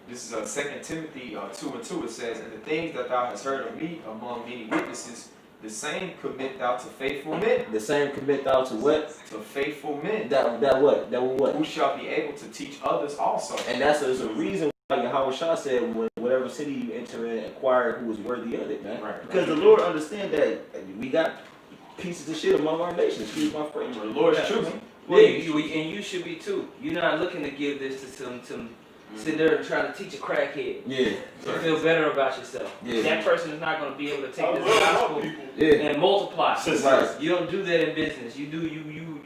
This is 2 Timothy 2 and 2. It says, "And the things that thou hast heard of me among many witnesses, the same commit thou to faithful men." the same commit thou to what? To faithful men, That what? who shall be able to teach others also. And there's a reason why YAHAWASHI said, whatever city you enter in, acquire who is worthy of it, man. Right. Because the Lord understands that we got pieces of shit among our nations. Excuse my French. The Lord's choosing. Well, you should be too. You're not looking to give this to some sit there and try to teach a crackhead. Yeah. To feel better about yourself. Yeah. That person is not going to be able to take this gospel Yeah. and multiply. Right. You don't do that in business. You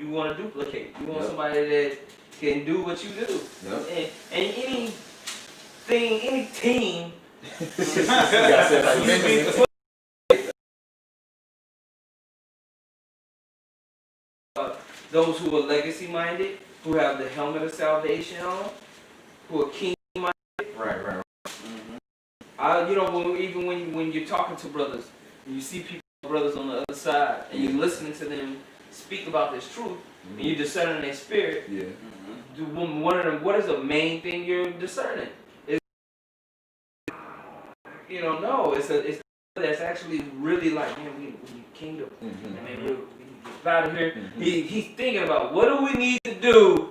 want to duplicate. You want somebody that can do what you do. Yep. And any team. Those who are legacy minded, who have the helmet of salvation on, who are king minded. Right. Even when you're talking to brothers, and you see brothers on the other side, and you're listening to them speak about this truth, and you're discerning their spirit. Yeah. One of them, what is the main thing you're discerning? It's that's actually really like, man, we kingdom. I mean, we get out of here. He's thinking about what do we need to do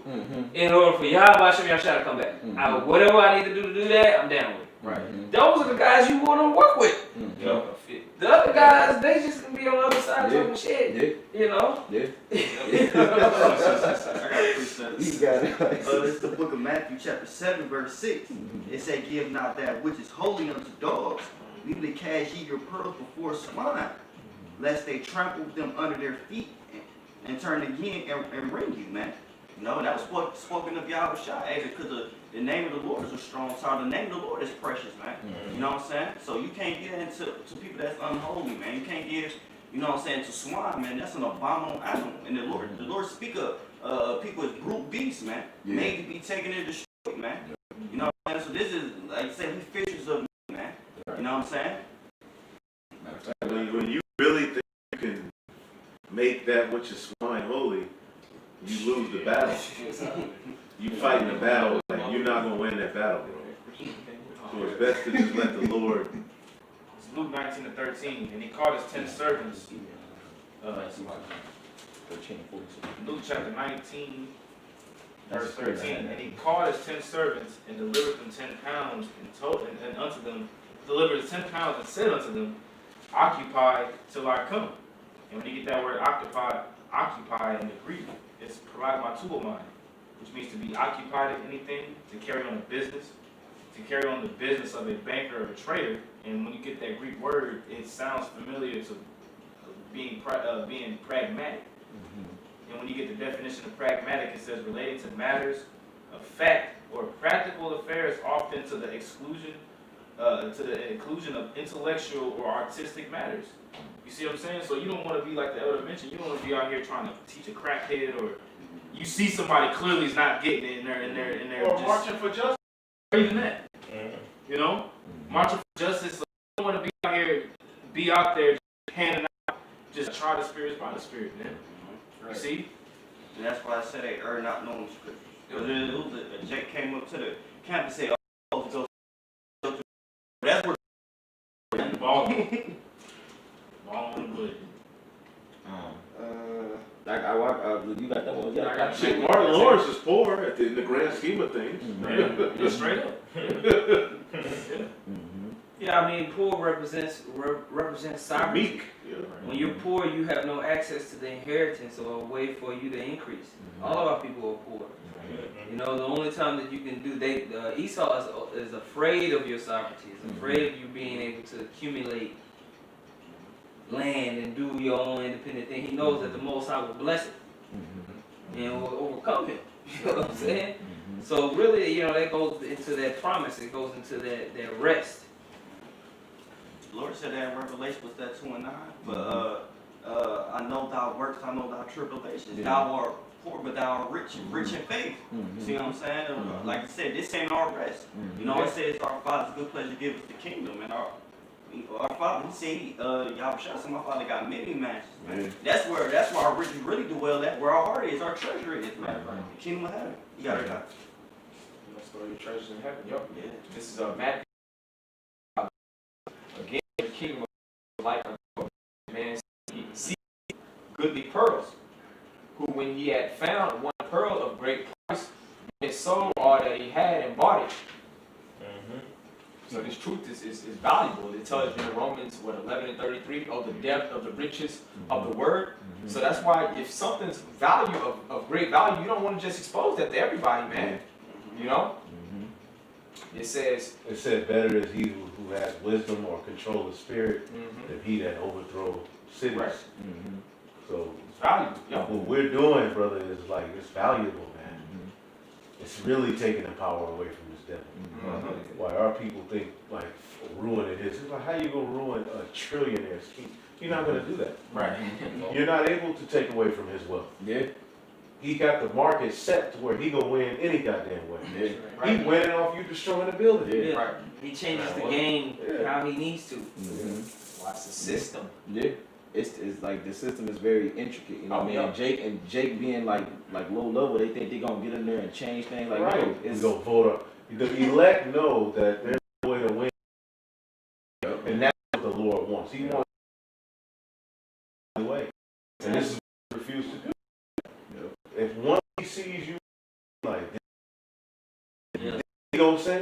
in order for YAHAWASHI to come back. Whatever I need to do that, I'm down with it. Right. Those are the guys you want to work with. The other guys, they just gonna be on the other side talking shit. You know? Yeah. I gotta preach that. You got it. It's the book of Matthew chapter 7 verse 6. It say, give not that which is holy unto dogs, neither cast ye your pearls before swine, lest they trample them under their feet and turn again and ring you, man. No, that was spoken of YAHAWASHI, because the name of the Lord is a strong tower. The name of the Lord is precious, man. You know what I'm saying? So you can't get into people that's unholy, man. You can't get, you know what I'm saying, to swine, man. That's an abominable animal. And the Lord speak of people as brute beasts, man. Made to be taken and destroyed, man. You know what I'm saying? So this is, like I said, we fishers of men, man. You know what I'm saying? When you really think you can make that which is swine holy, you lose the battle. You fighting the battle, like you're not gonna win that battle, bro. So it's best to just let the Lord. It's Luke 19:13, and he called his 10 servants. Luke chapter 19, verse 13, and he called his 10 servants and delivered them 10 pounds and unto them delivered 10 pounds and said unto them, occupy till I come. And when you get that word occupy in the Greek, it's provide my tool mind, which means to be occupied in anything, to carry on a business, to carry on the business of a banker or a trader. And when you get that Greek word, it sounds familiar to being pragmatic. And when you get the definition of pragmatic, it says relating to matters of fact or practical affairs, often to the inclusion of intellectual or artistic matters. You see what I'm saying? So you don't want to be like the elder mentioned. You don't want to be out here trying to teach a crackhead, or you see somebody clearly is not getting it, and they're Or just marching for justice. or even that. You know, marching for justice. So you don't want to be out there just handing out, just try the spirits by the spirit, man. You see? And that's why I said they are not knowing scriptures. A Jake came up to the camp and said, "Oh, go." That's where Ball in the wood. You got that one? Yeah, I got Shit, Martin Lawrence is poor in the grand scheme of things. Yeah, straight up. Yeah, I mean, poor represents sovereignty. Meek. Yeah. When you're poor, you have no access to the inheritance or a way for you to increase. All of our people are poor. You know, the only time that you can do, Esau is afraid of your sovereignty, is afraid of you being able to accumulate land and do your own independent thing. He knows that the Most High will bless it and will overcome him. You know what I'm saying? So really, you know, that goes into that promise. It goes into that rest. the Lord said that in Revelation, was that 2 and 9? But I know thy works, I know thy tribulations. Thou art poor, but thou art rich in faith. See what I'm saying? Like I said, this ain't our rest. You know, it says our Father's good pleasure to give us the kingdom, and our Father, he said, YAHAWASHI, so my Father got many mansions, man. That's where our riches really dwell at, where our heart is, our treasure is, man. The kingdom of heaven. You got it. You know, store your treasures in heaven. Yep. Yeah. This is Matthew. Again, the kingdom of life, man, see goodly pearls, who when he had found one pearl of great price, he sold all that he had and bought it. So this truth is valuable. It tells you in Romans 11:33 of the depth of the riches of the word. So that's why if something's value of great value, you don't want to just expose that to everybody, man. You know? It says, It said, better is he who has wisdom or control of spirit than he that overthrows cities. Right. So it's valuable. what we're doing, brother, is like, it's valuable, man. It's really taking the power away from this devil. Why our people think like ruining his. It's like, how you gonna ruin a trillionaire's scheme? You're not gonna do that. Right. You're not able to take away from his wealth. Yeah. He got the market set to where he gonna win any goddamn way. Yeah. He winning off you destroying the building. Yeah. Right. He changes the game how he needs to. Watch the system. Yeah. It's like the system is very intricate, you know what I mean? And Jake being like low level, they think they gonna get in there and change things. Like, no, It's gonna vote up. The elect know that there's no way to win, and that's what the Lord wants. He wants the way, and this is what he refused to do. If one he sees you like, he gonna say,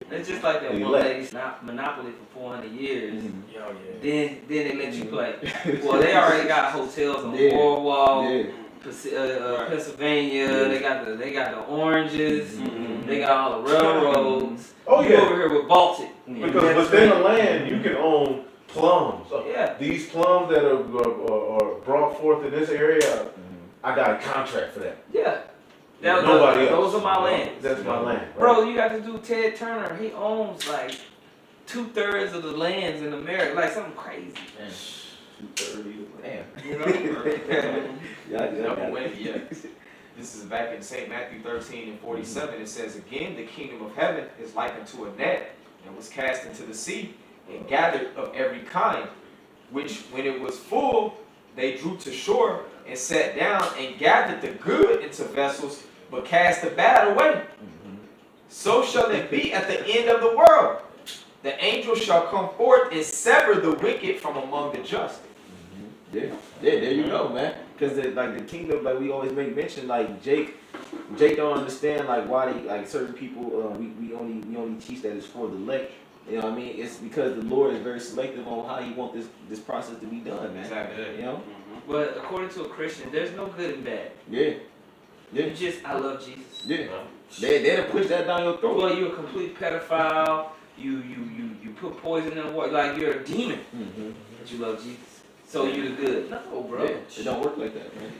It's just like that The one elect. lady's Monopoly for 400 years. Yo, Then they let you play. Well, they already got hotels on Boardwalk, Pennsylvania. They got the oranges. They got all the railroads. oh You yeah, over here with Baltic. because within the land you can own plums. Yeah. These plums that are brought forth in this area, I got a contract for that. Yeah. Nobody else. Those are my lands. That's my land, right? Bro, you got to do Ted Turner. He owns like 2/3 of the lands in America. Like something crazy. damn. You know? Yeah. This is back in St. Matthew 13:47. It says, again, the kingdom of heaven is likened to a net and was cast into the sea and gathered of every kind, which when it was full, they drew to shore and sat down and gathered the good into vessels, but cast the bad away. So shall it be at the end of the world. The angel shall come forth and sever the wicked from among the just. Yeah, there you go, man. Because like the kingdom, like we always make mention, like Jake don't understand like why they, like certain people. We only teach that it's for the elect. You know what I mean? It's because the Lord is very selective on how He wants this process to be done, man. Exactly. You know? But according to a Christian, there's no good and bad. Yeah. You just, I love Jesus. Yeah. They'll push that down your throat. Well, you're a complete pedophile. You put poison in the water. Like you're a demon. But you love Jesus. So you're the good. No, bro. Yeah, it don't work like that, man.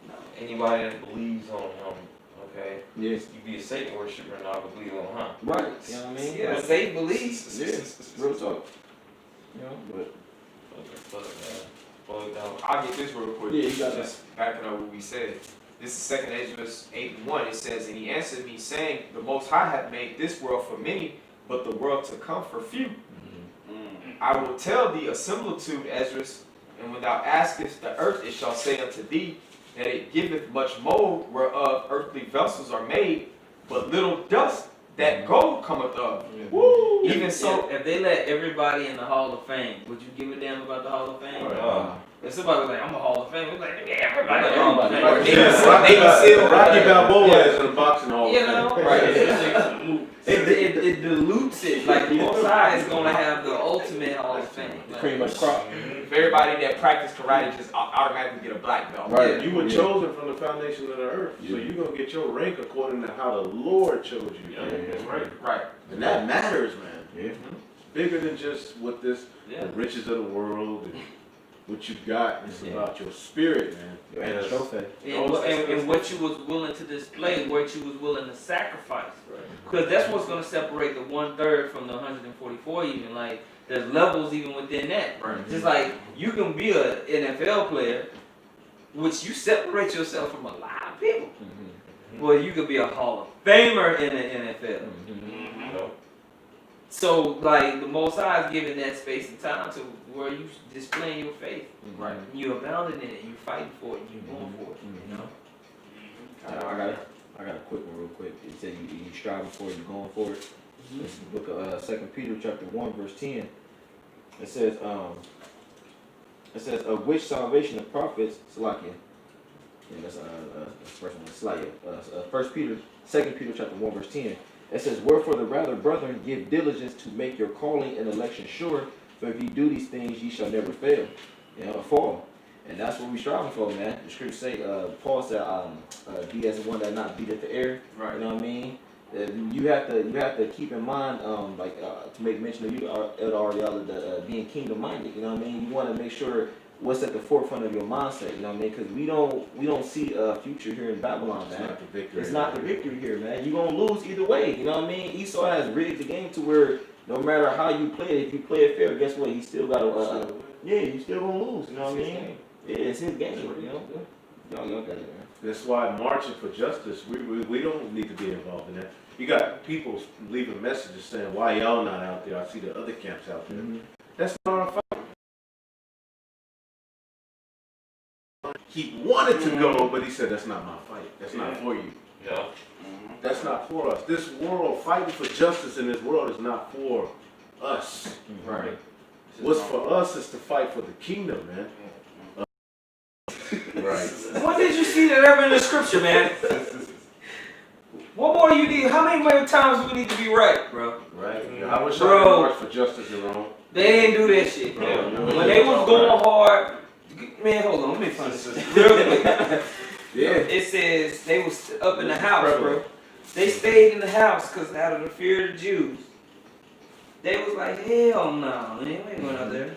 No. Anybody that believes on him, okay? Yes. You be a Satan worshiper and not believe on him. Right. You know what I mean? Yeah, Satan believes. Yeah. Real talk. You know, but I'll get this real quick. Yeah, you got just backing up what we said. This is 2 Ezra 8:1. It says, and he answered me, saying, the Most High hath made this world for many, but the world to come for few. I will tell thee a similitude, Ezra, and when thou askest the earth, it shall say unto thee, that it giveth much mold, whereof earthly vessels are made, but little dust that gold cometh of. Woo! Even so, if they let everybody in the Hall of Fame, would you give a damn about the Hall of Fame? If somebody was like, I'm a Hall of Fame, we're like, yeah, everybody in the Hall of Fame. Rocky Balboa is in the boxing hall. You know? It dilutes it. Like the Most High is gonna have the ultimate Hall of Fame. pretty much crop. if everybody that practiced karate just automatically get a black belt. Right. You were chosen from the foundation of the earth, so you're going to get your rank according to how the Lord chose you. That's right. Right. And that matters, man. Yeah. It's bigger than just what the riches of the world and what you got. It's about your spirit, man. And a trophy. And what you was willing to display, what you was willing to sacrifice. Because that's what's going to separate the 1/3 from the 144 even. Like, there's levels even within that. Right. Just like, you can be an NFL player, which you separate yourself from a lot of people. Well, you could be a Hall of Famer in the NFL. So, like, the Most High is giving that space and time to where you displaying your faith. Right. You're abounding in it. You're fighting for it. You're going for it. You know. I got a quick one real quick. It said you striving for it, you're going for it. This is the book of 2 Peter chapter 1 verse 10. It says of which salvation of prophets, Salakia. Yeah, that's first one, Salakia. 2 Peter chapter 1 verse 10. It says, wherefore the rather, brethren, give diligence to make your calling and election sure, for if ye do these things, ye shall never fail, or fall. And that's what we striving for, man. The scriptures say, Paul said, be as the one that not beat at the air. Right. You know what I mean? You have to keep in mind, to make mention of you, Ariella, being kingdom minded. You know what I mean? You want to make sure what's at the forefront of your mindset. You know what I mean? Because we don't see a future here in Babylon, man. It's not the victory. It's not the victory here, man. You're gonna lose either way. You know what I mean? Esau has rigged the game to where no matter how you play it, if you play it fair, guess what? He still got to. You still gonna lose. You know what I mean? Yeah, it's his game. You know. Y'all got it, man. That's why marching for justice, we don't need to be involved in that. You got people leaving messages saying, why y'all not out there? I see the other camps out there. That's not our fight. He wanted to go, but he said, that's not my fight. That's not for you. Yeah. That's not for us. This world, fighting for justice in this world is not for us. Right. What's for us is to fight for the kingdom, man. Right. What did you see that ever in the scripture, man? What more you need? How many more times do we need to be right, bro? Right. I wish I Bro. could march for justice in Rome. They ain't do that shit, bro. Yeah. When they was going hard, man, hold on, let me find this real quick. Yeah. It says they was up in the house, bro. They stayed in the house because out of the fear of the Jews. They was like, hell no, man, we ain't going out there.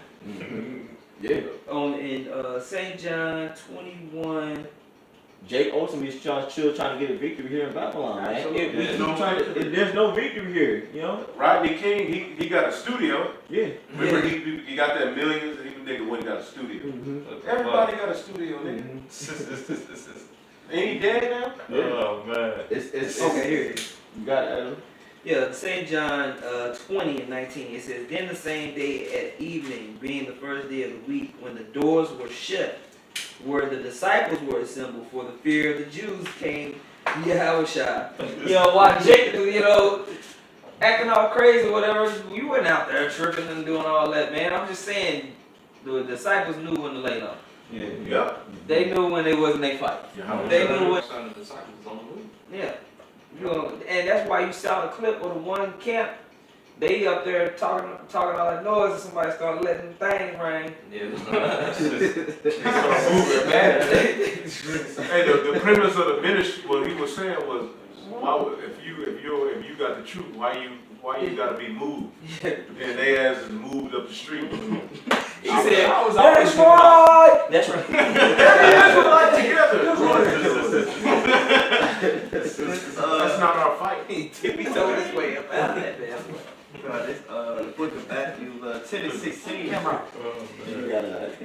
Yeah. In St. John 21. Jake ultimately is still trying to get a victory here in Babylon, man. Absolutely. There's no victory here, you know? Rodney King, he got a studio. Yeah. Remember, he got that millions, and even nigga went and got a studio. Everybody got a studio, nigga. Ain't he dead now? Oh man. It's Okay, here it is. You got it, Adam? Yeah, St. John 20 and 19, it says, then the same day at evening, being the first day of the week, when the doors were shut, where the disciples were assembled for the fear of the Jews, came YAHAWASHI. You know, while Jacob, acting all crazy or whatever, you weren't out there tripping and doing all that, man. I'm just saying, the disciples knew when to lay low. Yeah. Yep. They knew when it wasn't their fight. They knew when. The disciples on the move. Yeah. You know, and that's why you saw the clip of the one camp. They up there talking all that noise, and somebody started letting things rain. Yeah. Hey, the premise of the ministry, what he was saying was, if you got the truth, why you gotta be moved? And they asses moved up the street. He said, "That's right." That's right. That's not our fight. He told his way up out of that damn. This the book of Matthew 10 and 16.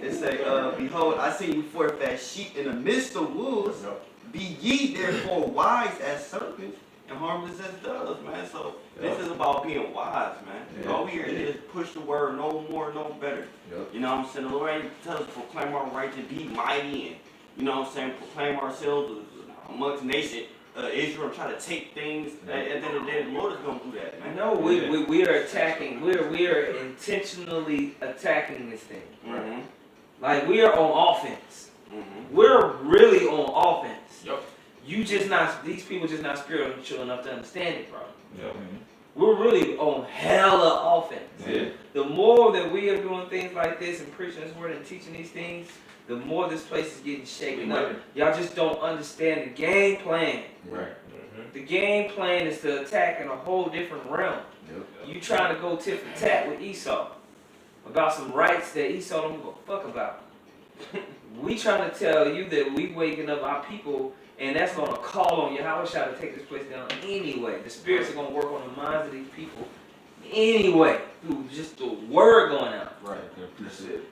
It say, behold, I send you forth as sheep in the midst of wolves. Be ye therefore wise as serpents and harmless as doves, man. So this is about being wise, man. All we here is push the word no more, no better. You know what I'm saying? The Lord ain't tell us to proclaim our right to be mighty and, you know what I'm saying, proclaim ourselves amongst nations. Israel try to take things, at the end of the day, the Lord is going to do that, man. No, we are attacking. We are intentionally attacking this thing. Like we are on offense. We're really on offense. Yep. These people just not spiritual enough to understand it, bro. Yep. We're really on hella offense. Yeah. The more that we are doing things like this and preaching this word and teaching these things, the more this place is getting shaken up. Y'all just don't understand the game plan. Right. The game plan is to attack in a whole different realm. You trying to go tit for tat with Esau about some rights that Esau don't give a fuck about. We trying to tell you that we waking up our people, and that's going to call on Yahawashi to take this place down anyway. The spirits are going to work on the minds of these people anyway through just the word going out. Right. That's it.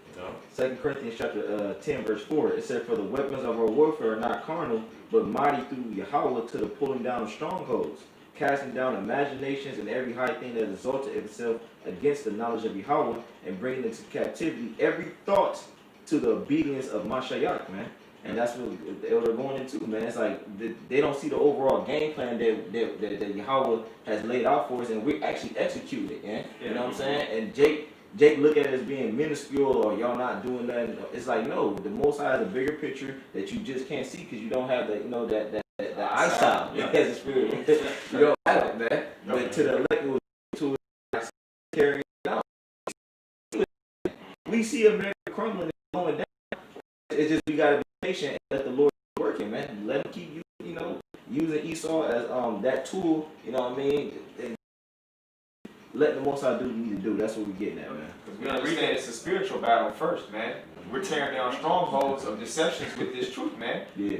2 Corinthians chapter 10 verse 4, it said, for the weapons of our warfare are not carnal, but mighty through Yahawah to the pulling down of strongholds, casting down imaginations and every high thing that exalted itself against the knowledge of Yahawah, and bringing into captivity every thought to the obedience of Mashiach, man. And that's what they're going into, man. It's like they don't see the overall game plan that Yahawah has laid out for us, and we actually execute it, man. You know what I'm saying? And Jake look at it as being minuscule, or y'all not doing that. It's like, no, the Most High has a bigger picture that you just can't see because you don't have the, the eyesight as a spirit. You don't have it, man. But to the elect, it was to carrying it out. We see America crumbling and going down. It's just we gotta be patient and let the Lord work it, man. Let him keep using Esau Esau as that tool, you know what I mean? And let the Most High do what you need to do. That's what we're getting at, man. Because we understand it's a spiritual battle first, man. We're tearing down strongholds of deceptions with this truth, man. Yeah.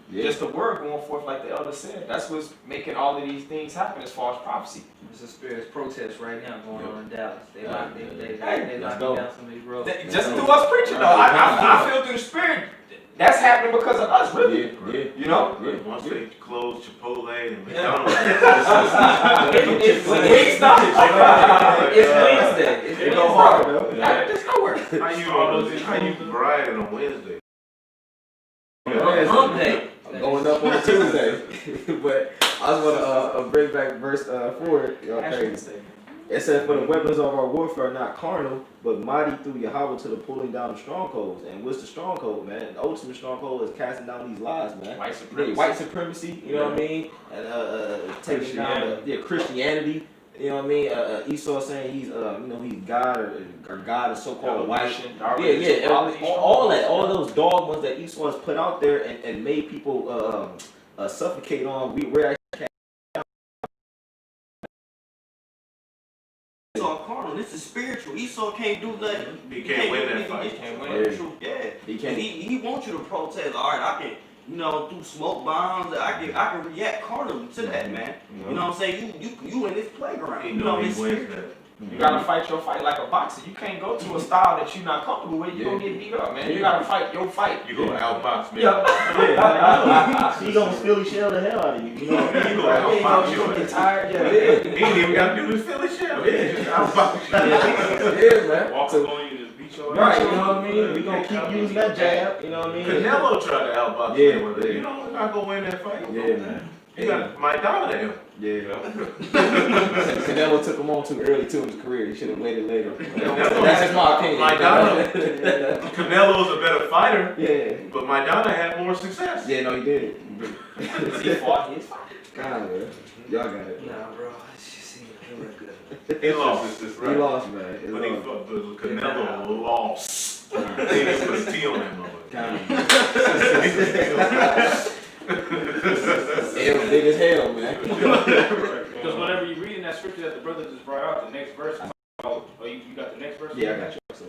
Yeah. Just the word going forth, like the elder said. That's what's making all of these things happen as far as prophecy. There's a spirit protest right now going on in Dallas. They Yeah. locked they Let's knocking go. down some of these roads. Just through us preaching, though. I feel through the spirit. That's happening because of us, really. Yeah. You know? Yeah. Once they close Chipotle and McDonald's, It's Wingstop. It's Wednesday. It's It go Wednesday. hard, though. There's nowhere. how you riding on Wednesday? Hump day. I'm going up on a Tuesday. But I just want to bring back verse 4. Y'all crazy. It says, "For the weapons of our warfare are not carnal, but mighty through Yahawah to the pulling down of strongholds." And what's the stronghold, man? The ultimate stronghold is casting down these lies, man. White supremacy. White supremacy, you know what I mean? And taking down Christianity. You know what I mean? Esau saying he's he's God or God is so-called white. All that, all those dogmas that Esau has put out there and made people suffocate on. We're actually Esau carnal. This is spiritual. Esau can't do nothing. He can't win that do fight. anything. Can't win. True. Yeah. he can't. He wants you to protest. All right, I can, do smoke bombs. I can react carnally to that, man. You know what I'm saying? You in this playground. He You know knows this he wins spiritual. that. You gotta fight your fight like a boxer. You can't go to a style that you're not comfortable with. You're gonna get beat up, man. You gotta fight your fight. You gonna outbox me? He gonna Philly shell the hell out of you. You know what I mean? You gonna outbox You gonna you? get tired. He ain't even got to do this Philly shit. He just outbox you. Yeah, man. Walk So- up on you, just beat your ass. Right, you know what I mean? We gonna keep using that jab, you know what I mean? Canelo tried to outbox Yeah, him with it. yeah. You know he's not gonna win that fight. Yeah, man. He got Mike dominate him. Yeah. Canelo took him on too early too in his career. He should have waited later. That's just my opinion. Canelo's a better fighter, Yeah. but Maidana had more success. Yeah, no, he did. He fought his fight. Kind of, man. Y'all got it. Nah, bro. She look good. He lost this He right. lost, man. It's But he lost. fucked with Canelo lost. They didn't put a T on that mother. Kind of. Hell big as hell, man. Because whenever you read in that scripture that the brother just brought out, the next verse, oh, you got the next verse? Yeah, I got you. So,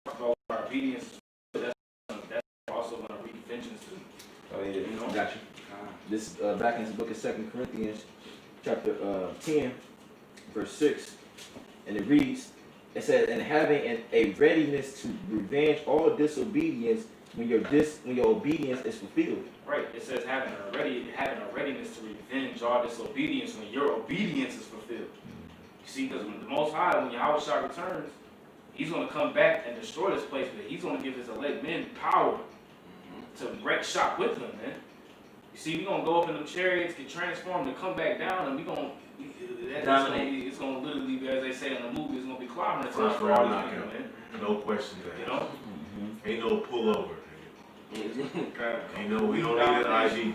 About our obedience, that's also going to read vengeance too. oh yeah, got you. This back in the book of 2 Corinthians, chapter 10, verse 6, and it reads, it says, "And having a readiness to revenge all disobedience when your obedience is fulfilled." Right, it says having a readiness to revenge all disobedience when your obedience is fulfilled. You see, because when the Most High, when YAHAWASHI returns, he's going to come back and destroy this place, but he's going to give his elect men power to wreck shop with him, man. You see, we're going to go up in them chariots, get transformed, and come back down, and we're going to, it's going to literally be, as they say in the movie, it's going to be clobbering time for all these people, man. No question You there. know? Ain't no pullover. Ain't no, we don't need an ID.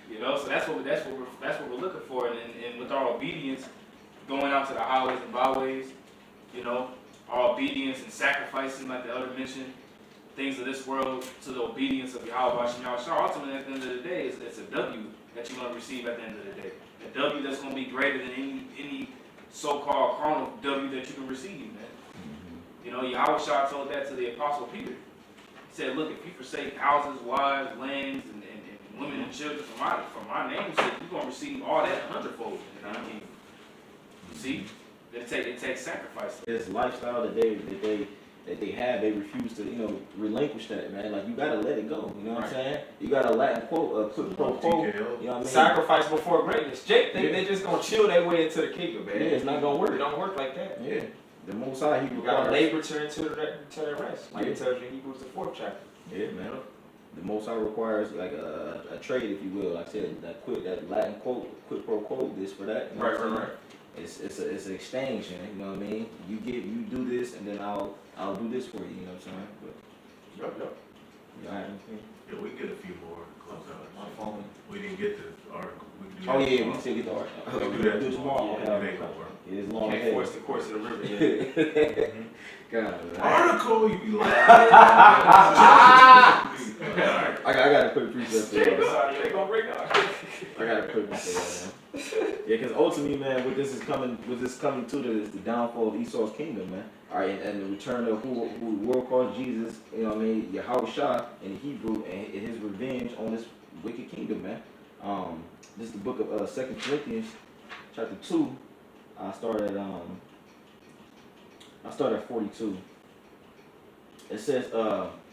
You know, so that's what we're looking for, and with our obedience, going out to the highways and byways, you know, our obedience and sacrificing, like the elder mentioned, things of this world to the obedience of YAHAWASHI. Ultimately, at the end of the day, it's a W that you're going to receive at the end of the day. A W that's going to be greater than any so-called carnal W that you can receive, man. You know, YAHAWASHI told that to the Apostle Peter. He said, look, if you forsake houses, wives, lands, and women and children for my name's sake, you're going to receive all that 100-fold in the kingdom. You see? It takes sacrifice. This lifestyle that they have, they refuse to, relinquish that, man. Like, you gotta let it go. You know what I'm saying? You gotta Latin quote, quid pro quo. You know what I mean? Sacrifice before greatness. Jake think they just gonna chill their way into the kingdom, man. Yeah, it's not gonna work. It don't work like that. Yeah. The Most High, he You gotta requires. labor to enter the rest. Like it tells you in Hebrews the 4th chapter. Yeah, man. The Most High requires like a trade, if you will. Like I said, that Latin quote, quid pro quo, this for that. You know what I'm saying? Right. It's an exchange, you know what I mean? You do this, and then I'll do this for you. You know what I'm saying? But Yup. you know, anything? Yeah, we can get a few more close out. My phone. We didn't get the article. We can do Oh that yeah, we tomorrow. can still get the art. We can do that Do tomorrow. Yeah, it ain't gonna work. It is long Can't ahead. force the course of the river. God, man. Article, you be lying. Are I got a quick precept there. They gonna break down. I got a quick precept, man. Yeah, because ultimately, man, what this is coming to is the downfall of Esau's kingdom, man. All right, and the return of who the world calls Jesus, you know what I mean, YAHAWASHI in Hebrew, and his revenge on this wicked kingdom, man. This is the book of 2 Corinthians, chapter 2. I start at 42. It says,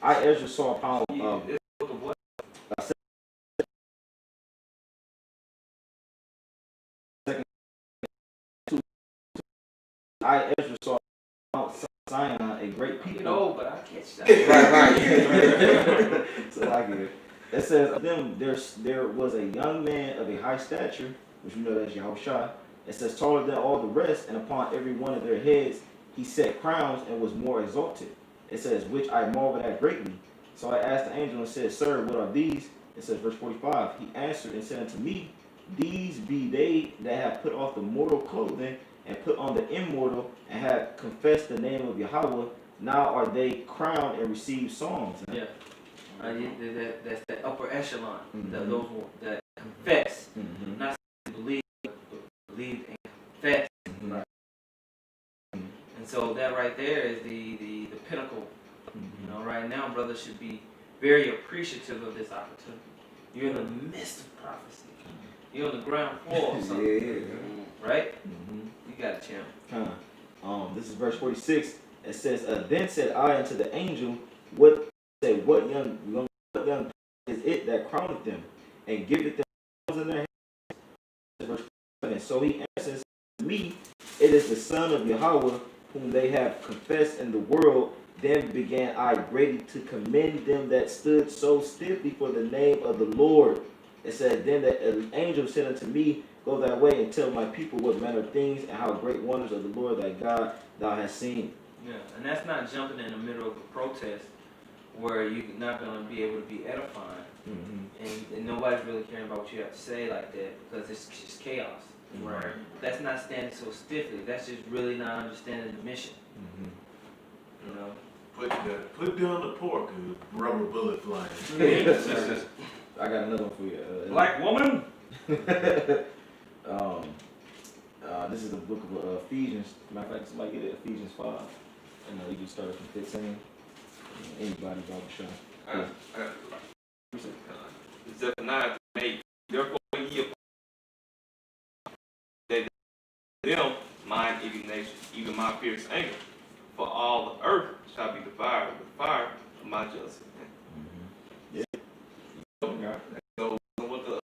I Ezra saw a pound of I Ezra saw Mount Sinai a great people. You know, but I catch that. Right. So I get it. It says of them there was a young man of a high stature, which we know that's YAHAWASHI. It says taller than all the rest, and upon every one of their heads he set crowns and was more exalted. It says, which I marveled at greatly. So I asked the angel and said, Sir, what are these? It says, verse 45. He answered and said unto me, These be they that have put off the mortal clothing and put on the immortal, and have confessed the name of Yahweh. Now are they crowned and receive songs. Yeah. That's the upper echelon. Those that confess, not believe, but believe and confess. And so that right there is the pinnacle. You know, right now, brothers should be very appreciative of this opportunity. You're in the midst of prophecy. You're on the ground floor or something. Right? You got a chance. This is verse 46. It says, Then said I unto the angel, What young is it that crowneth them, and giveth them crowns in their hands? Verse 47. So he answers me, It is the Son of Yahweh, whom they have confessed in the world. Then began I greatly to commend them that stood so stiffly for the name of the Lord. It said, Then the angel said unto me, Go thy way and tell my people what manner of things and how great wonders of the Lord thy God thou hast seen. Yeah, and that's not jumping in the middle of a protest where you're not going to be able to be edifying. And nobody's really caring about what you have to say like that, because it's just chaos. Right. That's not standing so stiffly. That's just really not understanding the mission. You know? Put down the pork and rubber bullet flying. I got another one for you. Black woman. This is the book of Ephesians. Matter of fact, somebody get it, Ephesians 5. And you can start from 15. Anybody, BAHASHAM. Zephaniah 8. Therefore ye that them mine indignation, even my fierce anger. For all the earth shall be devoured with fire of my jealousy. Yeah. So what the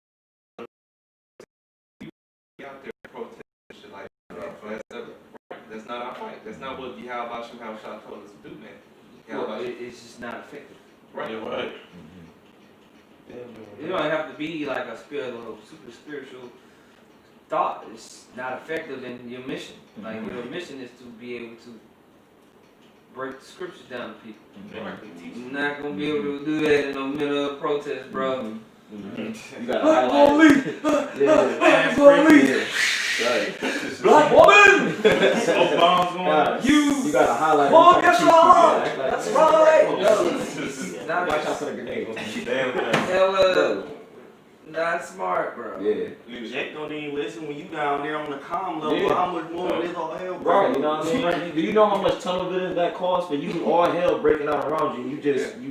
out there protesting like that's not our fight. That's not what YAHAWASHI told us to do, man. Well, it's just not effective. Right. You don't have to be like a super spiritual thought. It's not effective in your mission. Like your mission is to be able to break the scriptures down to people. You're not gonna be able to do that in the middle of a protest, bro. You got Right. Black woman! Smoke bombs going on. You got to highlight. Oh, yes, Lord! That's right! Watch out for the grenade. Hella not smart, bro. Yeah. Jake don't even listen when you down there on the comm level. Yeah. How much more is all hell, Bro, you know what I mean? Do you know how much tunnel vision that costs for you? All hell breaking out around you. You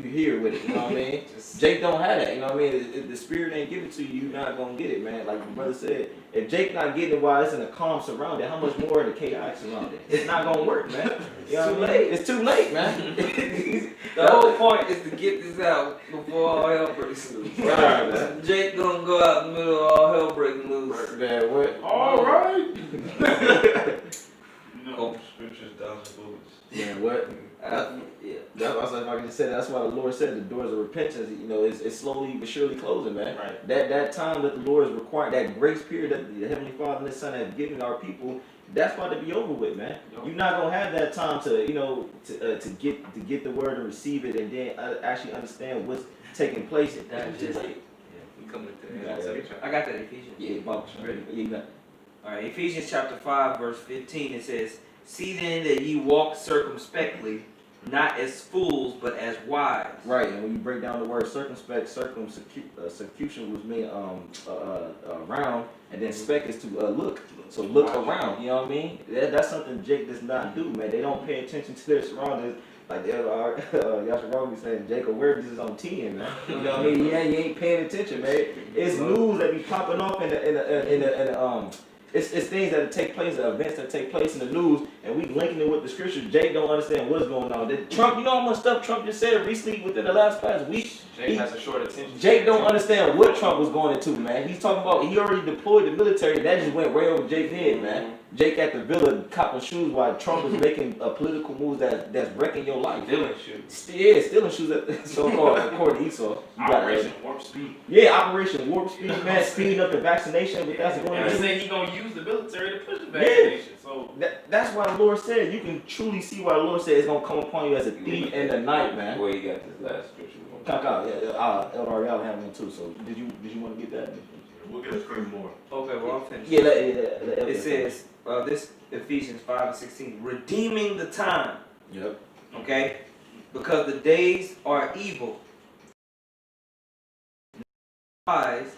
here with it. You know what I mean? Jake don't have that. You know what I mean? If the spirit ain't give it to you, you're not gonna get it, man. Like my brother said, if Jake not getting it while it's in a calm surrounding, how much more in the chaotic surrounding? It's not gonna work, man. You know what I mean? It's too late, man. The whole point is to get this out before all hell breaks loose. Right, man. Jake gonna go out in the middle of all hell breaking loose. Man, what? All right. Hope scriptures, thousands bullets. Man, what? Yeah. That's why if I can just say that's why the Lord said the doors of repentance, you know, it's slowly but surely closing, man. Right. That time that the Lord is requiring, that grace period that the Heavenly Father and His Son have given our people, that's about to be over with, man. You're not gonna have that time to, you know, to get the word and receive it, and then actually understand what's taking place. That's It's just late. We coming to the Yeah, end. I got that Ephesians. Yeah, Ready? you got. All right, Ephesians chapter 5, verse 15, it says, See then that ye walk circumspectly, not as fools, but as wise. Right, and when you break down the word circumspect, circumsecution was mean around, and then spec is to look. So look around, you know what I mean? That's something Jake does not do, man. They don't pay attention to their surroundings. Like Yasharal be saying, Jake awareness is on 10, man. You know what I mean? Yeah, you ain't paying attention, man. It's news that be popping off in the it's things that take place, events that take place in the news, and we linking it with the scripture. Jake don't understand what's going on. Trump, you know how much stuff Trump just said recently within the last week? Jake has a short attention. Jake don't understand what Trump was going into, man. He's talking about he already deployed the military. That just went way over Jake's head, man. Jake at the villa copping shoes while Trump is making a political move that's wrecking your life. Stealing shoes. Yeah, stealing shoes at so-called according to Esau. Operation Warp Speed. Yeah, Operation Warp Speed, man, speeding up the vaccination, but that's going And on. he said he gonna use the military to push the vaccination. So That's why the Lord said, you can truly see why the Lord said it's going to come upon you as a thief in the night, man. Where you got this last scripture? Elder Y'all have one too, so did you want to get that? We'll get a screen more. Okay, well, I'll finish. Yeah, It says, this Ephesians 5:16, redeeming the time. Yep. Okay? Because the days are evil. Wise,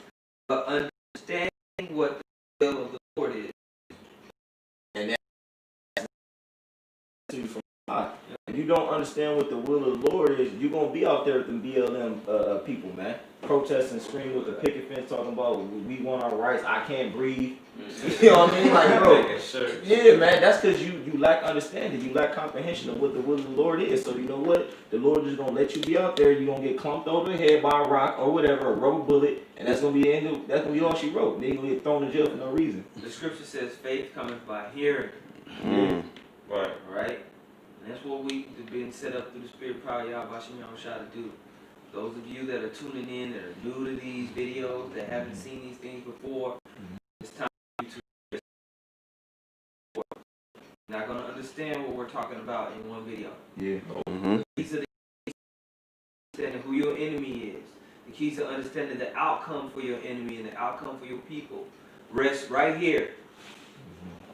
but understanding what the will of the Lord is. And that's to you from God. If you don't understand what the will of the Lord is, you're going to be out there with them BLM people, man. Protesting, screaming with the picket fence, talking about we want our rights, I can't breathe. You know what I mean? Like, bro. Yeah, man, that's because you lack understanding. You lack comprehension of what the will of the Lord is. So you know what? The Lord is going to let you be out there. You're going to get clumped over the head by a rock or whatever, a rubber bullet, and that's going to be the end of, that's going to be all she wrote. Then you're going to get thrown in jail for no reason. The scripture says faith cometh by hearing. Right. Right? And that's what we been set up through the Spirit power YAHAWASHI to do. Those of you that are tuning in, that are new to these videos, that haven't seen these things before, it's time for you to. You're not going to understand what we're talking about in one video. Yeah. These are the keys to understanding who your enemy is. The keys to understanding the outcome for your enemy and the outcome for your people. Rest right here.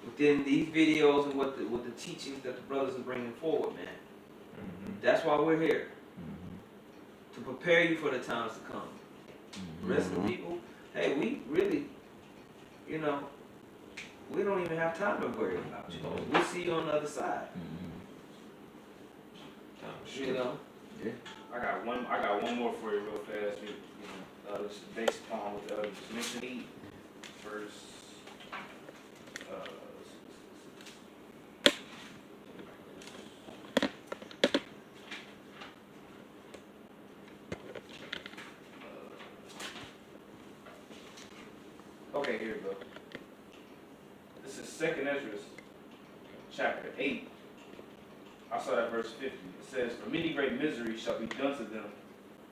Within these videos and what the teachings that the brothers are bringing forward, man. That's why we're here. To prepare you for the times to come. The rest of the people, hey, we really, we don't even have time to worry about you. We'll see you on the other side. You know? Yeah. I got one more for you real fast. It's based upon what the other just mentioned. Verse. Okay, here we go. This is 2nd Ezra, chapter 8. I saw that verse 50. It says, for many great miseries shall be done to them,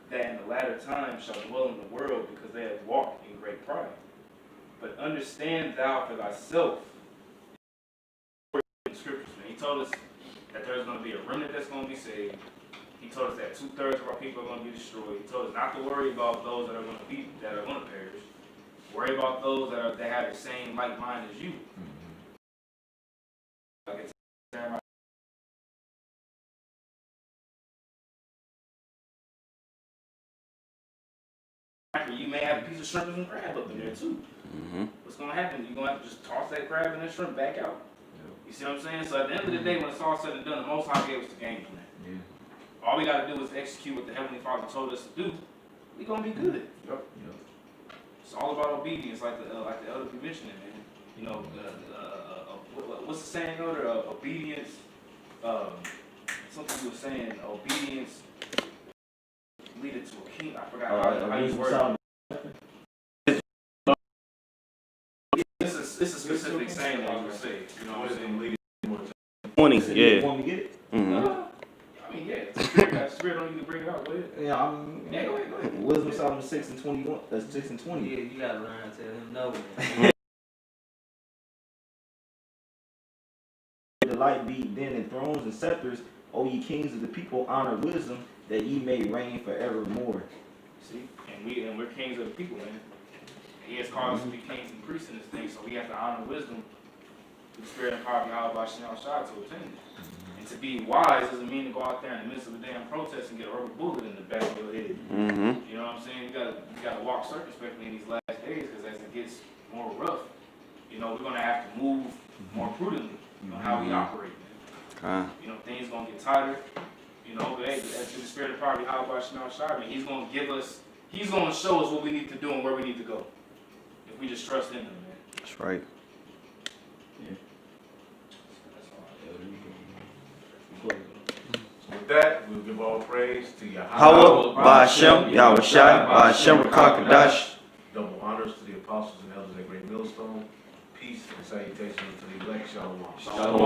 that in the latter time shall dwell in the world, because they have walked in great pride. But understand thou for thyself. In the scriptures, man. He told us that there's going to be a remnant that's going to be saved. He told us that 2/3 of our people are going to be destroyed. He told us not to worry about those that are going to perish. Worry about those that have the same like mind as you. You may have a piece of shrimp and crab up in there too. What's going to happen? You're going to have to just toss that crab and that shrimp back out. You see what I'm saying? So at the end of the day, when it's all said and done, the Most High gave us the game plan. All we got to do is execute what the Heavenly Father told us to do. We're going to be good. It's all about obedience, like the elder be mentioning, man. You know, what's the saying, elder? Obedience. Something you were saying. Obedience leading to a king. I forgot how you word it. It's a specific saying that I would say. You know what I'm saying? 20, yeah. Want me to get it? I mean, yeah. The spirit don't need to bring it out. Go ahead. Yeah, I mean, Yeah, go ahead. Wisdom Solomon 6:21. That's 6 and 20. Yeah, you gotta learn how to tell him no, man. The light be then in thrones and scepters, O ye kings of the people, honor wisdom, that ye may reign forevermore. See, and we're kings of the people, man. He has called us to be kings and priests in this thing, so we have to honor wisdom through the spirit and power of YAHAWASHI to obtain it. And to be wise doesn't mean to go out there in the midst of a damn protest and get a rubber bullet in the back of your head. Mm-hmm. You know what I'm saying? You gotta walk circumspectly in these last days, because as it gets more rough, you know, we're gonna have to move more prudently on how we operate. You know, things gonna get tighter. You know, but hey, that's the spirit of poverty, YAHAWASHI, man. He's gonna give us, he's gonna show us what we need to do and where we need to go. If we just trust in him, man. That's right. With that, we'll give all praise to Yahawah, Yahawah. BAHASHAM, YAHAWASHI, BAHASHAM, QADASH. Double honors to the apostles and elders at Great Millstone. Peace and salutations to the elect. Shalom. Shalom.